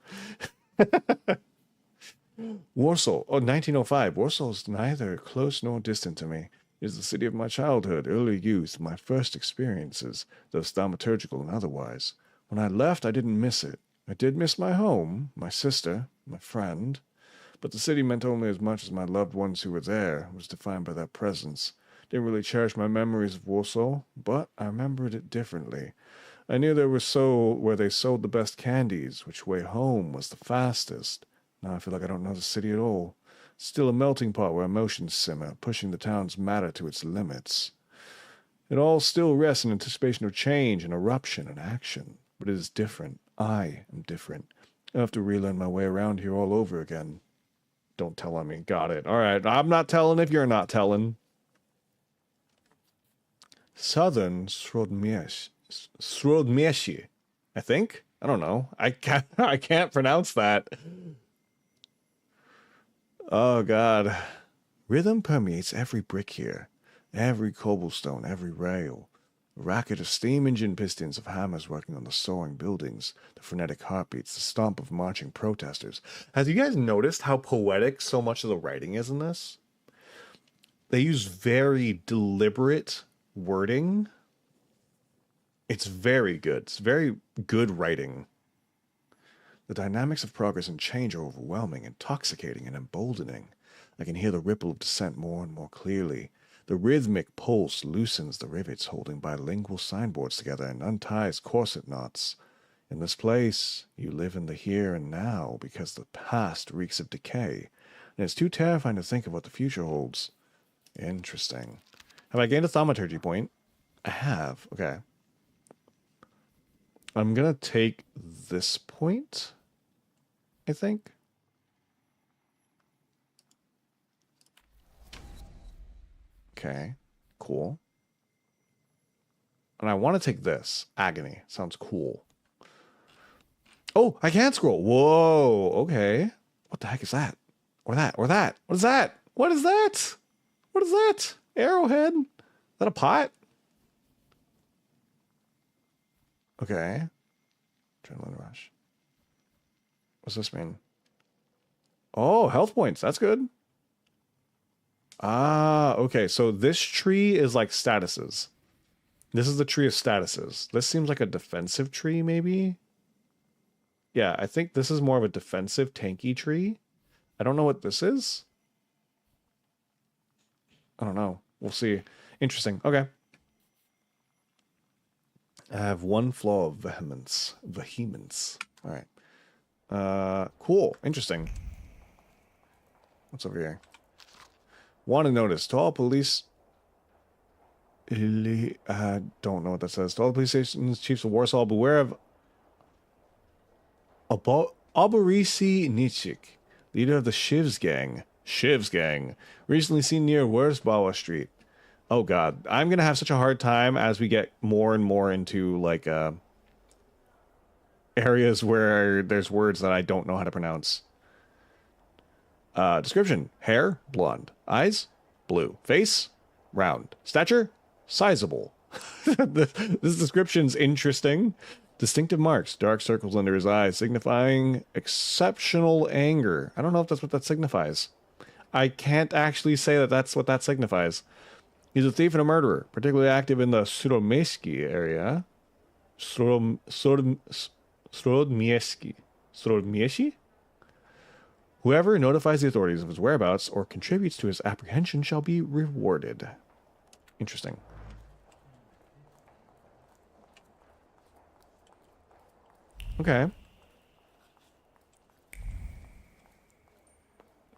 Warsaw. Oh, 1905. Warsaw is neither close nor distant to me. It is the city of my childhood, early youth, my first experiences, those thaumaturgical and otherwise. When I left, I didn't miss it. I did miss my home, my sister, my friend. But the city meant only as much as my loved ones who were there, was defined by their presence. Didn't really cherish my memories of Warsaw, but I remembered it differently. I knew there was where they sold the best candies, which way home was the fastest. Now I feel like I don't know the city at all. Still a melting pot where emotions simmer, pushing the town's matter to its limits. It all still rests in anticipation of change and eruption and action. But it is different. I am different. I have to relearn my way around here all over again. Don't tell on me. Got it. All right. I'm not telling if you're not telling. Southern Srodmieshi, I think. I don't know. I can't pronounce that. Oh God. Rhythm permeates every brick here, every cobblestone, every rail. The racket of steam engine pistons of hammers working on the soaring buildings, the frenetic heartbeats, the stomp of marching protesters. Have you guys noticed how poetic so much of the writing is in this? They use very deliberate wording. It's very good. It's very good writing. The dynamics of progress and change are overwhelming, intoxicating, and emboldening. I can hear the ripple of dissent more and more clearly. The rhythmic pulse loosens the rivets holding bilingual signboards together and unties corset knots. In this place, you live in the here and now because the past reeks of decay, and it's too terrifying to think of what the future holds. Interesting. Have I gained a thaumaturgy point? I have. Okay. I'm going to take this point, I think. Okay, cool. And I want to take this. Agony. Sounds cool. Oh, I can't scroll. Whoa, okay. What the heck is that? Or that, or that. What is that? What is that? What is that? Arrowhead? Is that a pot? Okay. Adrenaline rush. What's this mean? Oh, health points. That's good. Ah, okay. So this tree is like statuses. This is the tree of statuses. This seems like a defensive tree, maybe? Yeah, I think this is more of a defensive, tanky tree. I don't know what this is. I don't know. We'll see. Interesting. Okay. I have one flaw of vehemence. All right. Cool. Interesting. What's over here? Want to notice. To all police I don't know what that says. To all the police stations, chiefs of Warsaw, beware of Oborisi Nichik, leader of the Shivs gang. Shivs gang. Recently seen near Wurzbauer Street. Oh god. I'm going to have such a hard time as we get more and more into, like, areas where there's words that I don't know how to pronounce. Description. Hair, blonde. Eyes, blue. Face, round. Stature, sizable. This description's interesting. Distinctive marks, dark circles under his eyes, signifying exceptional anger. I don't know if that's what that signifies. I can't actually say that that's what that signifies. He's a thief and a murderer, particularly active in the Suromeski area. Surodmieski? Whoever notifies the authorities of his whereabouts or contributes to his apprehension shall be rewarded. Interesting. Okay.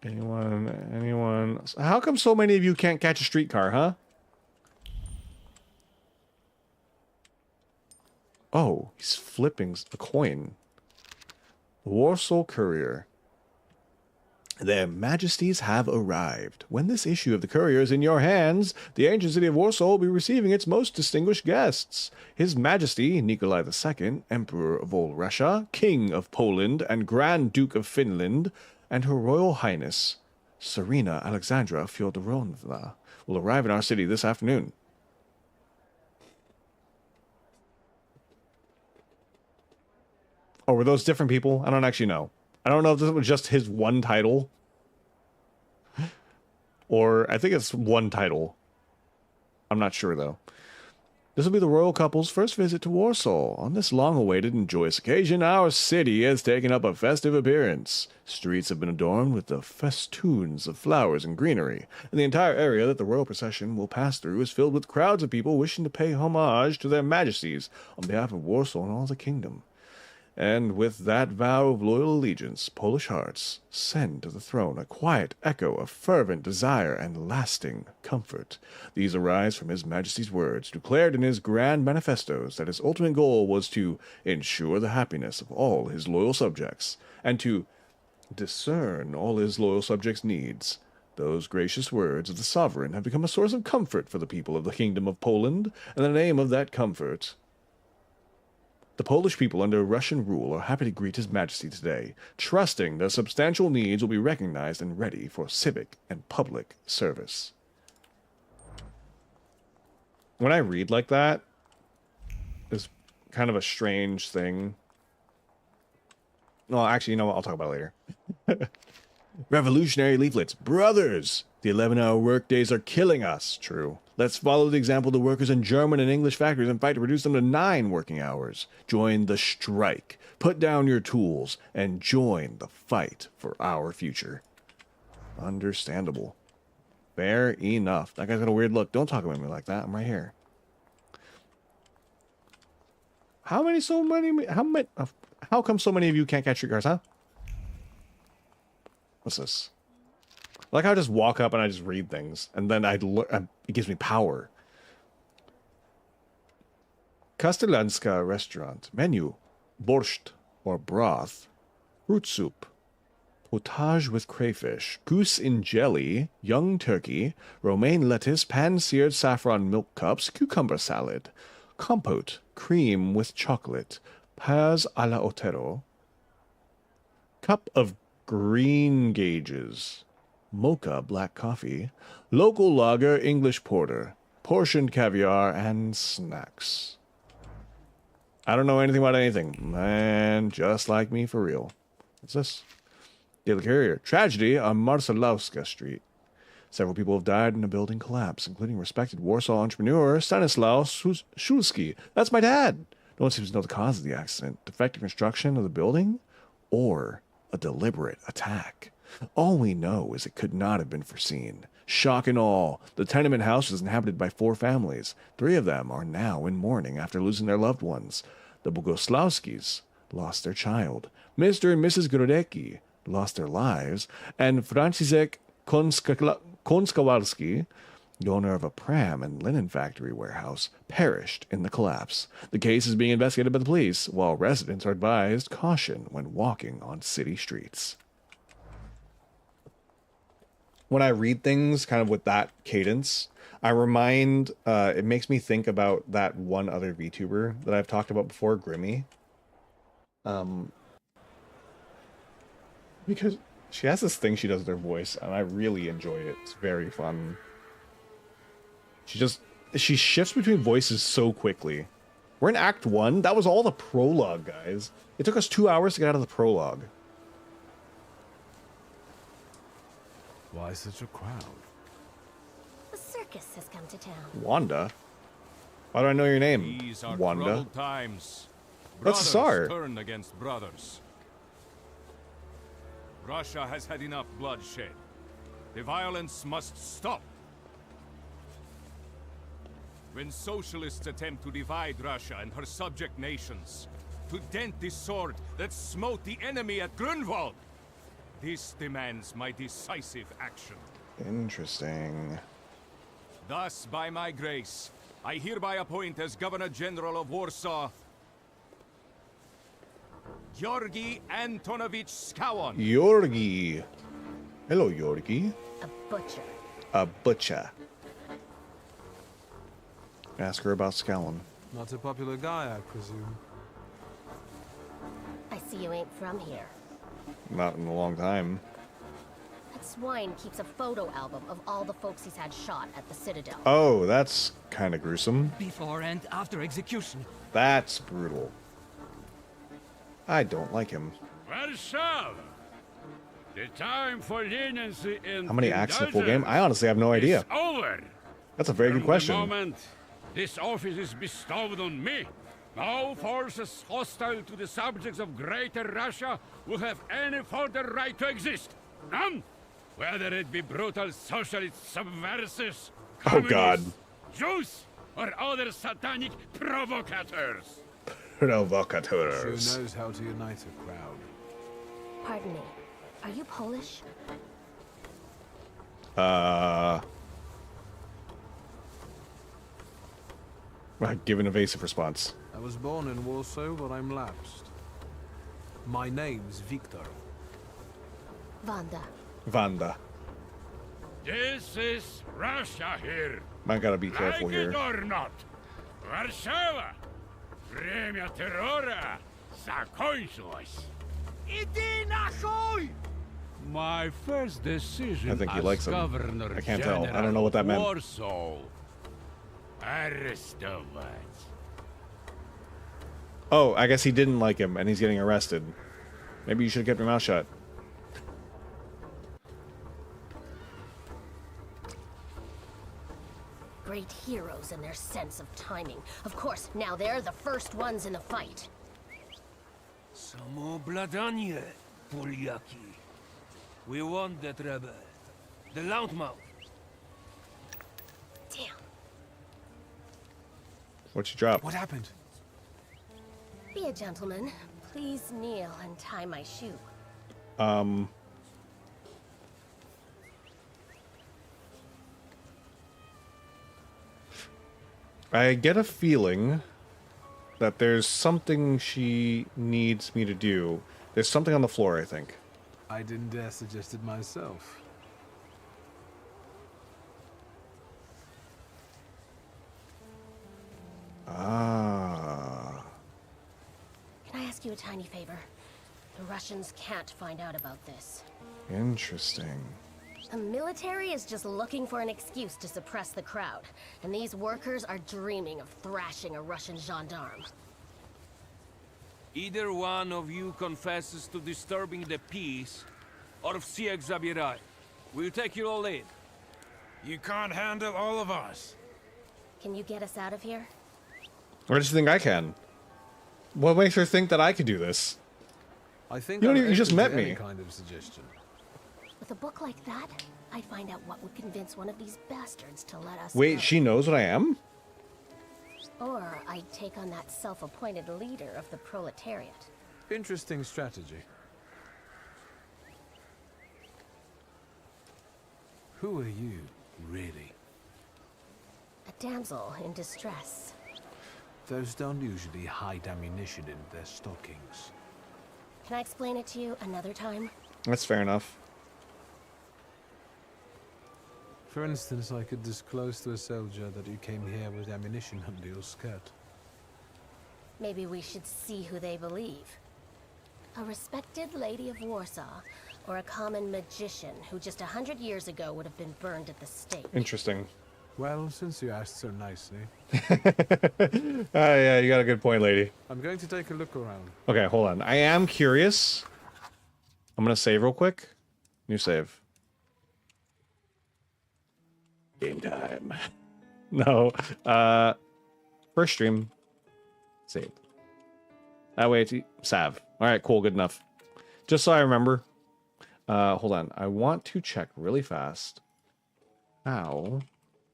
Anyone? How come so many of you can't catch a streetcar, huh? Oh, he's flipping a coin. Warsaw Courier. Their Majesties have arrived. When this issue of the Courier is in your hands, the ancient city of Warsaw will be receiving its most distinguished guests. His Majesty, Nikolai II, Emperor of all Russia, King of Poland, and Grand Duke of Finland, and Her Royal Highness, Serena Alexandra Fyodorovna, will arrive in our city this afternoon. Oh, were those different people? I don't actually know. I don't know if this was just his one title. Or I think it's one title. I'm not sure, though. This will be the royal couple's first visit to Warsaw. On this long-awaited and joyous occasion, our city has taken up a festive appearance. Streets have been adorned with the festoons of flowers and greenery, and the entire area that the royal procession will pass through is filled with crowds of people wishing to pay homage to their majesties on behalf of Warsaw and all the kingdom. And with that vow of loyal allegiance, Polish hearts send to the throne a quiet echo of fervent desire and lasting comfort. These arise from His Majesty's words, declared in his grand manifestos that his ultimate goal was to ensure the happiness of all his loyal subjects, and to discern all his loyal subjects' needs. Those gracious words of the sovereign have become a source of comfort for the people of the Kingdom of Poland, and in the name of that comfort, the Polish people under Russian rule are happy to greet His Majesty today, trusting their substantial needs will be recognized and ready for civic and public service. When I read like that, it's kind of a strange thing. No, actually, you know what? I'll talk about it later. Revolutionary leaflets. Brothers, the 11-hour workdays are killing us. True. Let's follow the example of the workers in German and English factories and fight to reduce them to 9 working hours. Join the strike. Put down your tools and join the fight for our future. Understandable. Fair enough. That guy's got a weird look. Don't talk about me like that. I'm right here. How come so many of you can't catch your cars, huh? What's this? Like how I just walk up and I just read things, and then it gives me power. Kastelanska restaurant. Menu. Borscht or broth. Root soup. Potage with crayfish. Goose in jelly. Young turkey. Romaine lettuce. Pan-seared saffron milk cups. Cucumber salad. Compote. Cream with chocolate. Paz a la Otero. Cup of green gauges. Mocha black coffee, local lager English porter, portioned caviar, and snacks. I don't know anything about anything. Man, just like me for real. What's this? Daily Courier. Tragedy on Marcelowska Street. Several people have died in a building collapse, including respected Warsaw entrepreneur Stanislaw Szulski. That's my dad. No one seems to know the cause of the accident. Defective construction of the building? Or a deliberate attack? All we know is it could not have been foreseen. Shock and awe. The tenement house is inhabited by 4 families. 3 of them are now in mourning after losing their loved ones. The Bogoslawskis lost their child. Mr. and Mrs. Grodecki lost their lives. And Franciszek Konskawalski the owner of a pram and linen factory warehouse, perished in the collapse. The case is being investigated by the police, while residents are advised caution when walking on city streets. When I read things kind of with that cadence, it makes me think about that one other VTuber that I've talked about before, Grimmy. Because she has this thing she does with her voice, and I really enjoy it. It's very fun. She shifts between voices so quickly. We're in Act 1. That was all the prologue, guys. It took us 2 hours to get out of the prologue. Why such a crowd? The circus has come to town. Wanda? Why do I know your name? These are Wanda? troubled times. That's SweidAnSour. Turn against brothers. Russia has had enough bloodshed. The violence must stop. When socialists attempt to divide Russia and her subject nations, to dent the sword that smote the enemy at Grunwald, this demands my decisive action. Interesting. Thus, by my grace, I hereby appoint as Governor General of Warsaw, Georgi Antonovich Skowon. Georgi. Hello, Georgi. A butcher. A butcher. Ask her about Skowon. Not a popular guy, I presume. I see you ain't from here. Not in a long time. That swine keeps a photo album of all the folks he's had shot at the Citadel. Oh, that's kind of gruesome. Before and after execution. That's brutal. I don't like him. Warsaw. The time for leniency and How many acts in the full game? I honestly have no idea. Over. That's a very good question. From the moment this office is bestowed on me, no forces hostile to the subjects of Greater Russia will have any further right to exist. None. Whether it be brutal socialist subversives, Oh God. Jews, or other satanic provocators. Provocateurs. Sure knows how to unite a crowd. Pardon me. Are you Polish? Give an evasive response. I was born in Warsaw, but I'm lapsed. My name's Victor. Wanda. Vanda. This is Russia here. Might gotta be careful like here. it or not. Warszawa. Время террора закончилось. Иди нахуй! My first decision I think he as likes him. Governor I can't tell. I General don't know what that of meant. Warsaw. Arrestovать. Oh, I guess he didn't like him, and he's getting arrested. Maybe you should have kept your mouth shut. Great heroes in their sense of timing. Of course, now they're the first ones in the fight. Samobladanie, Polyaki. We want that rebel. The loudmouth. Damn. What'd you drop? What happened? Be a gentleman. Please kneel and tie my shoe. I get a feeling that there's something she needs me to do. There's something on the floor, I think. I didn't dare suggest it myself. Ah. Can I ask you a tiny favor? The Russians can't find out about this. Interesting. The military is just looking for an excuse to suppress the crowd, and these workers are dreaming of thrashing a Russian gendarme. Either one of you confesses to disturbing the peace, or всех забирай. We'll take you all in. You can't handle all of us. Can you get us out of here? Where does she think I can? What makes her think that I could do this? I think you just met me. Any kind of suggestion. With a book like that, I'd find out what would convince one of these bastards to let us Wait, go. she knows what I am? Or I'd take on that self-appointed leader of the proletariat. Interesting strategy. Who are you, really? A damsel in distress. Those don't usually hide ammunition in their stockings. Can I explain it to you another time? That's fair enough. For instance, I could disclose to a soldier that you came here with ammunition under your skirt. Maybe we should see who they believe. A respected lady of Warsaw, or a common magician who just 100 years ago would have been burned at the stake. Interesting. Well, since you asked so nicely. Yeah, you got a good point, lady. I'm going to take a look around. Okay, hold on. I am curious. I'm gonna save real quick. New save. Game time. No. First stream. Saved. That way it's Sav. Alright, cool, good enough. Just so I remember. Hold on. I want to check really fast how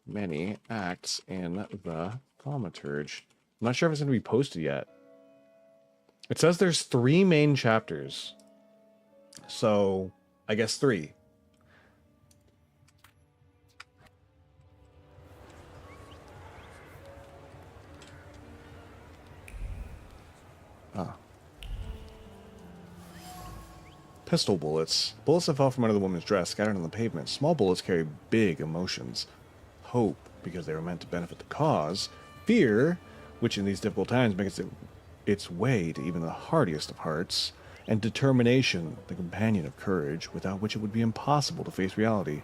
many acts in the Thaumaturge. I'm not sure if it's going to be posted yet. It says there's 3 main chapters. So, I guess 3. Pistol bullets. Bullets that fell from under the woman's dress, scattered on the pavement. Small bullets carry big emotions. Hope, because they were meant to benefit the cause. Fear, which in these difficult times makes its way to even the hardiest of hearts. And determination, the companion of courage, without which it would be impossible to face reality.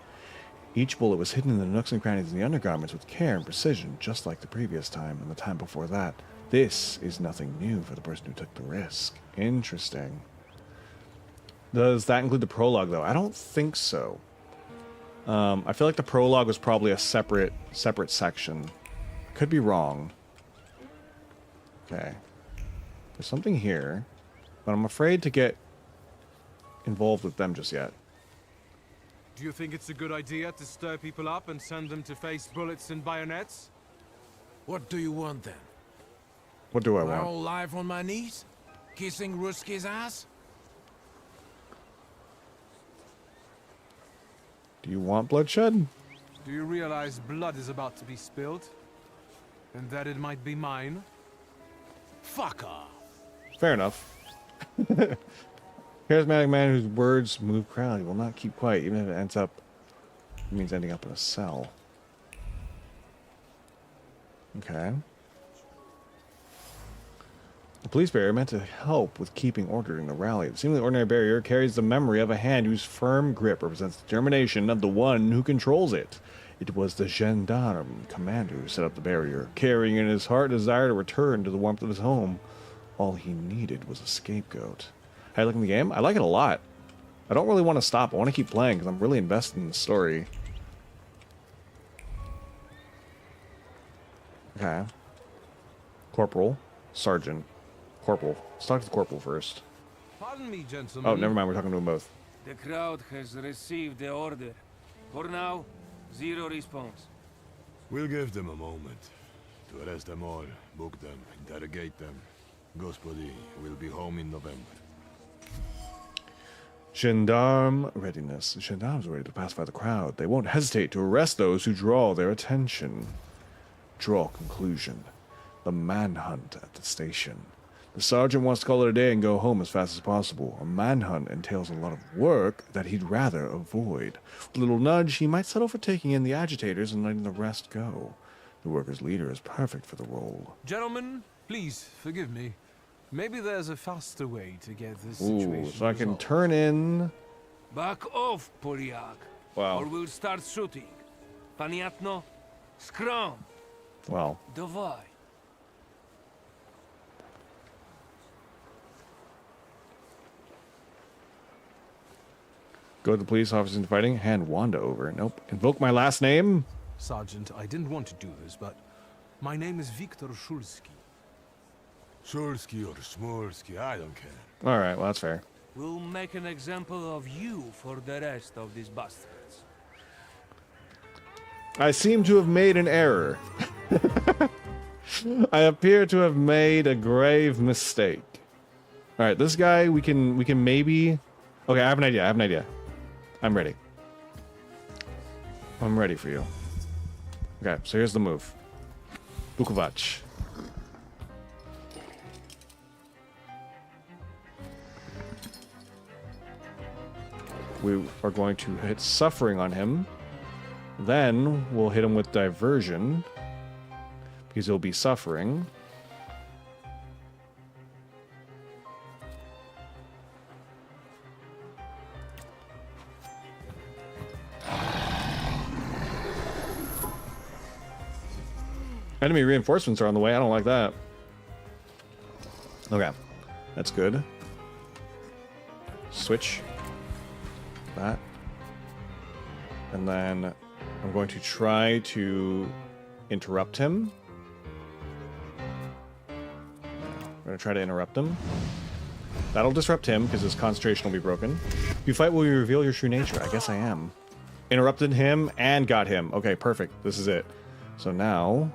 Each bullet was hidden in the nooks and crannies in the undergarments with care and precision, just like the previous time and the time before that. This is nothing new for the person who took the risk. Interesting. Does that include the prologue, though? I don't think so. I feel like the prologue was probably a separate section. Could be wrong. Okay. There's something here, but I'm afraid to get involved with them just yet. Do you think it's a good idea to stir people up and send them to face bullets and bayonets? What do you want then? What do I My want? whole life on my knees? Kissing Ruski's ass? Do you want bloodshed? Do you realize blood is about to be spilled? And that it might be mine? Fuck off! Fair enough. Charismatic man whose words move crowd. He will not keep quiet, even if it ends up... It means ending up in a cell. Okay. The police barrier meant to help with keeping order in the rally. The seemingly ordinary barrier carries the memory of a hand whose firm grip represents the determination of the one who controls it. It was the gendarme commander who set up the barrier, carrying in his heart a desire to return to the warmth of his home. All he needed was a scapegoat. How you liking the game? I like it a lot. I don't really want to stop. I want to keep playing because I'm really invested in the story. Okay. Corporal. Sergeant. Corporal. Let's talk to the corporal first. Pardon me, gentlemen. Oh, never mind. We're talking to them both. The crowd has received the order. For now, zero response. We'll give them a moment. To arrest them all, book them, interrogate them. Gospodi will be home in November. Gendarme readiness. The gendarmes are ready to pacify the crowd. They won't hesitate to arrest those who draw their attention. Draw conclusion. The manhunt at the station. The sergeant wants to call it a day and go home as fast as possible. A manhunt entails a lot of work that he'd rather avoid. With a little nudge, he might settle for taking in the agitators and letting the rest go. The workers' leader is perfect for the role. Gentlemen, please, forgive me. Maybe there's a faster way to get this situation Ooh, so I can resolved. turn in... Back off, Poliak. Wow. Or we'll start shooting. Paniatno, scrum. Well. Dawaj. Go to the police officers into fighting. Hand Wanda over. Nope. Invoke my last name. Sergeant, I didn't want to do this, but my name is Viktor Shulski. Shulski or Smolski, I don't care. Alright, well, that's fair. We'll make an example of you for the rest of these bastards. I seem to have made an error. I appear to have made a grave mistake. Alright, this guy, we can maybe... Okay, I have an idea. I'm ready. I'm ready for you. Okay, so here's the move. Vukovac. We are going to hit Suffering on him. Then we'll hit him with Diversion, because he'll be suffering. Enemy reinforcements are on the way. I don't like that. Okay. That's good. Switch. That. And then I'm going to try to interrupt him. I'm going to try to interrupt him. That'll disrupt him because his concentration will be broken. If you fight, will you reveal your true nature? I guess I am. Interrupted him and got him. Okay, perfect. This is it. So now,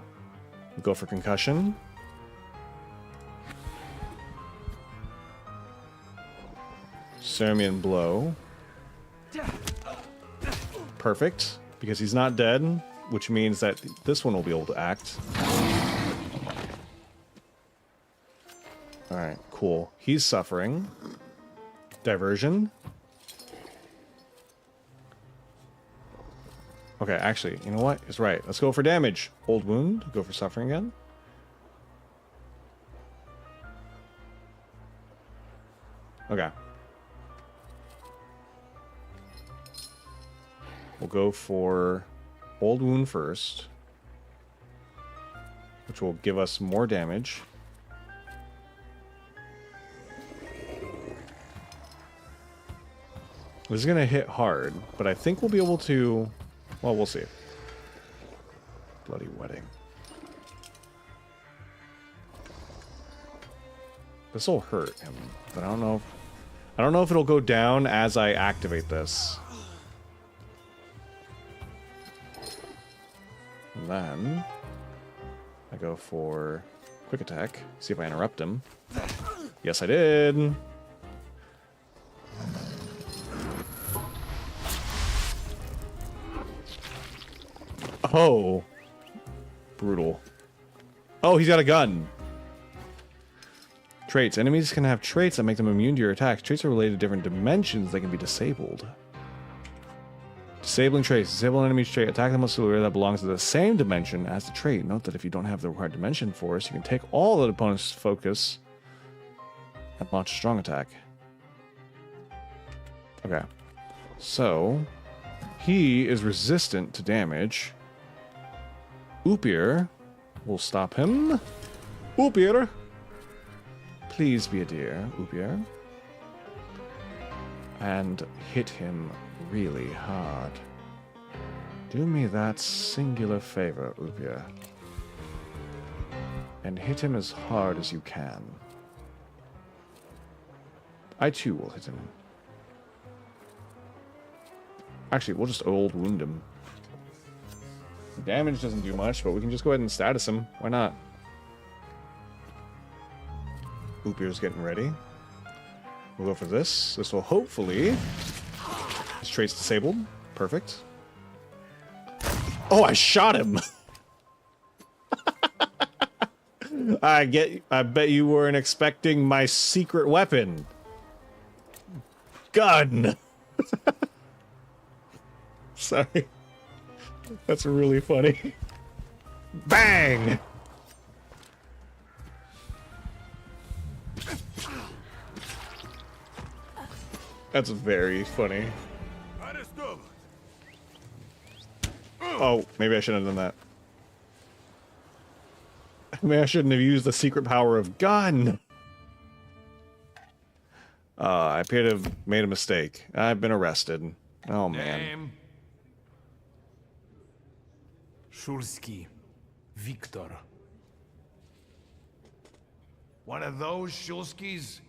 we'll go for concussion. Ceramian blow. Perfect. Because he's not dead, which means that this one will be able to act. Alright, cool. He's suffering. Diversion. Okay, actually, you know what? It's right. Let's go for damage. Old wound. Go for suffering again. Okay. We'll go for old wound first, which will give us more damage. This is going to hit hard, but I think we'll be able to... Well, we'll see. Bloody wedding. This will hurt him, but I don't know if it'll go down as I activate this. And then I go for quick attack. See if I interrupt him. Yes, I did. Oh. Brutal. Oh, he's got a gun. Traits. Enemies can have traits that make them immune to your attacks. Traits are related to different dimensions that can be disabled. Disabling traits. Disable an enemy's trait. Attack them with a area that belongs to the same dimension as the trait. Note that if you don't have the required dimension force, you can take all the opponent's focus and launch a strong attack. Okay. So, he is resistant to damage. Oopir will stop him. Oopir! Please be a dear, Oopir. And hit him really hard. Do me that singular favor, Oopir. And hit him as hard as you can. I too will hit him. Actually, we'll just old wound him. Damage doesn't do much, but we can just go ahead and status him. Why not? Oopir's getting ready. We'll go for this. This will hopefully... His trait's disabled. Perfect. Oh, I shot him! I bet you weren't expecting my secret weapon. Gun! Sorry. That's really funny. Bang! That's very funny. Oh, maybe I shouldn't have done that. Maybe I shouldn't have used the secret power of gun. I appear to have made a mistake. I've been arrested. Oh, man. Name? Shulsky. Victor. One of those Shulskis?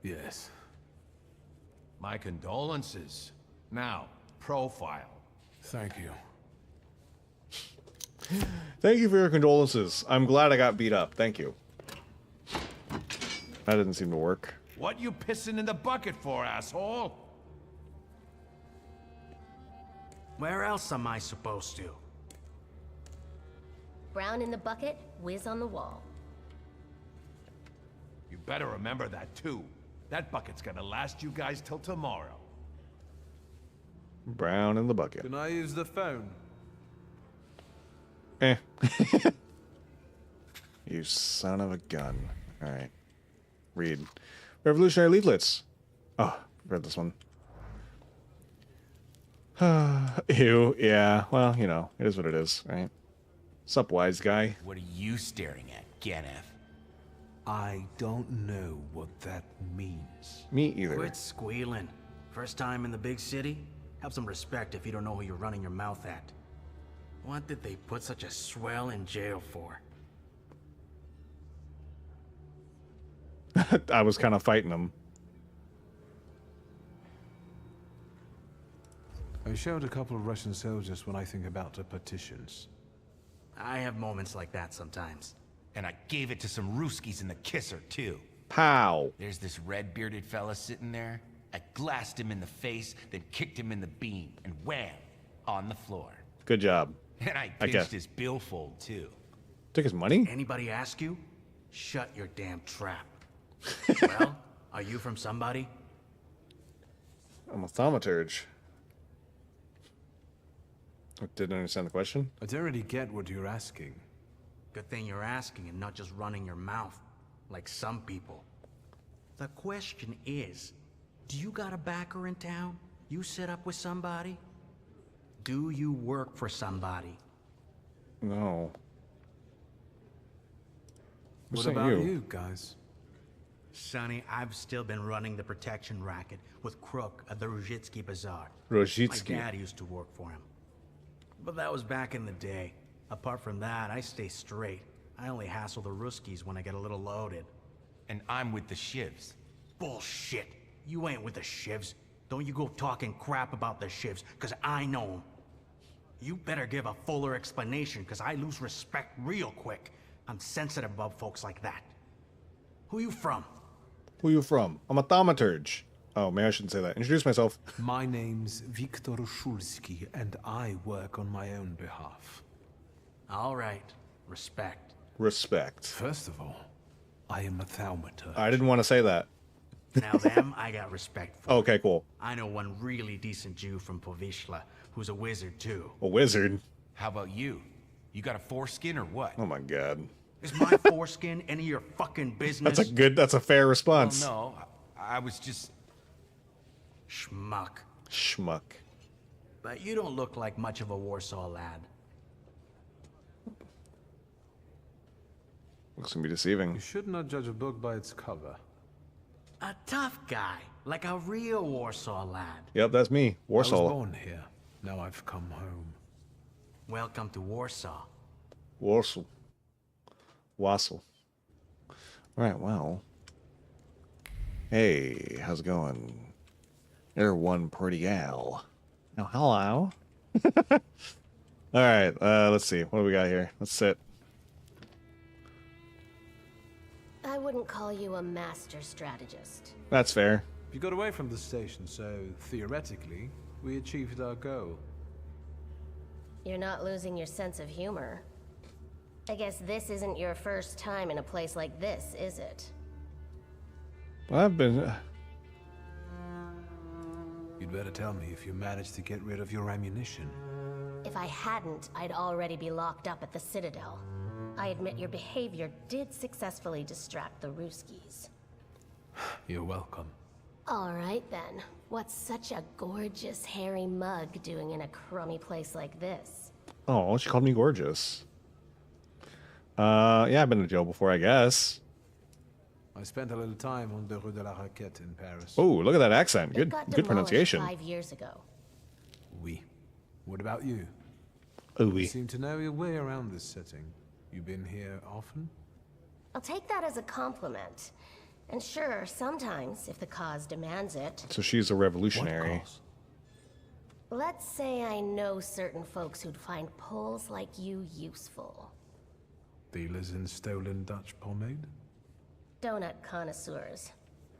Yes. My condolences. Now, profile. Thank you. Thank you for your condolences. I'm glad I got beat up. Thank you. That didn't seem to work. What you pissing in the bucket for, asshole? Where else am I supposed to? Brown in the bucket, whiz on the wall. You better remember that too. That bucket's gonna last you guys till tomorrow. Brown in the bucket. Can I use the phone? Eh. You son of a gun. Alright. Read. Revolutionary leaflets. Oh, read this one. Ew, yeah. Well, you know, it is what it is, right? Sup, wise guy? What are you staring at, Ganef? I don't know what that means. Me either. Quit squealing. First time in the big city? Have some respect if you don't know who you're running your mouth at. What did they put such a swell in jail for? I was kind of fighting him. I showed a couple of Russian soldiers when I think about the petitions. I have moments like that sometimes. And I gave it to some Ruskies in the kisser, too. Pow! There's this red-bearded fella sitting there. I glassed him in the face, then kicked him in the bean, and wham! On the floor. Good job. And I pinched his billfold, too. Took his money? Anybody ask you? Shut your damn trap. Well, are you from somebody? I'm a thaumaturge. Didn't understand the question. I don't really get what you're asking. Good thing you're asking and not just running your mouth, like some people. The question is, do you got a backer in town? You set up with somebody? Do you work for somebody? No. What about you guys? Sonny, I've still been running the protection racket with Crook at the Rozhitsky Bazaar. Rozhitsky. My dad used to work for him. But that was back in the day. Apart from that, I stay straight. I only hassle the Ruskies when I get a little loaded. And I'm with the Shivs. Bullshit. You ain't with the Shivs. Don't you go talking crap about the Shivs, because I know them. You better give a fuller explanation, because I lose respect real quick. I'm sensitive about folks like that. Who you from? Who you from? I'm a thaumaturge. Oh, maybe I shouldn't say that. Introduce myself. My name's Viktor Shulsky, and I work on my own behalf. All right. Respect. Respect. First of all, I am a thaumaturge. I didn't want to say that. Now them, I got respect for. Okay, cool. I know one really decent Jew from Povishla, who's a wizard too. A wizard? How about you? You got a foreskin or what? Oh my god. Is my foreskin any of your fucking business? That's a fair response. Well, no, I was just... Schmuck. Schmuck. But you don't look like much of a Warsaw lad. Looks to be deceiving. You should not judge a book by its cover. A tough guy, like a real Warsaw lad. Yep, that's me. Warsaw. I was born here. Now I've come home. Welcome to Warsaw. Warsaw. Wassel. Alright, well. Hey, how's it going? You're one pretty gal. Oh, hello. Alright, let's see. What do we got here? Let's sit. I wouldn't call you a master strategist. That's fair. You got away from the station, so theoretically, we achieved our goal. You're not losing your sense of humor. I guess this isn't your first time in a place like this, is it? Well, I've been... You'd better tell me if you managed to get rid of your ammunition. If I hadn't, I'd already be locked up at the Citadel. I admit your behavior did successfully distract the Ruskies. You're welcome. All right then. What's such a gorgeous, hairy mug doing in a crummy place like this? Oh, she called me gorgeous. Yeah, I've been to jail before, I guess. I spent a little time on the Rue de la Raquette in Paris. Oh, look at that accent. It got Good demolished pronunciation. 5 years ago. Oui. What about you? Oh, You oui. seem to know your way around this setting. You been here often? I'll take that as a compliment. And sure, sometimes, if the cause demands it. So she's a revolutionary. Let's say I know certain folks who'd find poles like you useful. Dealers in stolen Dutch pomade? Donut connoisseurs.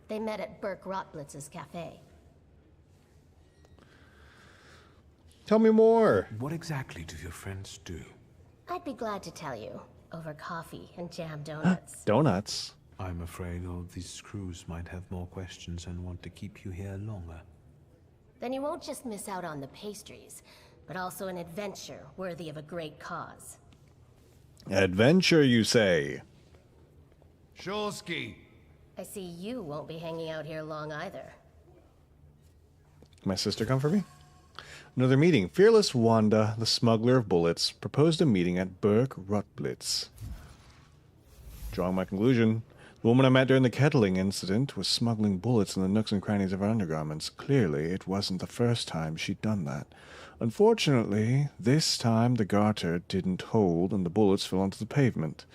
They met at Burke Rotblitz's cafe. Tell me more. What exactly do your friends do? I'd be glad to tell you, over coffee and jam donuts. Donuts? I'm afraid all these crews might have more questions and want to keep you here longer. Then you won't just miss out on the pastries, but also an adventure worthy of a great cause. Adventure, you say? Shulsky! I see you won't be hanging out here long either. My sister come for me? Another meeting. Fearless Wanda, the smuggler of bullets, proposed a meeting at Burg Rotblitz. Drawing my conclusion. The woman I met during the kettling incident was smuggling bullets in the nooks and crannies of her undergarments. Clearly, it wasn't the first time she'd done that. Unfortunately, this time the garter didn't hold and the bullets fell onto the pavement.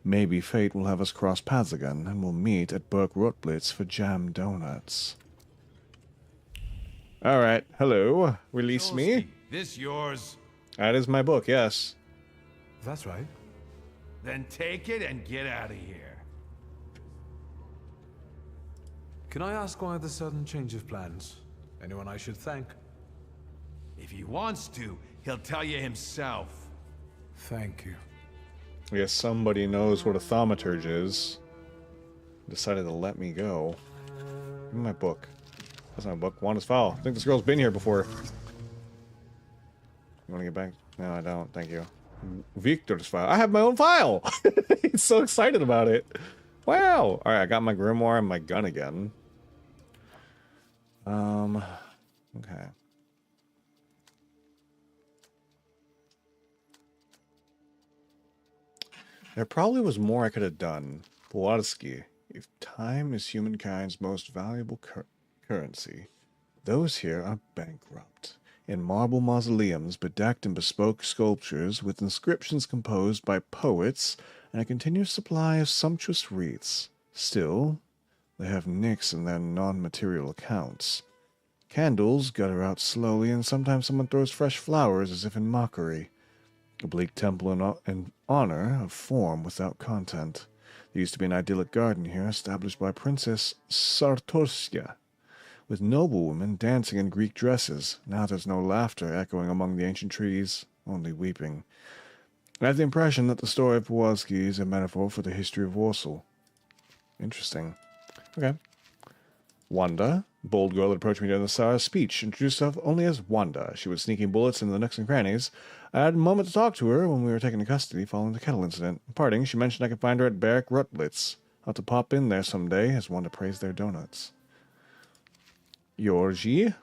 Maybe fate will have us cross paths again, and we'll meet at Burg Rotblitz for jam donuts. Alright, hello. Release me. This yours? That is my book, yes. That's right. Then take it and get out of here. Can I ask why the sudden change of plans? Anyone I should thank? If he wants to, he'll tell you himself. Thank you. I guess somebody knows what a thaumaturge is. Decided to let me go. Give me my book. That's not a book. Wanda's file. I think this girl's been here before. You want to get back? No, I don't. Thank you. Victor's file. I have my own file! He's so excited about it. Wow! Alright, I got my grimoire and my gun again. Okay. There probably was more I could have done. Pulaski, if time is humankind's most valuable currency, those here are bankrupt. In marble mausoleums bedecked in bespoke sculptures with inscriptions composed by poets and a continuous supply of sumptuous wreaths. Still, they have nicks in their non-material accounts. Candles gutter out slowly, and sometimes someone throws fresh flowers as if in mockery. A bleak temple in honor of form without content. There used to be an idyllic garden here established by Princess Sartorska, with noblewomen dancing in Greek dresses. Now there's no laughter echoing among the ancient trees, only weeping. I have the impression that the story of Pulaski is a metaphor for the history of Warsaw. Interesting. Okay. Wanda, bold girl that approached me during the Tsar's speech, introduced herself only as Wanda. She was sneaking bullets into the nooks and crannies. I had a moment to talk to her when we were taken into custody following the kettle incident. In parting, she mentioned I could find her at Burg Rotblitz. I'll have to pop in there someday as Wanda praised their donuts. Georgi?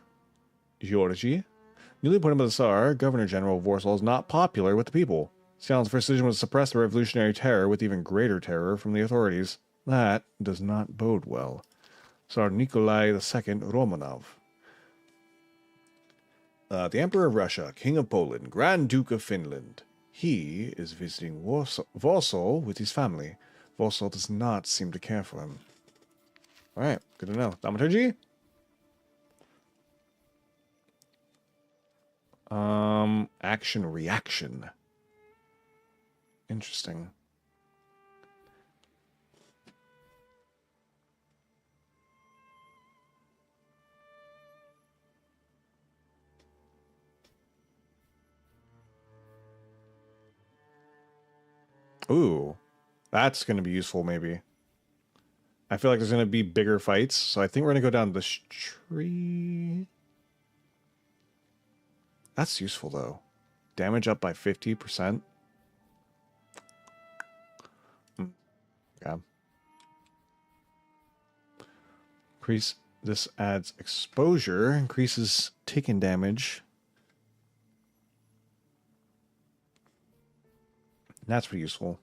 Newly appointed by the Tsar, Governor General of Warsaw is not popular with the people. Stalin's first decision was to suppress the revolutionary terror with even greater terror from the authorities. That does not bode well. Tsar Nikolai II Romanov. The Emperor of Russia, King of Poland, Grand Duke of Finland. He is visiting Warsaw with his family. Warsaw does not seem to care for him. Alright, good to know. Thaumaturge? Action reaction. Interesting. Ooh, that's going to be useful, maybe. I feel like there's going to be bigger fights, so I think we're going to go down this tree. That's useful, though. Damage up by 50%. Yeah. Increase. This adds exposure, increases taken damage. That's pretty useful.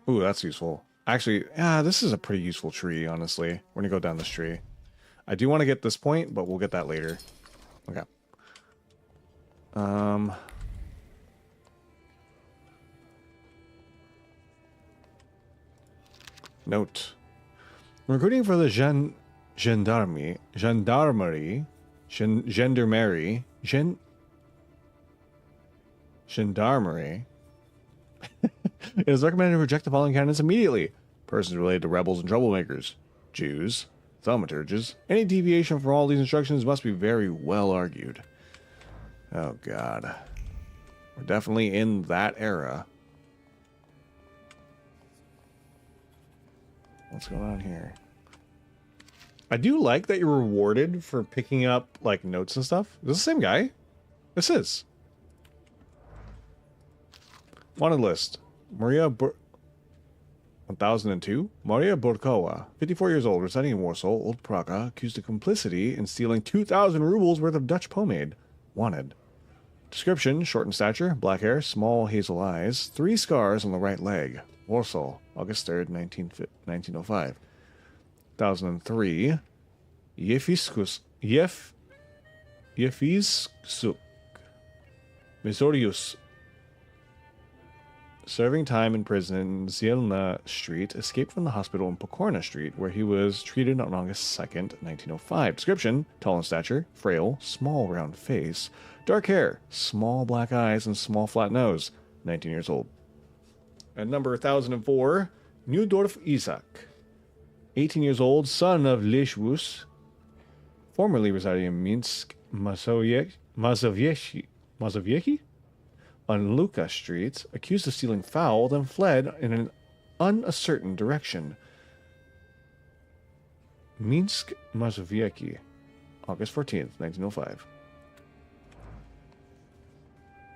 Ooh, that's useful. Actually, this is a pretty useful tree, honestly. We're going to go down this tree. I do want to get this point, but we'll get that later. Okay. Note. Recruiting for the gendarmerie. It is recommended to reject the following candidates immediately. Persons related to rebels and troublemakers. Jews. thaumaturges. Any deviation from all these instructions must be very well argued. Oh god. We're definitely in that era. What's going on here? I do like that you're rewarded for picking up, like, notes and stuff. Is this the same guy? This is. Wanted list. 1002? Maria Borkova, 54 years old, residing in Warsaw, Old Praga, accused of complicity in stealing 2,000 rubles worth of Dutch pomade. Wanted. Description, short in stature, black hair, small hazel eyes, 3 scars on the right leg. Warsaw, August 3rd, 1905. 2003. Jefiskusuk. Misorius. Serving time in prison in Zielna Street, escaped from the hospital in Pokorna Street, where he was treated on August 2nd, 1905. Description, tall in stature, frail, small round face, dark hair, small black eyes, and small flat nose. 19 years old. At number 1004, Newdorf Isaac. 18 years old, son of Leshwus, formerly residing in Minsk, Mazowiecki on Luka Street, accused of stealing fowl, then fled in an uncertain direction. Minsk, Mazowiecki, August 14th, 1905.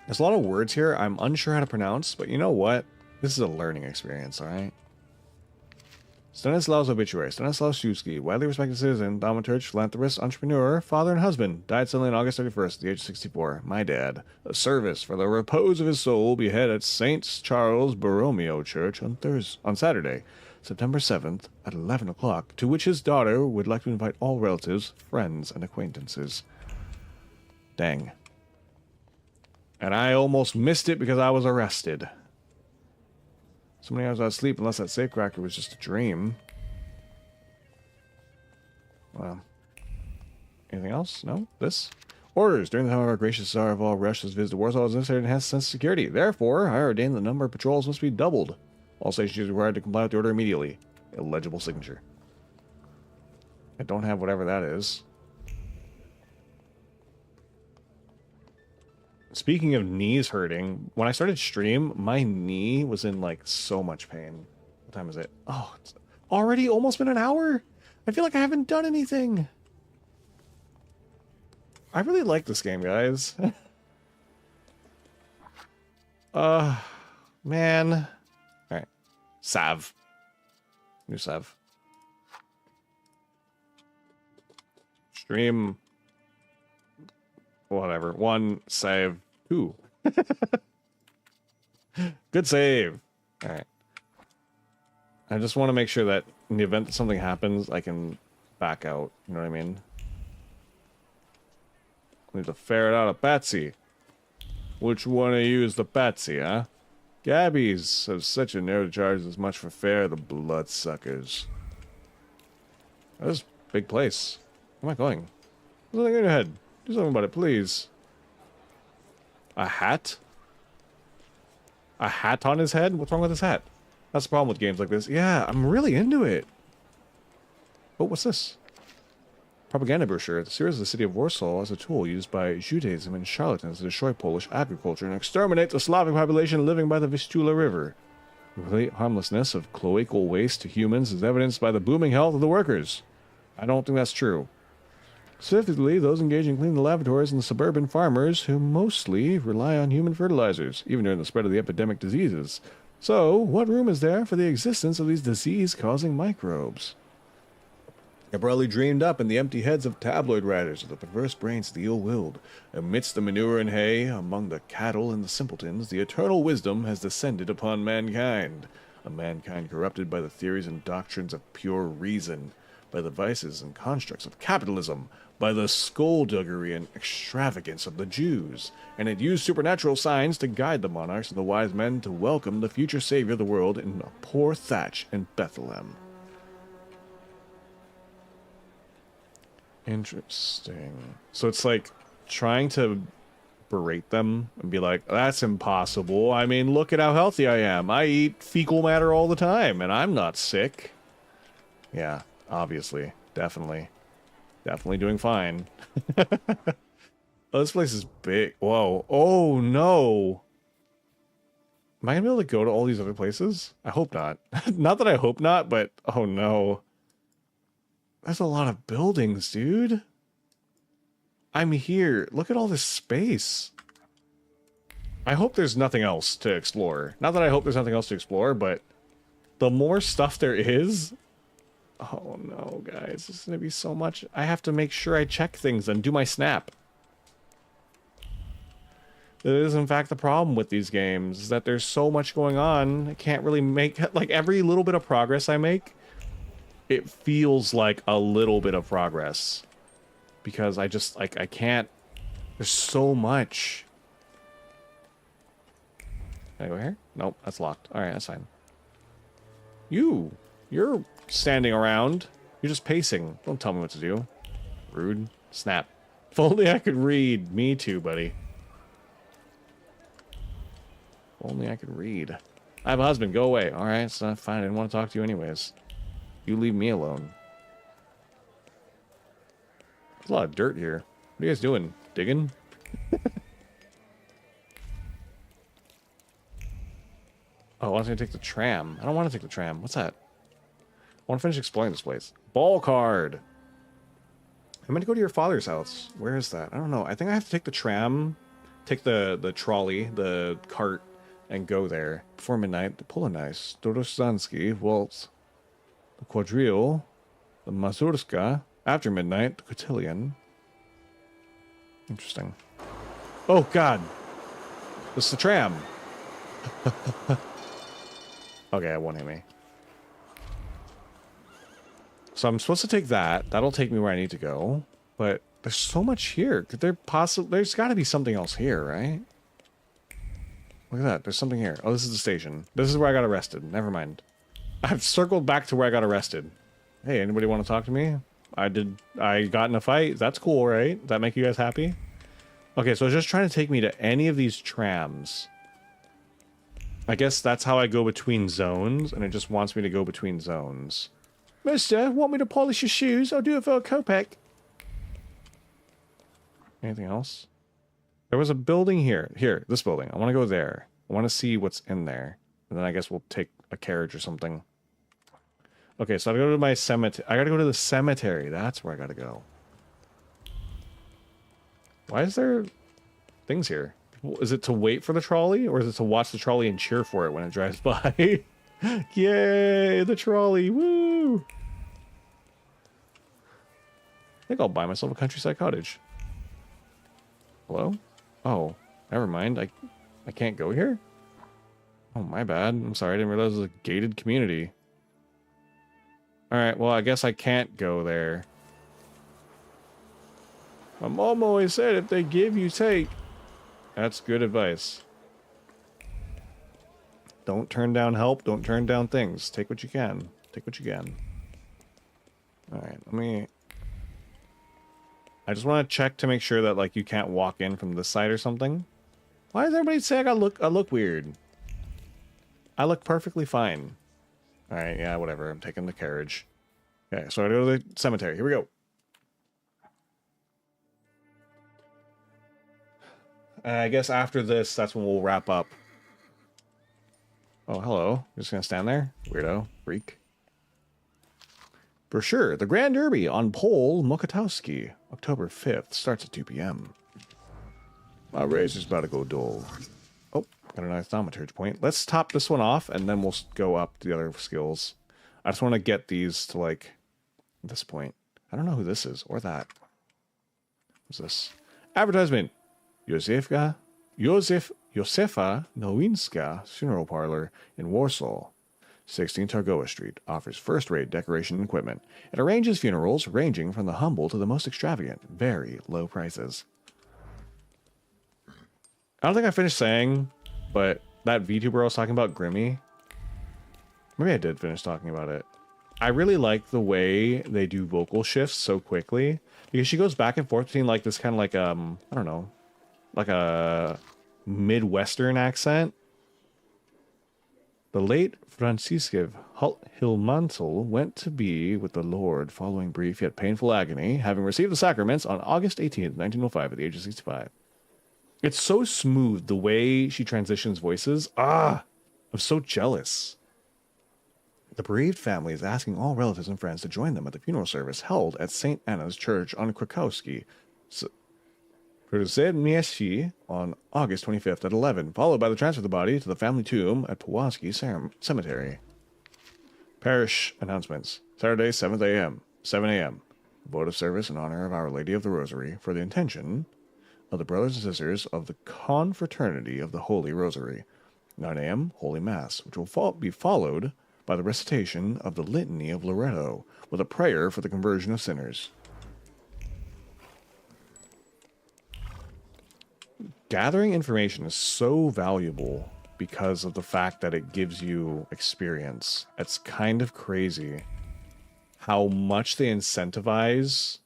There's a lot of words here I'm unsure how to pronounce, but you know what? This is a learning experience, alright? Stanislav's obituary. Stanislav Szewski, widely respected citizen, thaumaturge, philanthropist, entrepreneur, father and husband, died suddenly on August 31st at the age of 64. My dad. A service for the repose of his soul will be held at St. Charles Borromeo Church on Saturday, September 7th at 11 o'clock, to which his daughter would like to invite all relatives, friends, and acquaintances. Dang. And I almost missed it because I was arrested. So many hours without sleep, unless that safecracker was just a dream. Wow. Anything else? No? This? Orders. During the time of our gracious Tsar of all Russia's visit to Warsaw, it is necessary to enhance sense of security. Therefore, I ordain the number of patrols must be doubled. All stations are required to comply with the order immediately. Illegible signature. I don't have whatever that is. Speaking of knees hurting, when I started stream, my knee was in, like, so much pain. What time is it? Oh, it's already almost been an hour? I feel like I haven't done anything. I really like this game, guys. Man. Alright. Sav. New Sav. Stream. Whatever. 1, save. 2. Good save. Alright. I just want to make sure that in the event that something happens, I can back out. You know what I mean? I need to ferret out a Patsy. Which one of you is the Patsy, huh? Gabbies have such a narrow charge as much for fair, the bloodsuckers. That's a big place. Where am I going? There's nothing in your head. Do something about it, please. A hat? A hat on his head? What's wrong with his hat? That's the problem with games like this. Yeah, I'm really into it. Oh, what's this? Propaganda brochure. The series of the city of Warsaw as a tool used by Judaism and charlatans to destroy Polish agriculture and exterminate the Slavic population living by the Vistula River. The complete harmlessness of cloacal waste to humans is evidenced by the booming health of the workers. I don't think that's true. Specifically, those engaged in cleaning the lavatories and the suburban farmers who mostly rely on human fertilizers, even during the spread of the epidemic diseases. So, what room is there for the existence of these disease-causing microbes? Abruptly dreamed up in the empty heads of tabloid writers of the perverse brains of the ill-willed. Amidst the manure and hay, among the cattle and the simpletons, the eternal wisdom has descended upon mankind. A mankind corrupted by the theories and doctrines of pure reason, by the vices and constructs of capitalism, by the skullduggery and extravagance of the Jews, and it used supernatural signs to guide the monarchs and the wise men to welcome the future savior of the world in a poor thatch in Bethlehem. Interesting. So it's like trying to berate them and be like, that's impossible. I mean, look at how healthy I am. I eat fecal matter all the time, and I'm not sick. Yeah, obviously. Definitely. Definitely doing fine. Oh, this place is big. Whoa. Oh, no. Am I going to be able to go to all these other places? I hope not. Not that I hope not, but oh, no. That's a lot of buildings, dude. I'm here. Look at all this space. I hope there's nothing else to explore. Not that I hope there's nothing else to explore, but the more stuff there is... Oh, no, guys. This is going to be so much. I have to make sure I check things and do my snap. That is, in fact, the problem with these games, is that there's so much going on. I can't really make... Like, every little bit of progress I make, it feels like a little bit of progress. Because I just, like, I can't... There's so much. Can I go here? Nope, that's locked. Alright, that's fine. You're standing around. You're just pacing. Don't tell me what to do. Rude. Snap. If only I could read. Me too, buddy. If only I could read. I have a husband. Go away. Alright, it's not fine. I didn't want to talk to you anyways. You leave me alone. There's a lot of dirt here. What are you guys doing? Digging? Oh, I was going to take the tram. I don't want to take the tram. What's that? I want to finish exploring this place. Ball card. I'm going to go to your father's house. Where is that? I don't know. I think I have to take the tram, take the trolley, the cart, and go there. Before midnight, the Polonais, Dorostansky, waltz, the quadrille, the Mazurska. After midnight, the cotillion. Interesting. Oh, God. This is the tram. Okay, it won't hit me. So I'm supposed to take that. That'll take me where I need to go. But there's so much here. Could there there's got to be something else here, right? Look at that. There's something here. Oh, this is the station. This is where I got arrested. Never mind. I've circled back to where I got arrested. Hey, anybody want to talk to me? I got in a fight. That's cool, right? Does that make you guys happy? Okay, so it's just trying to take me to any of these trams. I guess that's how I go between zones, and it just wants me to go between zones. Mister, want me to polish your shoes? I'll do it for a kopeck. Anything else? There was a building here. Here, this building. I want to go there. I want to see what's in there. And then I guess we'll take a carriage or something. Okay, so I gotta go to my cemetery. I gotta go to the cemetery. That's where I gotta go. Why is there things here? Is it to wait for the trolley, or is it to watch the trolley and cheer for it when it drives by? Yay, the trolley! Woo! I think I'll buy myself a countryside cottage. Hello? Oh, never mind. I can't go here? Oh, my bad. I'm sorry. I didn't realize it was a gated community. Alright, well, I guess I can't go there. My mom always said if they give, you take. That's good advice. Don't turn down help. Don't turn down things. Take what you can. Take what you can. Alright, let me... I just want to check to make sure that, like, you can't walk in from this side or something. Why does everybody say I look weird? I look perfectly fine. Alright, yeah, whatever. I'm taking the carriage. Okay, so I go to the cemetery. Here we go. I guess after this, that's when we'll wrap up. Oh, hello. You're just gonna stand there? Weirdo. Freak. Brochure. The Grand Derby on Pole Mokotowski. October 5th. Starts at 2 p.m. My razor's about to go dull. Oh, got a nice Thaumaturge point. Let's top this one off, and then we'll go up the other skills. I just want to get these to, like, this point. I don't know who this is, or that. What's this? Advertisement. Josefa Nowinska Funeral Parlor in Warsaw. 16 Targowa Street offers first-rate decoration and equipment. It arranges funerals ranging from the humble to the most extravagant, very low prices. I don't think I finished saying, but that VTuber I was talking about, Grimmy, maybe I did finish talking about it. I really like the way they do vocal shifts so quickly, because she goes back and forth between, like, this kind of like, I don't know, like a Midwestern accent. The late Franciszek Hilmantel went to be with the Lord following brief yet painful agony, having received the sacraments on August 18th, 1905 at the age of 65. It's so smooth, the way she transitions voices. I'm so jealous. The bereaved family is asking all relatives and friends to join them at the funeral service held at St. Anna's Church on Krakowski on August 25th at 11, followed by the transfer of the body to the family tomb at Pulaski Cemetery. Parish announcements. Saturday, 7th a.m., 7 a.m. Votive service in honor of Our Lady of the Rosary for the intention of the brothers and sisters of the Confraternity of the Holy Rosary. 9 a.m., Holy Mass, which will be followed by the recitation of the Litany of Loretto with a prayer for the conversion of sinners. Gathering information is so valuable because of the fact that it gives you experience. It's kind of crazy how much they incentivize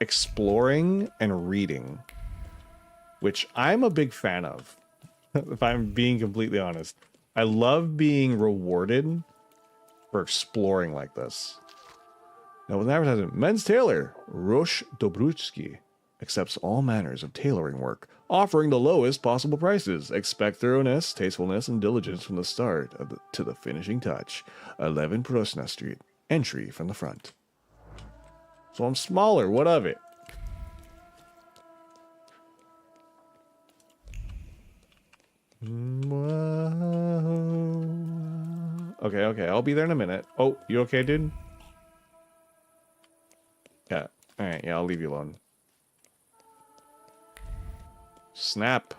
exploring and reading, which I'm a big fan of, if I'm being completely honest. I love being rewarded for exploring like this. Now, with an advertisement, men's tailor, Roche Dobrutsky, accepts all manners of tailoring work, offering the lowest possible prices. Expect thoroughness, tastefulness, and diligence from the start to the finishing touch. 11 Prosna Street. Entry from the front. So I'm smaller. What of it? Okay. I'll be there in a minute. Oh, you okay, dude? Yeah. Alright, yeah, I'll leave you alone. Snap.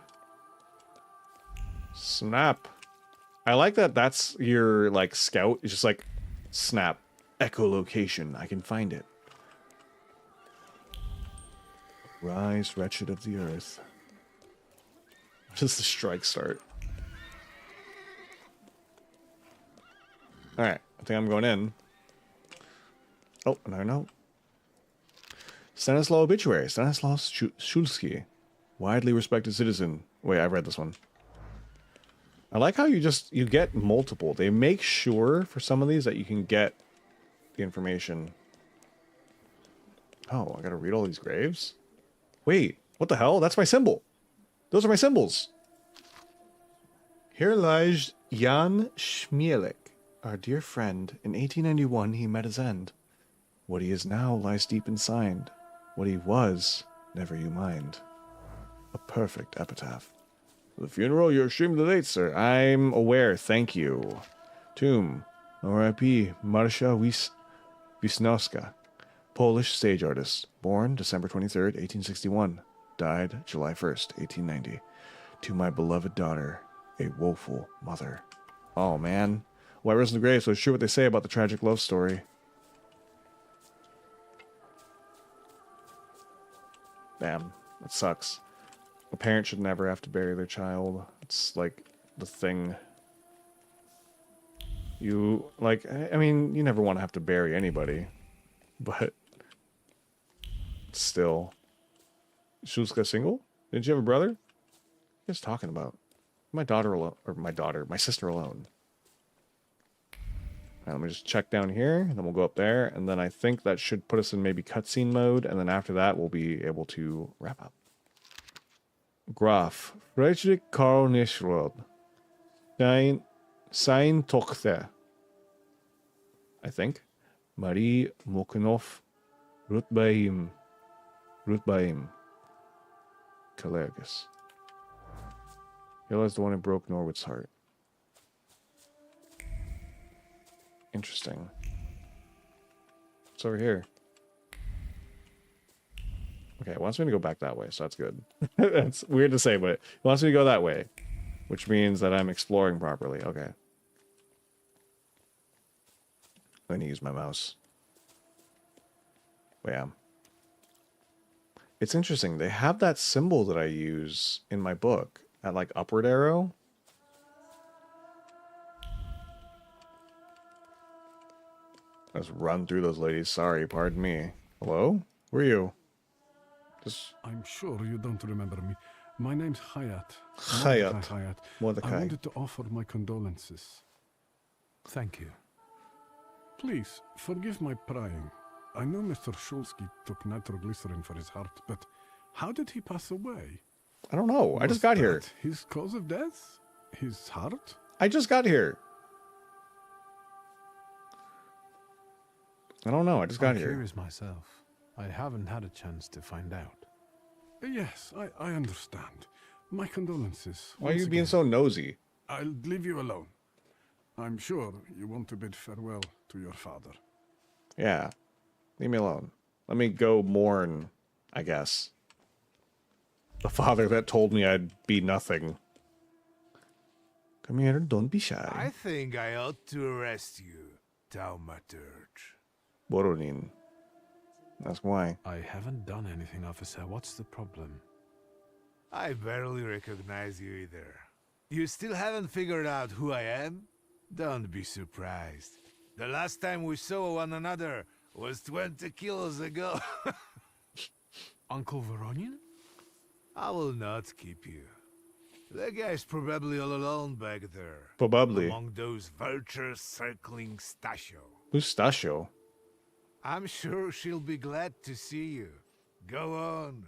I like that that's your, like, scout. It's just like, snap. Echolocation. I can find it. Rise, wretched of the earth. Does the strike start? Alright, I think I'm going in. Oh, another note. Stanislaw obituary. Stanislaw Szulski. Widely respected citizen. Wait, I've read this one. I like how you get multiple. They make sure for some of these that you can get the information. Oh, I gotta read all these graves? Wait, what the hell? That's my symbol. Those are my symbols. Here lies Jan Schmielek, our dear friend. In 1891, he met his end. What he is now lies deep inside. What he was, never you mind. A perfect epitaph. For the funeral, you're extremely late, sir. I'm aware, thank you. Tomb, R.I.P. Marsha Wisnowska, Polish stage artist. Born December 23rd, 1861. Died July 1st, 1890. To my beloved daughter, a woeful mother. Oh, man. Well, I rose in the grave, so it's true what they say about the tragic love story. Damn, that sucks. A parent should never have to bury their child. It's like the thing. You, like, I mean, you never want to have to bury anybody. But still. Shulska single? Didn't you have a brother? What are you guys talking about? My daughter alone, or my sister alone. Right, let me just check down here, and then we'll go up there, and then I think that should put us in maybe cutscene mode, and then after that we'll be able to wrap up. Graf Friedrich Karl Nischrod. Sein Tochter. I think. Marie Mokunov Rutbaim. Kalergis. Realized the one who broke Norwood's heart. Interesting. What's over here? Okay, it wants me to go back that way, so that's good. That's weird to say, but it wants me to go that way, which means that I'm exploring properly. Okay. I'm gonna use my mouse. Bam. It's interesting. They have that symbol that I use in my book, that like upward arrow. Let's run through those ladies. Sorry, pardon me. Hello? Who are you? I'm sure you don't remember me. My name's Hayat. Hayat. Hayat. Mordecai. I wanted to offer my condolences. Thank you. Please, forgive my prying. I know Mr. Shulsky took nitroglycerin for his heart, but how did he pass away? I don't know. I just got here. His cause of death? His heart? I just got here. I don't know. I just got here. I'm curious myself. I haven't had a chance to find out. Yes, I understand. My condolences. Why are you being so nosy? I'll leave you alone. I'm sure you want to bid farewell to your father. Yeah. Leave me alone. Let me go mourn, I guess. The father that told me I'd be nothing. Come here, don't be shy. I think I ought to arrest you, Thaumaturge. Boronin. That's why. I haven't done anything, officer. What's the problem? I barely recognize you either. You still haven't figured out who I am? Don't be surprised. The last time we saw one another was 20 kilos ago. Uncle Voronin? I will not keep you. That guy's probably all alone back there. Probably. Among those vultures circling Stasio. Who's Stasio? I'm sure she'll be glad to see you. Go on.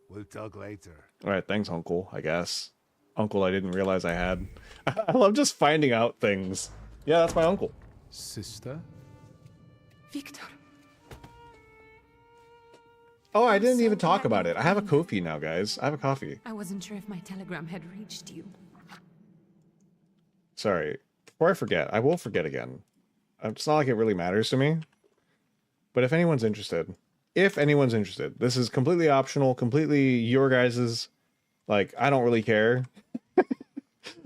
We'll talk later. Alright, thanks, Uncle, I guess. Uncle I didn't realize I had. I love just finding out things. Yeah, that's my uncle. Sister? Victor. Oh, I didn't even talk about it. I have a coffee now, guys. I have a coffee. I wasn't sure if my telegram had reached you. Sorry. Before I forget, I will forget again. It's not like it really matters to me. But if anyone's interested, this is completely optional, completely your guys's. Like, I don't really care.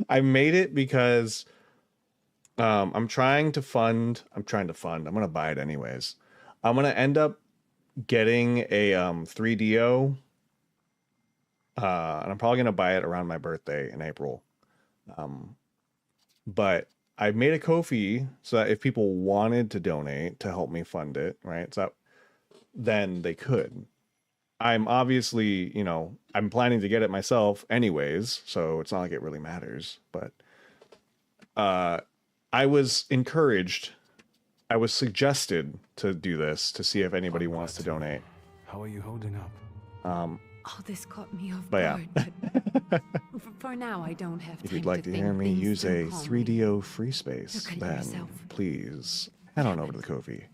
I made it because I'm trying to fund. I'm going to buy it anyways. I'm going to end up getting a 3DO. And I'm probably going to buy it around my birthday in April. But I made a Ko-fi so that if people wanted to donate to help me fund it, right? So then they could. I'm obviously, I'm planning to get it myself anyways, so it's not like it really matters. But I was encouraged, I was suggested to do this to see if anybody wants to donate. How are you holding up? Oh, this caught me off But guard. But for now, I don't have time If you'd like to hear me use a 3DO free space, Look at then yourself. please head on over to the Ko-fi.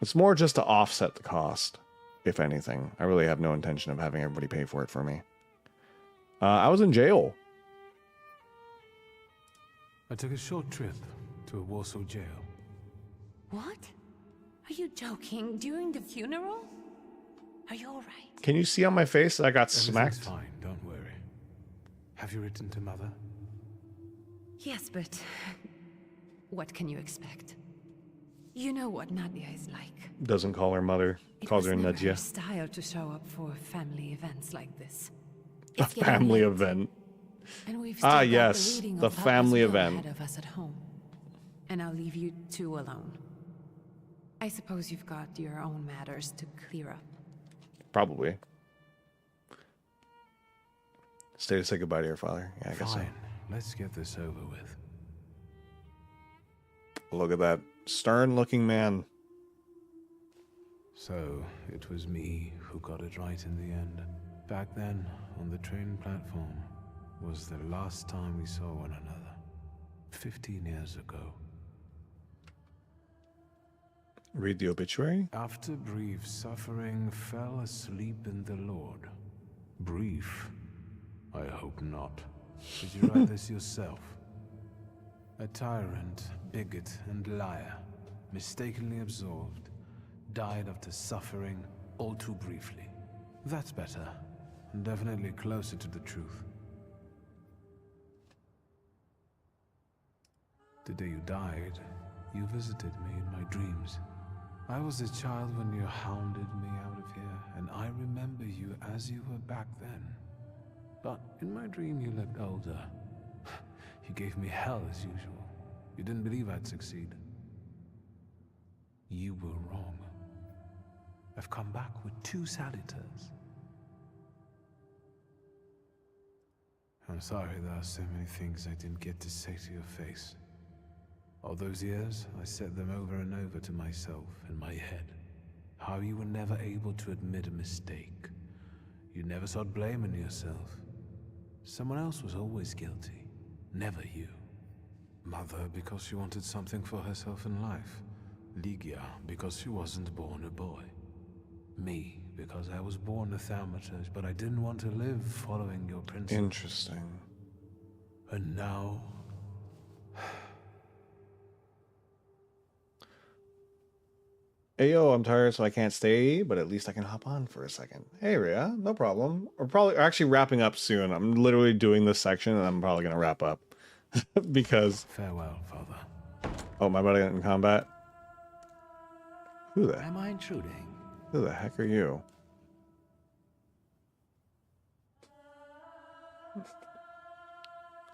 It's more just to offset the cost, if anything. I really have no intention of having everybody pay for it for me. I was in jail. I took a short trip to a Warsaw jail. What? Are you joking? During the funeral? Are you alright? Can you see on my face that I got smacked? Everything's fine, don't worry. Have you written to Mother? Yes, but what can you expect? You know what Nadia is like. Doesn't call her mother. Calls her It was never her Nadia. style to show up for family events like this. A It's getting family late, event. and we've still Ah, got yes. the reading The of family Papa's will event. ahead of us at home. And I'll leave you two alone. I suppose you've got your own matters to clear up. Probably. Stay to say goodbye to your father. Yeah, I guess so. Fine. Let's get this over with. Look at that stern-looking man. So, it was me who got it right in the end. Back then, on the train platform, was the last time we saw one another. 15 years ago. Read the obituary? After brief suffering, fell asleep in the Lord. Brief? I hope not. Did you write this yourself? A tyrant, bigot, and liar, mistakenly absolved, died after suffering all too briefly. That's better, and definitely closer to the truth. The day you died, you visited me in my dreams. I was a child when you hounded me out of here, and I remember you as you were back then. But in my dream you looked older. You gave me hell as usual. You didn't believe I'd succeed. You were wrong. I've come back with 2 salutars. I'm sorry there are so many things I didn't get to say to your face. All those years, I said them over and over to myself in my head. How you were never able to admit a mistake. You never sought blame in yourself. Someone else was always guilty, never you. Mother because she wanted something for herself in life. Ligia because she wasn't born a boy. Me because I was born a Thaumaturge, but I didn't want to live following your principles. Interesting. And now... Ayo, I'm tired so I can't stay, but at least I can hop on for a second. Hey Rhea, no problem. We're probably actually wrapping up soon. I'm literally doing this section and I'm probably gonna wrap up. Because... Farewell, Father. Oh, my buddy got in combat? Who the... Am I intruding? Who the heck are you?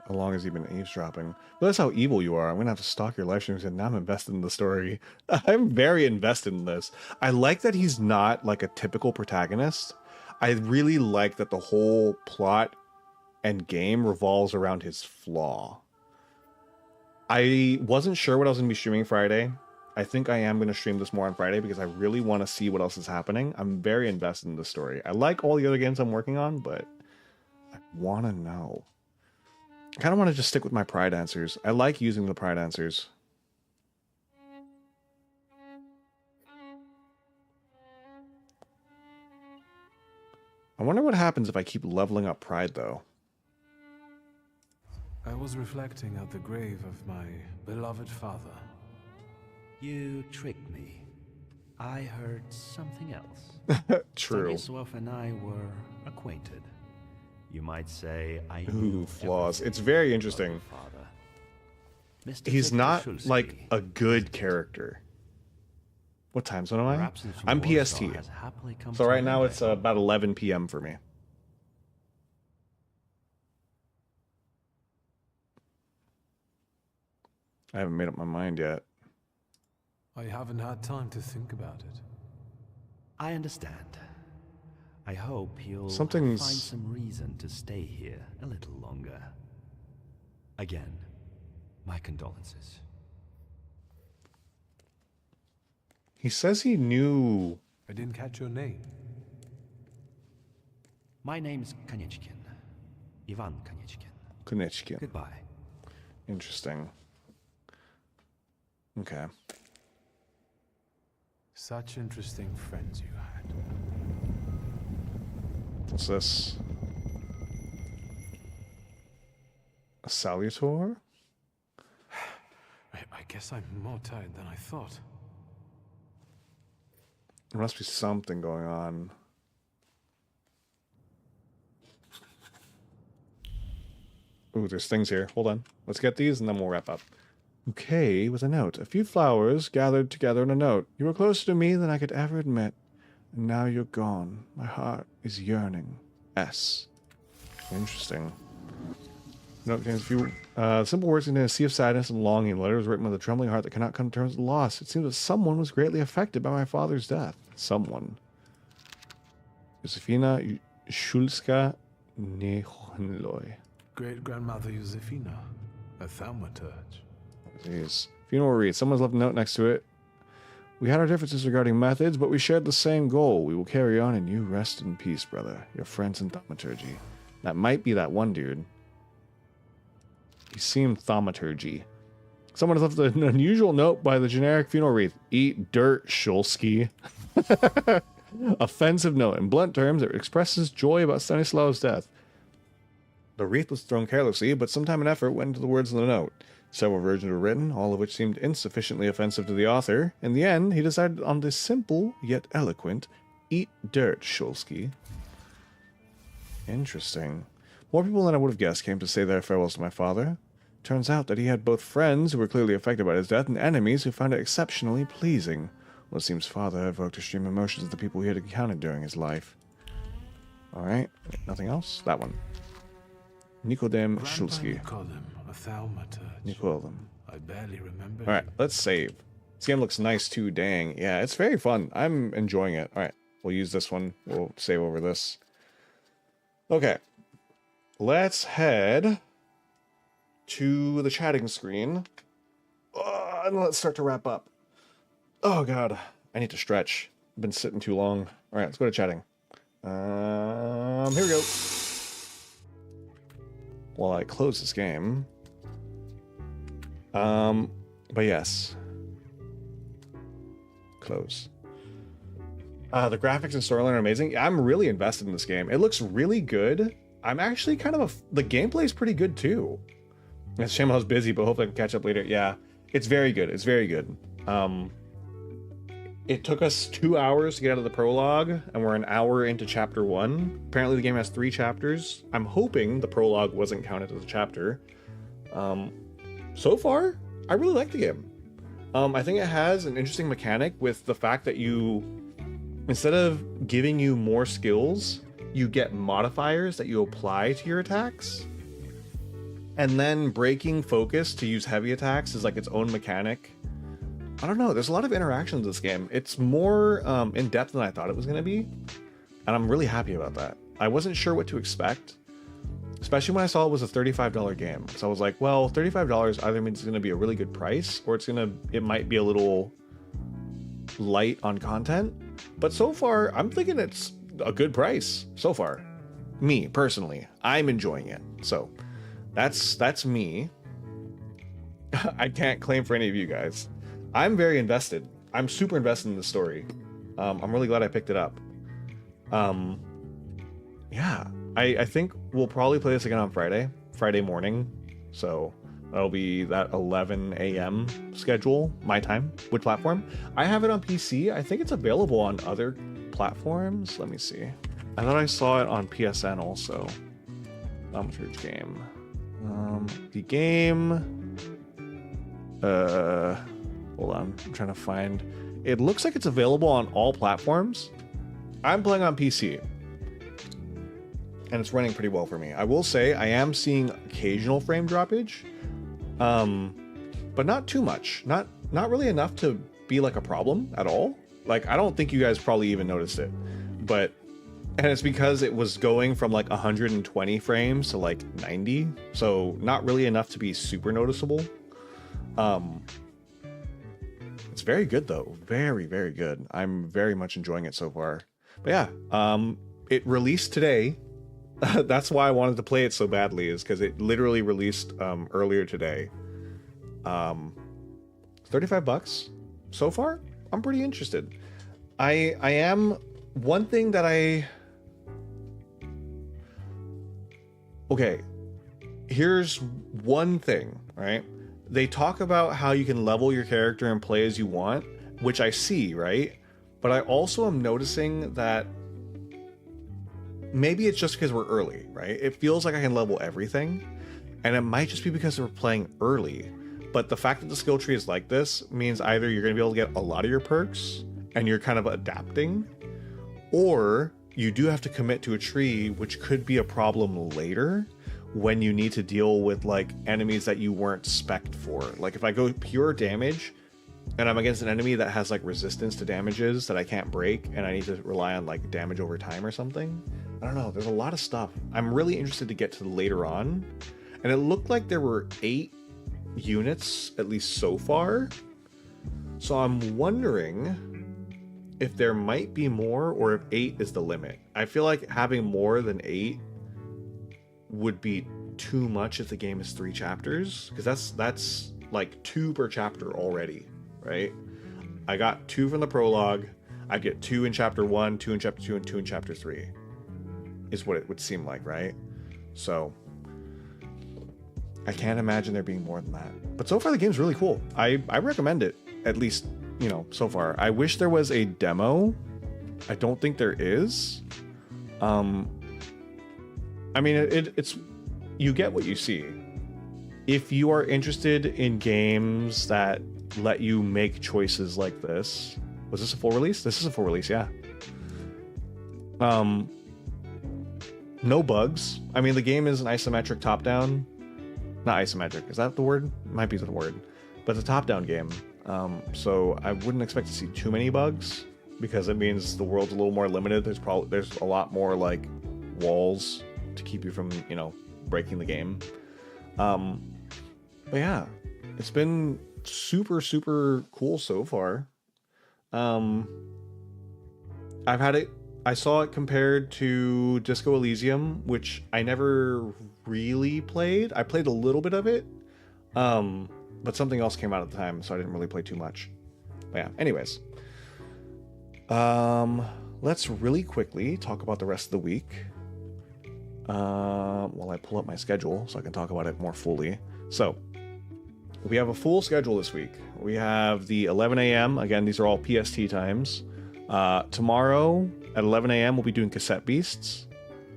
How long has he been eavesdropping? But that's how evil you are. I'm gonna have to stalk your live streams and now I'm invested in the story. I'm very invested in this. I like that he's not like a typical protagonist. I really like that the whole plot and game revolves around his flaw. I wasn't sure what I was gonna be streaming Friday. I think I am going to stream this more on Friday because I really want to see what else is happening. I'm very invested in the story. I like all the other games I'm working on, but I want to know. I kind of want to just stick with my pride answers. I like using the pride answers. I wonder what happens if I keep leveling up pride, though. I was reflecting at the grave of my beloved father. You tricked me. I heard something else. True. Thaumaturge and I were acquainted. You might say I Ooh, flaws. It's very interesting. He's not like a good character. What time zone am I? I'm PST. So right now it's about 11 p.m. for me. I haven't made up my mind yet. I haven't had time to think about it. I understand. I hope you'll find some reason to stay here a little longer. Again, my condolences. He says he knew... I didn't catch your name. My name's Konechkin. Ivan Konechkin. Konechkin. Goodbye. Interesting. Okay. Such interesting friends you had. What's this? A salutor? I guess I'm more tired than I thought. There must be something going on. Ooh, there's things here. Hold on. Let's get these and then we'll wrap up. Bouquet with a note. A few flowers gathered together in a note. You were closer to me than I could ever admit. And now you're gone. My heart is yearning. S. Interesting. Note contains a few simple words in a sea of sadness and longing. The letter was written with a trembling heart that cannot come to terms with loss. It seems that someone was greatly affected by my father's death. Someone. Josefina Szulska Nehonloy. Great-grandmother Josefina, a thaumaturge. Jeez. Funeral read. Someone's left a note next to it. We had our differences regarding methods, but we shared the same goal. We will carry on and you rest in peace, brother. Your friends in thaumaturgy. That might be that one dude. He seemed thaumaturgy. Someone has left an unusual note by the generic funeral wreath. Eat dirt, Shulsky. Offensive note. In blunt terms, it expresses joy about Stanislav's death. The wreath was thrown carelessly, but some time and effort went into the words of the note. Several versions were written, all of which seemed insufficiently offensive to the author. In the end, he decided on this simple, yet eloquent, eat dirt, Shulsky. Interesting. More people than I would have guessed came to say their farewells to my father. Turns out that he had both friends who were clearly affected by his death and enemies who found it exceptionally pleasing. Well, it seems father evoked extreme emotions of the people he had encountered during his life. Alright, nothing else? That one. Nikodem Shulsky. A thaumaturge. Nikodem. I barely remember. Alright, let's save. This game looks nice too, dang. Yeah, it's very fun. I'm enjoying it. Alright, we'll use this one. We'll save over this. Okay. let's head to the chatting screen. And let's start to wrap up. Oh god, I need to stretch. I've been sitting too long. All right, let's go to chatting. Here we go. While I close this game. But yes. Close. The graphics and storyline are amazing. I'm really invested in this game. It looks really good. I'm actually kind of the gameplay is pretty good too. It's a shame I was busy, but hopefully I can catch up later. Yeah, it's very good. It's very good. It took us 2 hours to get out of the prologue, and we're an hour into chapter 1. Apparently the game has 3 chapters. I'm hoping the prologue wasn't counted as a chapter. So far, I really like the game. I think it has an interesting mechanic with the fact that you, instead of giving you more skills, you get modifiers that you apply to your attacks. And then breaking focus to use heavy attacks is like its own mechanic. I don't know, there's a lot of interactions in this game. It's more in-depth than I thought it was going to be. And I'm really happy about that. I wasn't sure what to expect, especially when I saw it was a $35 game. So I was like, well, $35 either means it's going to be a really good price, or it might be a little light on content. But so far, I'm thinking it's a good price so far. Me, personally, I'm enjoying it. So that's me. I can't claim for any of you guys. I'm very invested. I'm super invested in the story. I'm really glad I picked it up. Yeah, I think we'll probably play this again on Friday morning. So that'll be that 11 a.m. schedule, my time, with platform. I have it on PC. I think it's available on other platforms. Let me see. I thought I saw it on PSN also. Thaumaturge game. The game. Hold on. I'm trying to find. It looks like it's available on all platforms. I'm playing on PC. And it's running pretty well for me. I will say I am seeing occasional frame droppage. But not too much. Not really enough to be like a problem at all. Like, I don't think you guys probably even noticed it. And it's because it was going from like 120 frames to like 90. So not really enough to be super noticeable. It's very good though. Very, very good. I'm very much enjoying it so far. But yeah, it released today. That's why I wanted to play it so badly, is because it literally released earlier today. $35 so far. I'm pretty interested. I am. One thing that okay, here's one thing, right? They talk about how you can level your character and play as you want, which I see, right? But I also am noticing that maybe it's just because we're early, right? It feels like I can level everything, and it might just be because we're playing early. But the fact that the skill tree is like this means either you're going to be able to get a lot of your perks and you're kind of adapting, or you do have to commit to a tree, which could be a problem later when you need to deal with like enemies that you weren't spec'd for. Like if I go pure damage and I'm against an enemy that has like resistance to damages that I can't break, and I need to rely on like damage over time or something. I don't know, there's a lot of stuff. I'm really interested to get to later on. And it looked like there were 8 units, at least so far. So I'm wondering if there might be more, or if 8 is the limit. I feel like having more than 8 would be too much if the game is 3 chapters, because that's like 2 per chapter already, right? I got 2 from the prologue. I get 2 in chapter 1, 2 in chapter 2, and 2 in chapter 3 is what it would seem like, right? So I can't imagine there being more than that. But so far the game's really cool. I recommend it, at least, you know, so far. I wish there was a demo. I don't think there is. I mean, it's you get what you see. If you are interested in games that let you make choices like this. Was this a full release? This is a full release, yeah. No bugs. I mean, the game is an isometric top-down. Not isometric. Is that the word? Might be the word. But it's a top-down game. So I wouldn't expect to see too many bugs, because it means the world's a little more limited. There's a lot more like walls to keep you from, you know, breaking the game. But yeah, it's been super, super cool so far. I saw it compared to Disco Elysium, which I never really played. I played a little bit of it, but something else came out at the time, so I didn't really play too much. But yeah, anyways. Let's really quickly talk about the rest of the week. While I pull up my schedule so I can talk about it more fully. So, we have a full schedule this week. We have the 11 a.m. Again, these are all PST times. Tomorrow at 11 a.m. we'll be doing Cassette Beasts.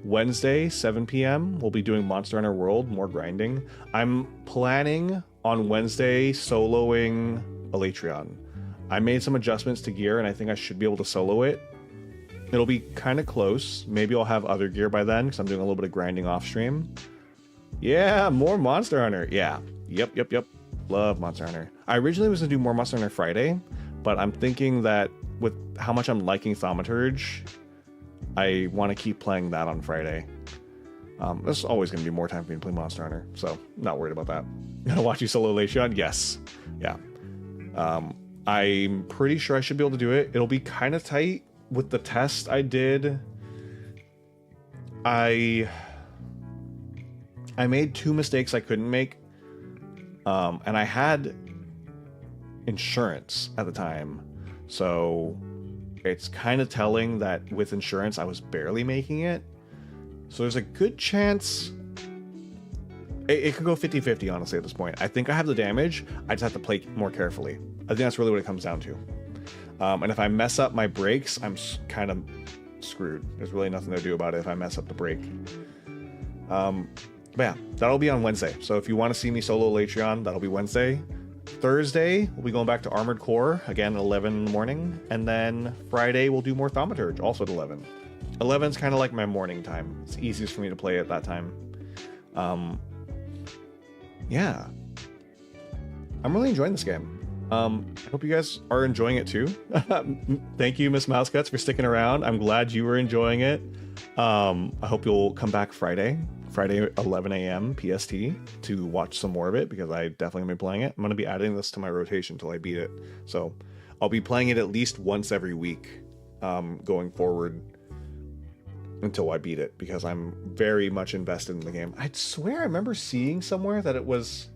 Wednesday, 7 p.m. we'll be doing Monster Hunter World, more grinding. I'm planning on Wednesday soloing Elytreon. I made some adjustments to gear and I think I should be able to solo it. It'll be kind of close. Maybe I'll have other gear by then because I'm doing a little bit of grinding off stream. Yeah, more Monster Hunter. Yeah. Yep. Love Monster Hunter. I originally was going to do more Monster Hunter Friday, but I'm thinking that with how much I'm liking Thaumaturge, I want to keep playing that on Friday. There's always going to be more time for me to play Monster Hunter, so not worried about that. Gonna watch you solo Elytreon? Yes. Yeah. I'm pretty sure I should be able to do it. It'll be kind of tight with the test I did. I made 2 mistakes I couldn't make. And I had insurance at the time. So it's kind of telling that with insurance, I was barely making it. So there's a good chance it could go 50-50, honestly, at this point. I think I have the damage. I just have to play more carefully. I think that's really what it comes down to. And if I mess up my brakes, I'm kind of screwed. There's really nothing to do about it if I mess up the brake. But yeah, that'll be on Wednesday. So if you want to see me solo Elytreon, that'll be Wednesday. Thursday, we'll be going back to Armored Core, again at 11 in the morning. And then Friday, we'll do more Thaumaturge, also at 11. 11's kind of like my morning time. It's easiest for me to play at that time. Yeah. I'm really enjoying this game. I hope you guys are enjoying it too. Thank you, Miss Mousecuts, for sticking around. I'm glad you were enjoying it. I hope you'll come back Friday 11 a.m. PST to watch some more of it, because I definitely gonna be playing it. I'm gonna be adding this to my rotation until I beat it. So I'll be playing it at least once every week going forward until I beat it, because I'm very much invested in the game. I swear I remember seeing somewhere that it was...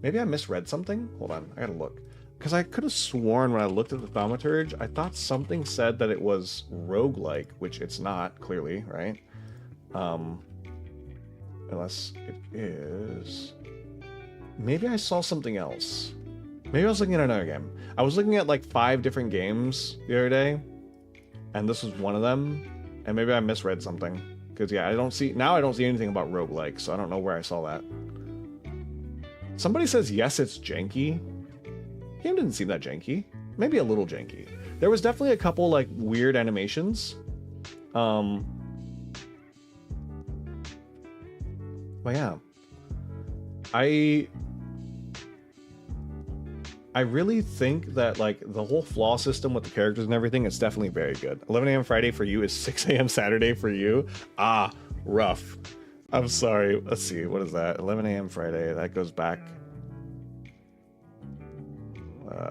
Maybe I misread something? Hold on, I gotta look. Because I could have sworn when I looked at the Thaumaturge, I thought something said that it was roguelike, which it's not, clearly, right? Unless it is... Maybe I saw something else. Maybe I was looking at another game. I was looking at like 5 different games the other day, and this was one of them, and maybe I misread something. Because yeah, I don't see anything about roguelike, so I don't know where I saw that. Somebody says yes, it's janky. The game didn't seem that janky. Maybe a little janky. There was definitely a couple like weird animations. But yeah. I really think that like the whole flaw system with the characters and everything is definitely very good. 11 a.m. Friday for you is 6 a.m. Saturday for you. Ah, rough. I'm sorry. Let's see. What is that? 11 a.m. Friday. That goes back...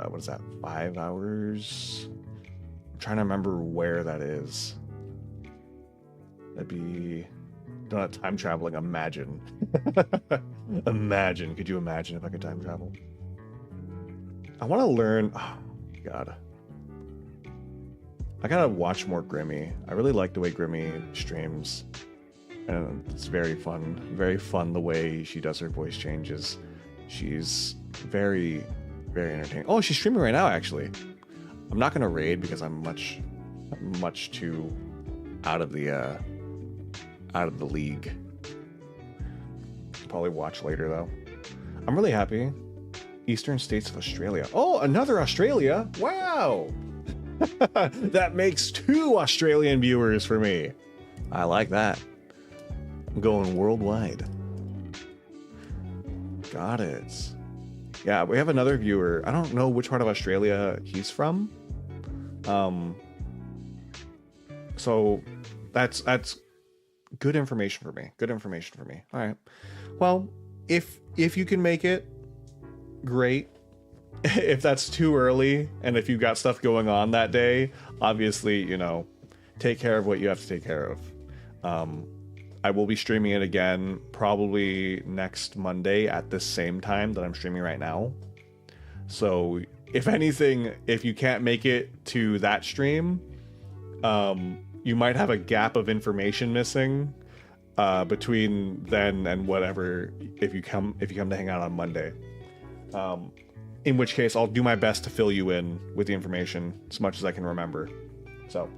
what is that? 5 hours? I'm trying to remember where that is. That'd be... Don't have time traveling. Imagine. Imagine. Could you imagine if I could time travel? I want to learn... Oh, God. I gotta watch more Grimmy. I really like the way Grimmy streams. And it's very fun. Very fun the way she does her voice changes. She's very, very entertaining. Oh, she's streaming right now, actually. I'm not gonna raid because I'm much too out of the league. I'll probably watch later though. I'm really happy. Eastern states of Australia. Oh, another Australia! Wow! That makes 2 Australian viewers for me. I like that. I'm going worldwide. Got it. Yeah, we have another viewer. I don't know which part of Australia he's from. So that's Good information for me. Good information for me. All right. Well, if you can make it, great. If that's too early, and if you've got stuff going on that day, obviously, you know, take care of what you have to take care of. I will be streaming it again probably next Monday at the same time that I'm streaming right now. So if anything, if you can't make it to that stream, you might have a gap of information missing between then and whatever if you come to hang out on Monday. In which case I'll do my best to fill you in with the information as much as I can remember. So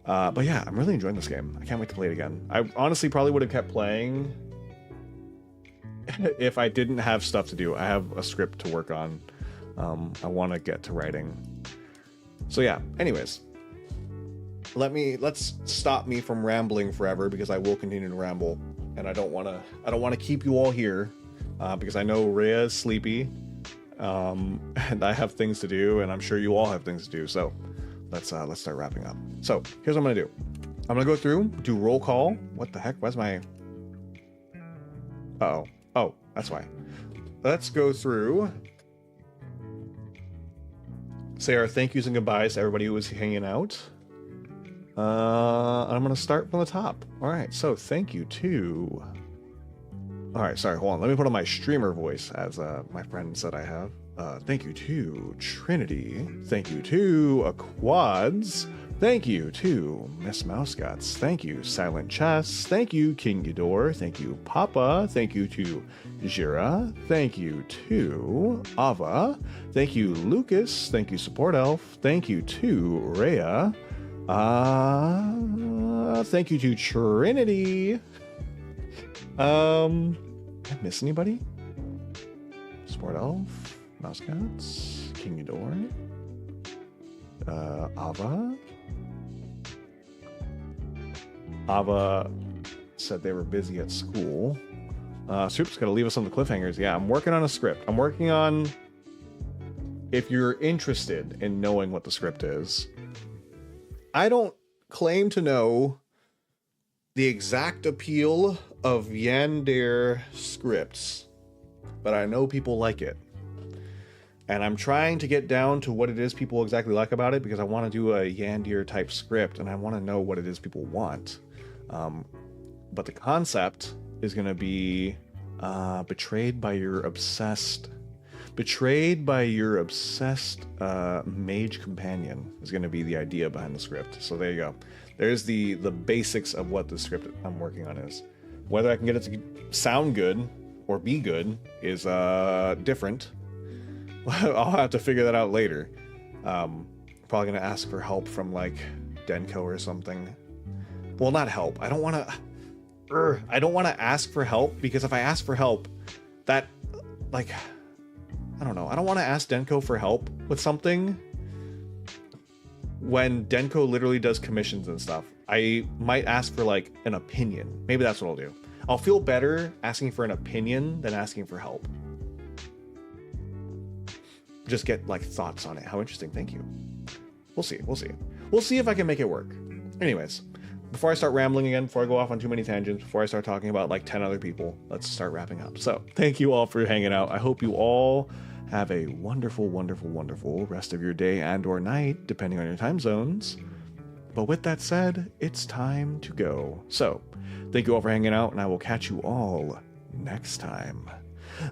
but yeah, I'm really enjoying this game. I can't wait to play it again. I honestly probably would have kept playing if I didn't have stuff to do. I have a script to work on. I want to get to writing. So yeah, anyways. Let's stop me from rambling forever, because I will continue to ramble, and I don't want to keep you all here because I know Rhea is sleepy, and I have things to do, and I'm sure you all have things to do. So let's start wrapping up. So here's what I'm gonna do. I'm gonna go through, do roll call. What the heck? Where's my? Uh-oh. Oh, that's why. Let's go through. Say our thank yous and goodbyes to everybody who was hanging out. I'm gonna start from the top. All right, so thank you to. All right, sorry, hold on. Let me put on my streamer voice, as my friend said I have. Thank you to Trinity. Thank you to Aquads. Thank you to Miss Mouseguts. Thank you, Silent Chess. Thank you, King Ghidorah. Thank you, Papa. Thank you to Jira. Thank you to Ava. Thank you, Lucas. Thank you, Support Elf. Thank you to Rhea. Thank you to Trinity. Did I miss anybody? Sport Elf, Mouseguts, King Ghidorah, Ava said they were busy at school. Soup's gonna leave us on the cliffhangers. Yeah, I'm working on a script. I'm working on. If you're interested in knowing what the script is, I don't claim to know the exact appeal of Yandere scripts, but I know people like it. And I'm trying to get down to what it is people exactly like about it, because I want to do a Yandere type script, and I want to know what it is people want. But the concept is going to be betrayed by your obsessed mage companion is going to be the idea behind the script. So there you go. There's the basics of what the script I'm working on is. Whether I can get it to sound good or be good is different. I'll have to figure that out later. Probably going to ask for help from like Denko or something. Well, not help. I don't want to ask for help, because if I ask for help, that like I don't know. I don't want to ask Denko for help with something when Denko literally does commissions and stuff. I might ask for like an opinion. Maybe that's what I'll do. I'll feel better asking for an opinion than asking for help. Just get like thoughts on it. How interesting. Thank you. We'll see. We'll see if I can make it work. Anyways, before I start rambling again, before I go off on too many tangents, before I start talking about like 10 other people, let's start wrapping up. So thank you all for hanging out. I hope you all have a wonderful, wonderful, wonderful rest of your day and or night, depending on your time zones. But with that said, it's time to go. So thank you all for hanging out, and I will catch you all next time.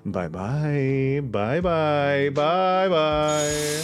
Bye-bye. Bye-bye. Bye-bye.